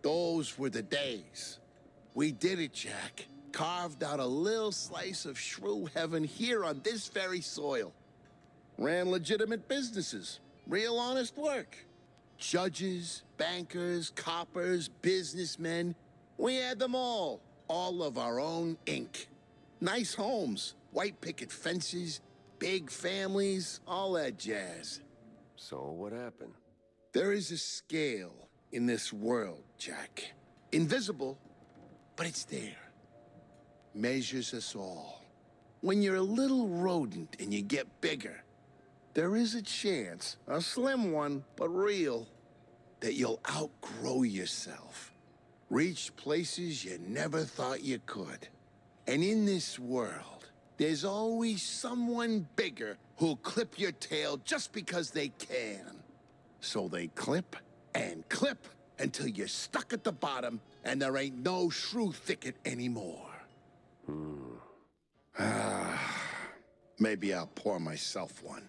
Those were the days. We did it, Jack. Carved out a little slice of shrew heaven here on this very soil. Ran legitimate businesses. Real honest work. Judges, bankers, coppers, businessmen. We had them all. All of our own ink. Nice homes, white picket fences, big families, all that jazz. So what happened? There is a scale in this world, Jack. Invisible, but it's there. Measures us all. When you're a little rodent and you get bigger, there is a chance, a slim one, but real, that you'll outgrow yourself. Reach places you never thought you could. And in this world, there's always someone bigger who'll clip your tail just because they can. So they clip and clip until you're stuck at the bottom and there ain't no shrew thicket anymore. Maybe I'll pour myself one.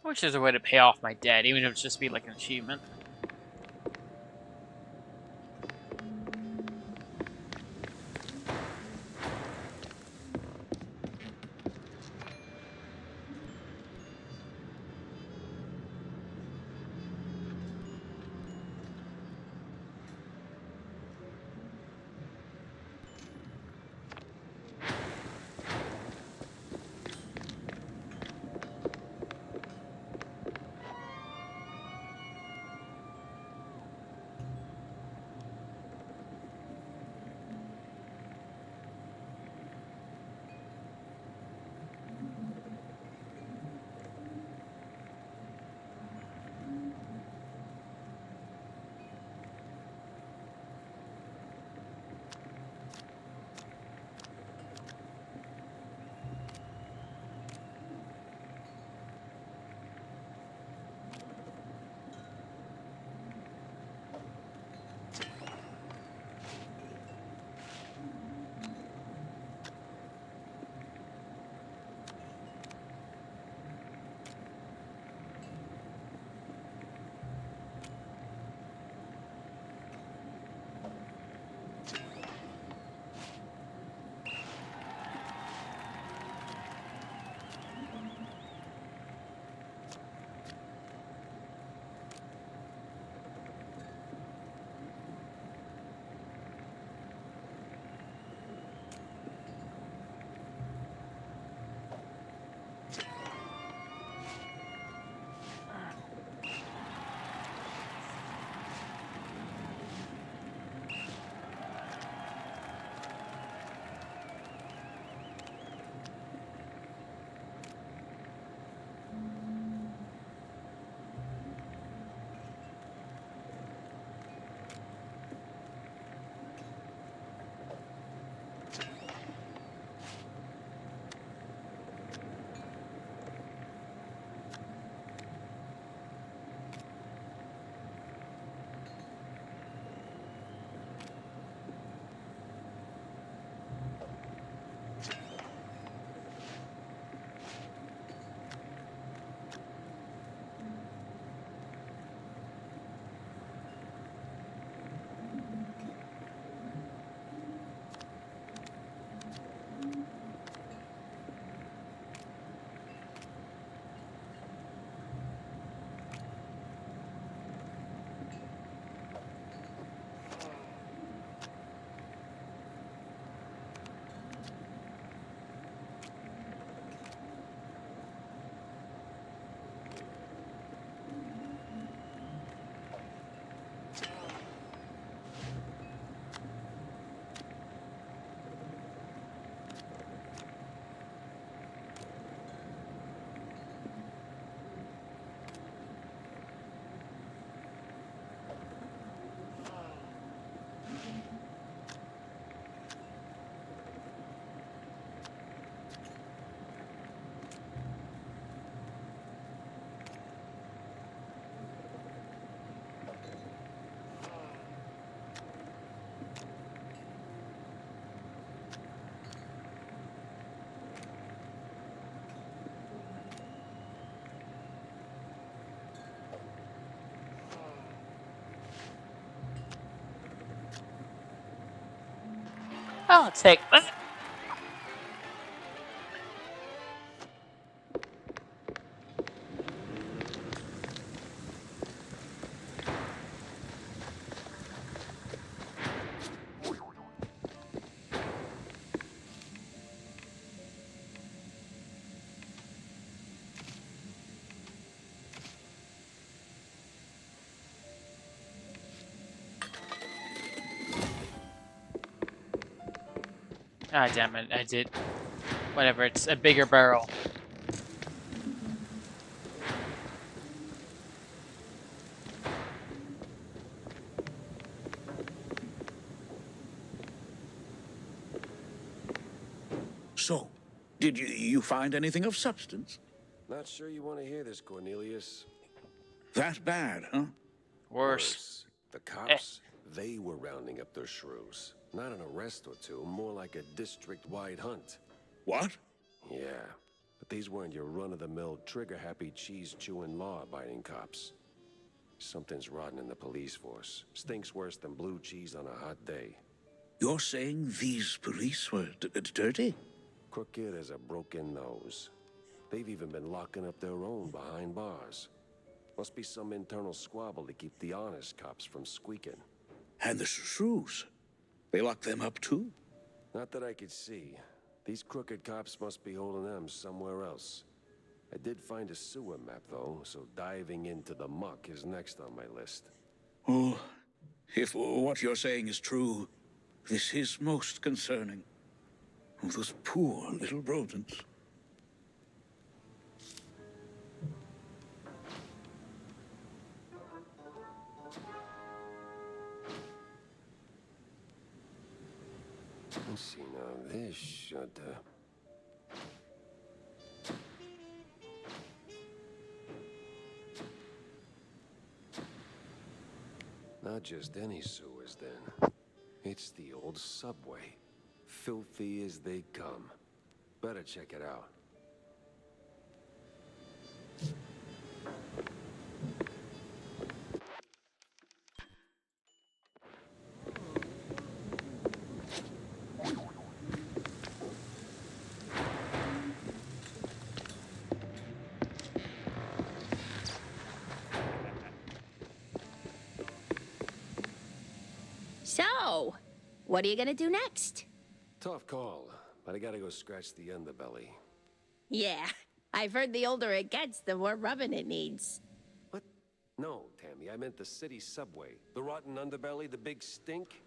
I wish there's a way to pay off my debt, even if it's just be like an achievement. I'll take that. Ah, damn it, I did. Whatever, it's a bigger barrel. So, did you find anything of substance? Not sure you want to hear this, Cornelius. That bad, huh? Worse. The cops, they were rounding up their shrews. Not an arrest or two, more like a district-wide hunt. What? Yeah. But these weren't your run-of-the-mill, trigger-happy, cheese-chewing, law-abiding cops. Something's rotten in the police force. Stinks worse than blue cheese on a hot day. You're saying these police were dirty? Crooked as a broken nose. They've even been locking up their own behind bars. Must be some internal squabble to keep the honest cops from squeaking. And the shrews? They lock them up too? Not that I could see. These crooked cops must be holding them somewhere else. I did find a sewer map, though, so diving into the muck is next on my list. Oh, if what you're saying is true, this is most concerning. Oh, those poor little rodents. Let's see now, this should, Not just any sewers, then. It's the old subway. Filthy as they come. Better check it out. So, what are you gonna do next? Tough call, but I gotta go scratch the underbelly. Yeah, I've heard the older it gets, the more rubbing it needs. What? No, Tammy, I meant the city subway. The rotten underbelly, the big stink?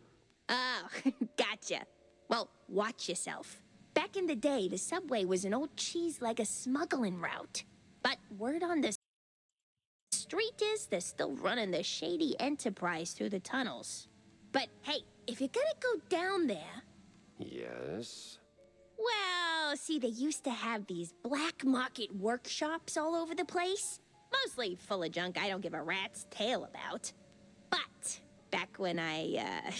Oh, gotcha. Well, watch yourself. Back in the day, the subway was an old cheese like a smuggling route. But word on the street is they're still running the shady enterprise through the tunnels. But hey, if you're gonna go down there... Yes? Well, see, they used to have these black market workshops all over the place. Mostly full of junk I don't give a rat's tail about. But back when I,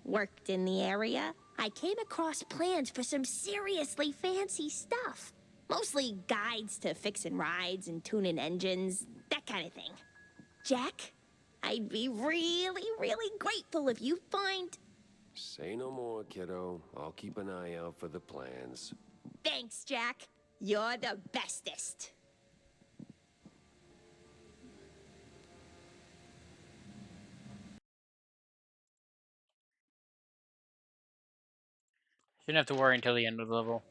worked in the area, I came across plans for some seriously fancy stuff. Mostly guides to fixing rides and tuning engines, that kind of thing. Jack, I'd be really, really grateful if you find... Say no more, kiddo. I'll keep an eye out for the plans. Thanks, Jack. You're the bestest. Shouldn't have to worry until the end of the level.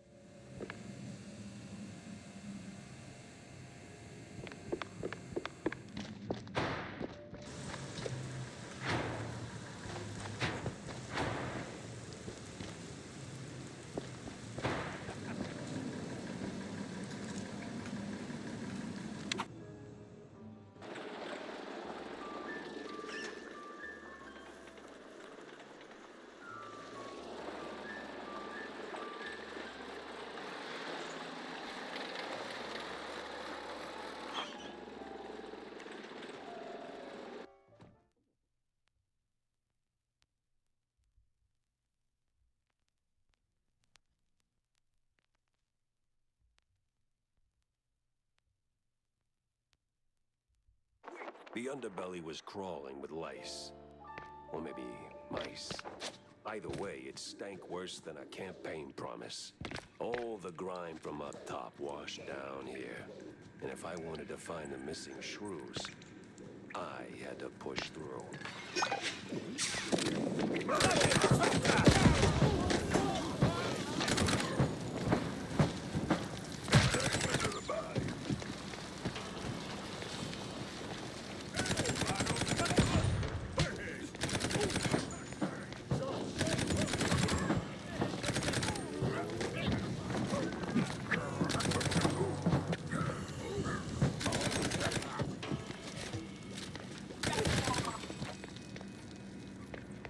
The underbelly was crawling with lice. Or maybe mice. Either way, it stank worse than a campaign promise. All the grime from up top washed down here. And if I wanted to find the missing shrews, I had to push through.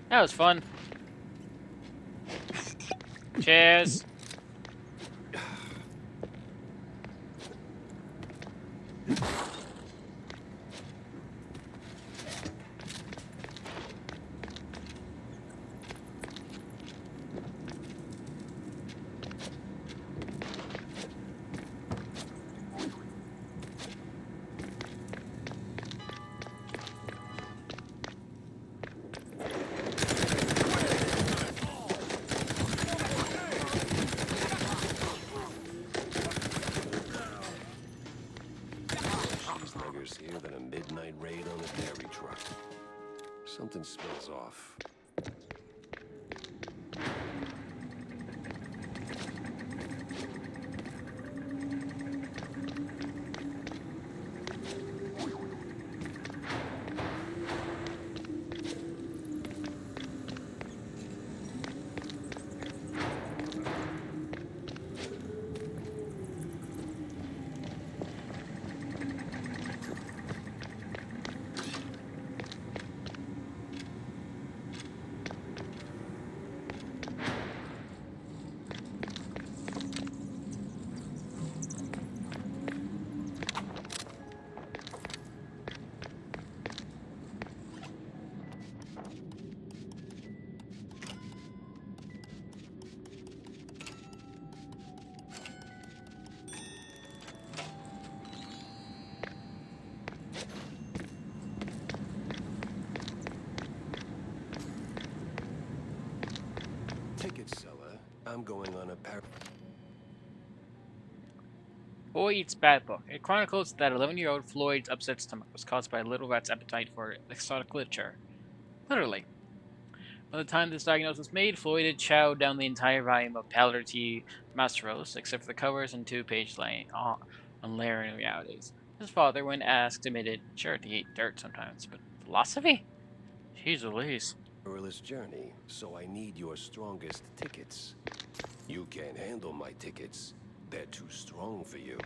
That was fun. Cheers. Something smells off. Ticket seller, I'm going on a Boy Eats Bad Book. It chronicles that 11-year-old Floyd's upset stomach was caused by a little rat's appetite for exotic literature. Literally. By the time this diagnosis was made, Floyd had chowed down the entire volume of Paladar T. Masteros, except for the covers and two-page on layering realities. His father, when asked, admitted, sure, he ate dirt sometimes, but philosophy? Jeez Louise. perilous journey, so I need your strongest tickets. You can't handle my tickets. They're too strong for you.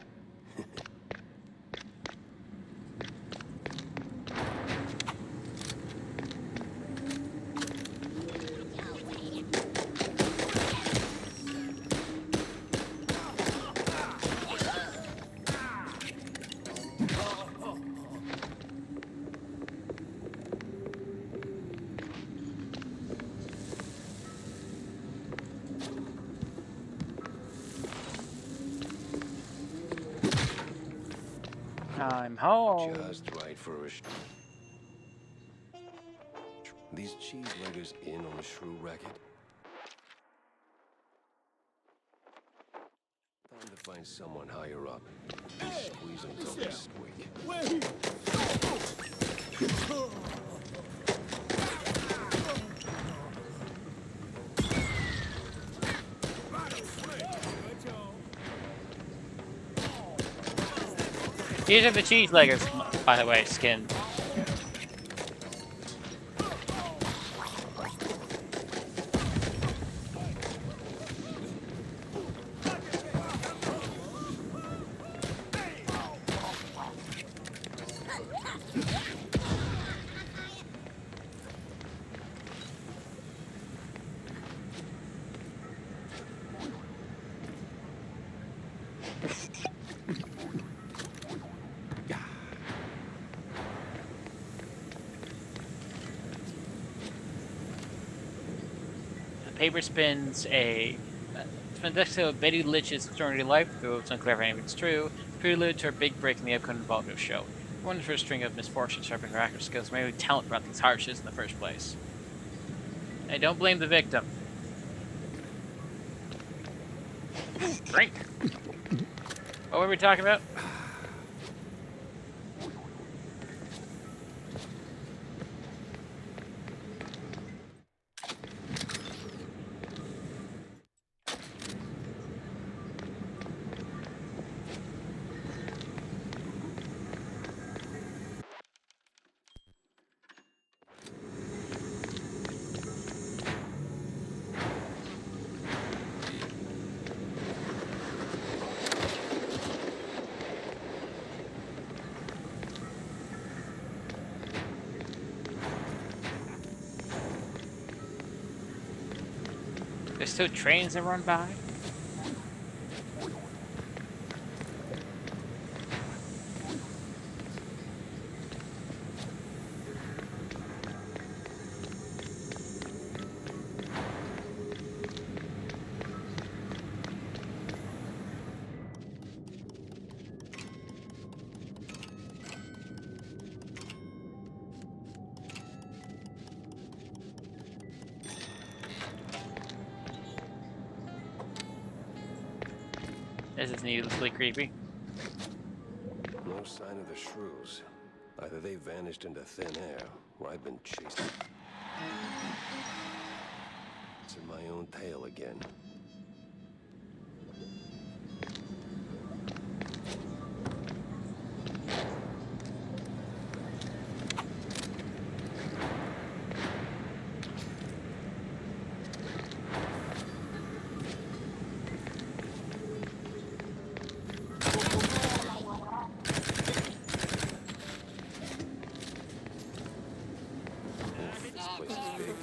I'm home. Just right for a These cheeselegers in on the shrew racket? Time to find someone higher up. And squeeze them till they squeak. These are the cheese leggers, by the way, skin. Paper spins a of Betty Litch's extraordinary life, though it's unclear if any of it's true, prelude to her big break in the upcoming vaudeville show. One of her string of misfortunes sharpening her acting skills, maybe talent brought these hardships in the first place. Hey, don't blame the victim. Drink. What were we talking about? There's still trains that run by. This is needlessly creepy. No sign of the shrews. Either they vanished into thin air, or I've been chased. It's in my own tail again. This place is big.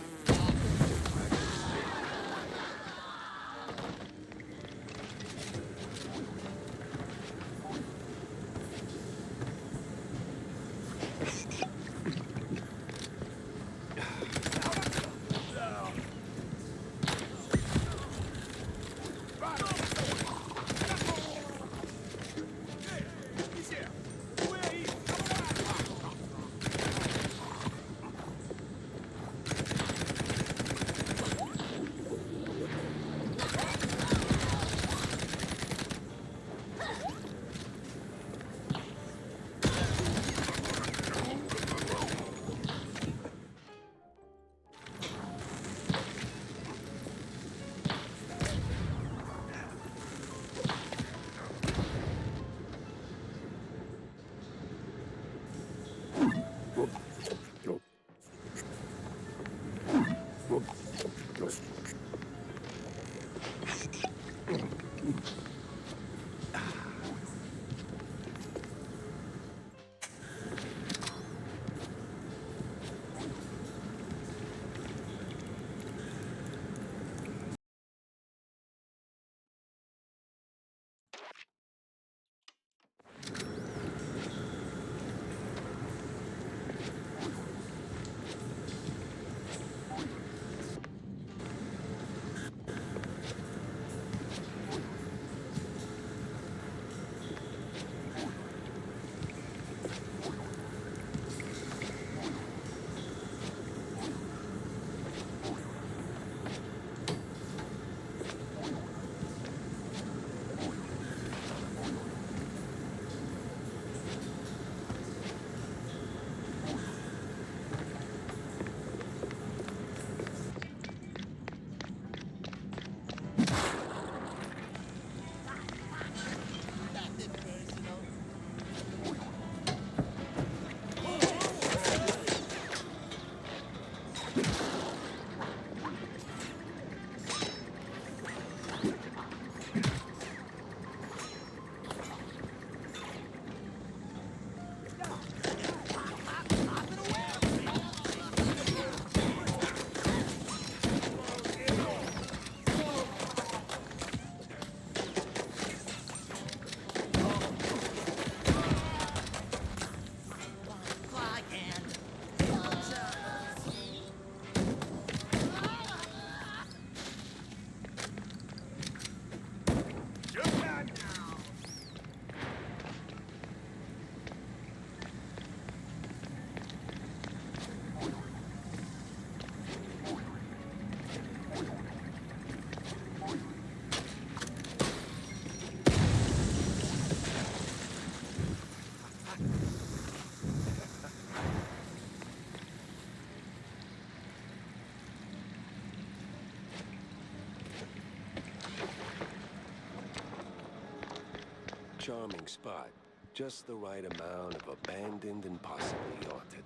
Charming spot. Just the right amount of abandoned and possibly haunted.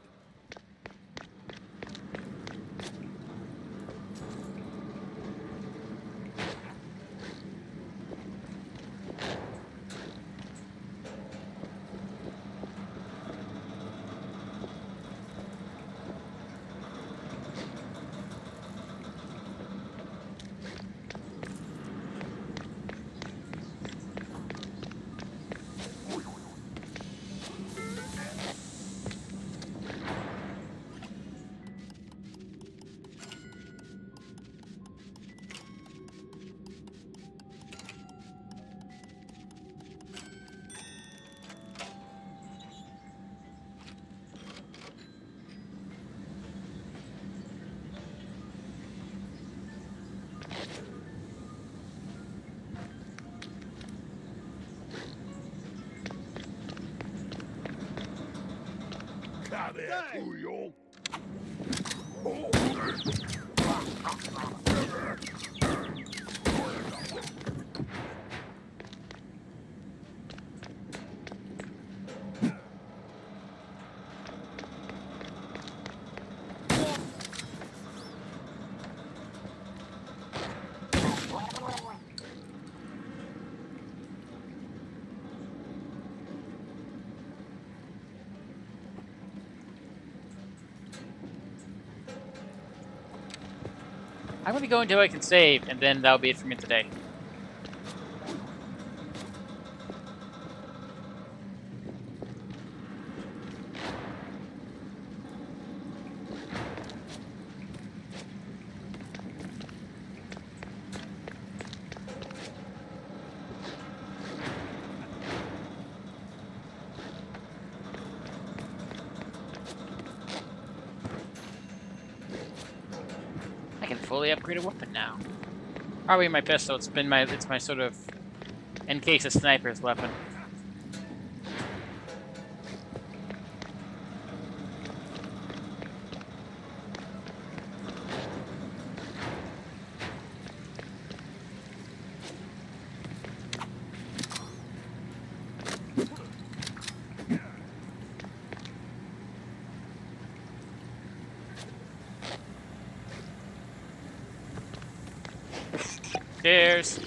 There, Julio. Oh. I'm gonna go until I can save, and then that'll be it for me today. I can fully upgrade a weapon now. Probably my pistol. It's my sort of, in case a sniper's weapon. Cheers.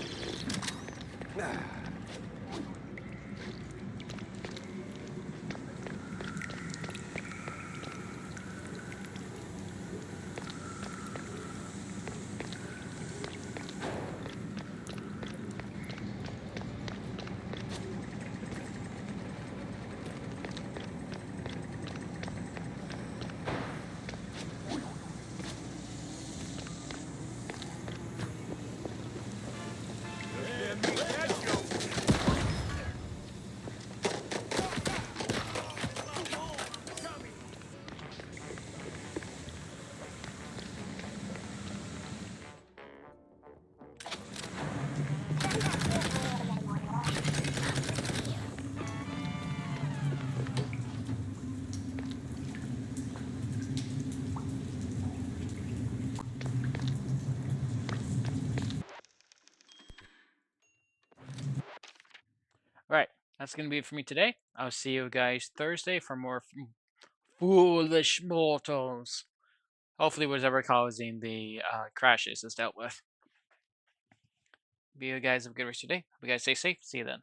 Right, that's gonna be it for me today. I'll see you guys Thursday for more foolish mortals. Hopefully, whatever causing the crashes is dealt with. Be you guys have a good rest of your day. Hope you guys stay safe. See you then.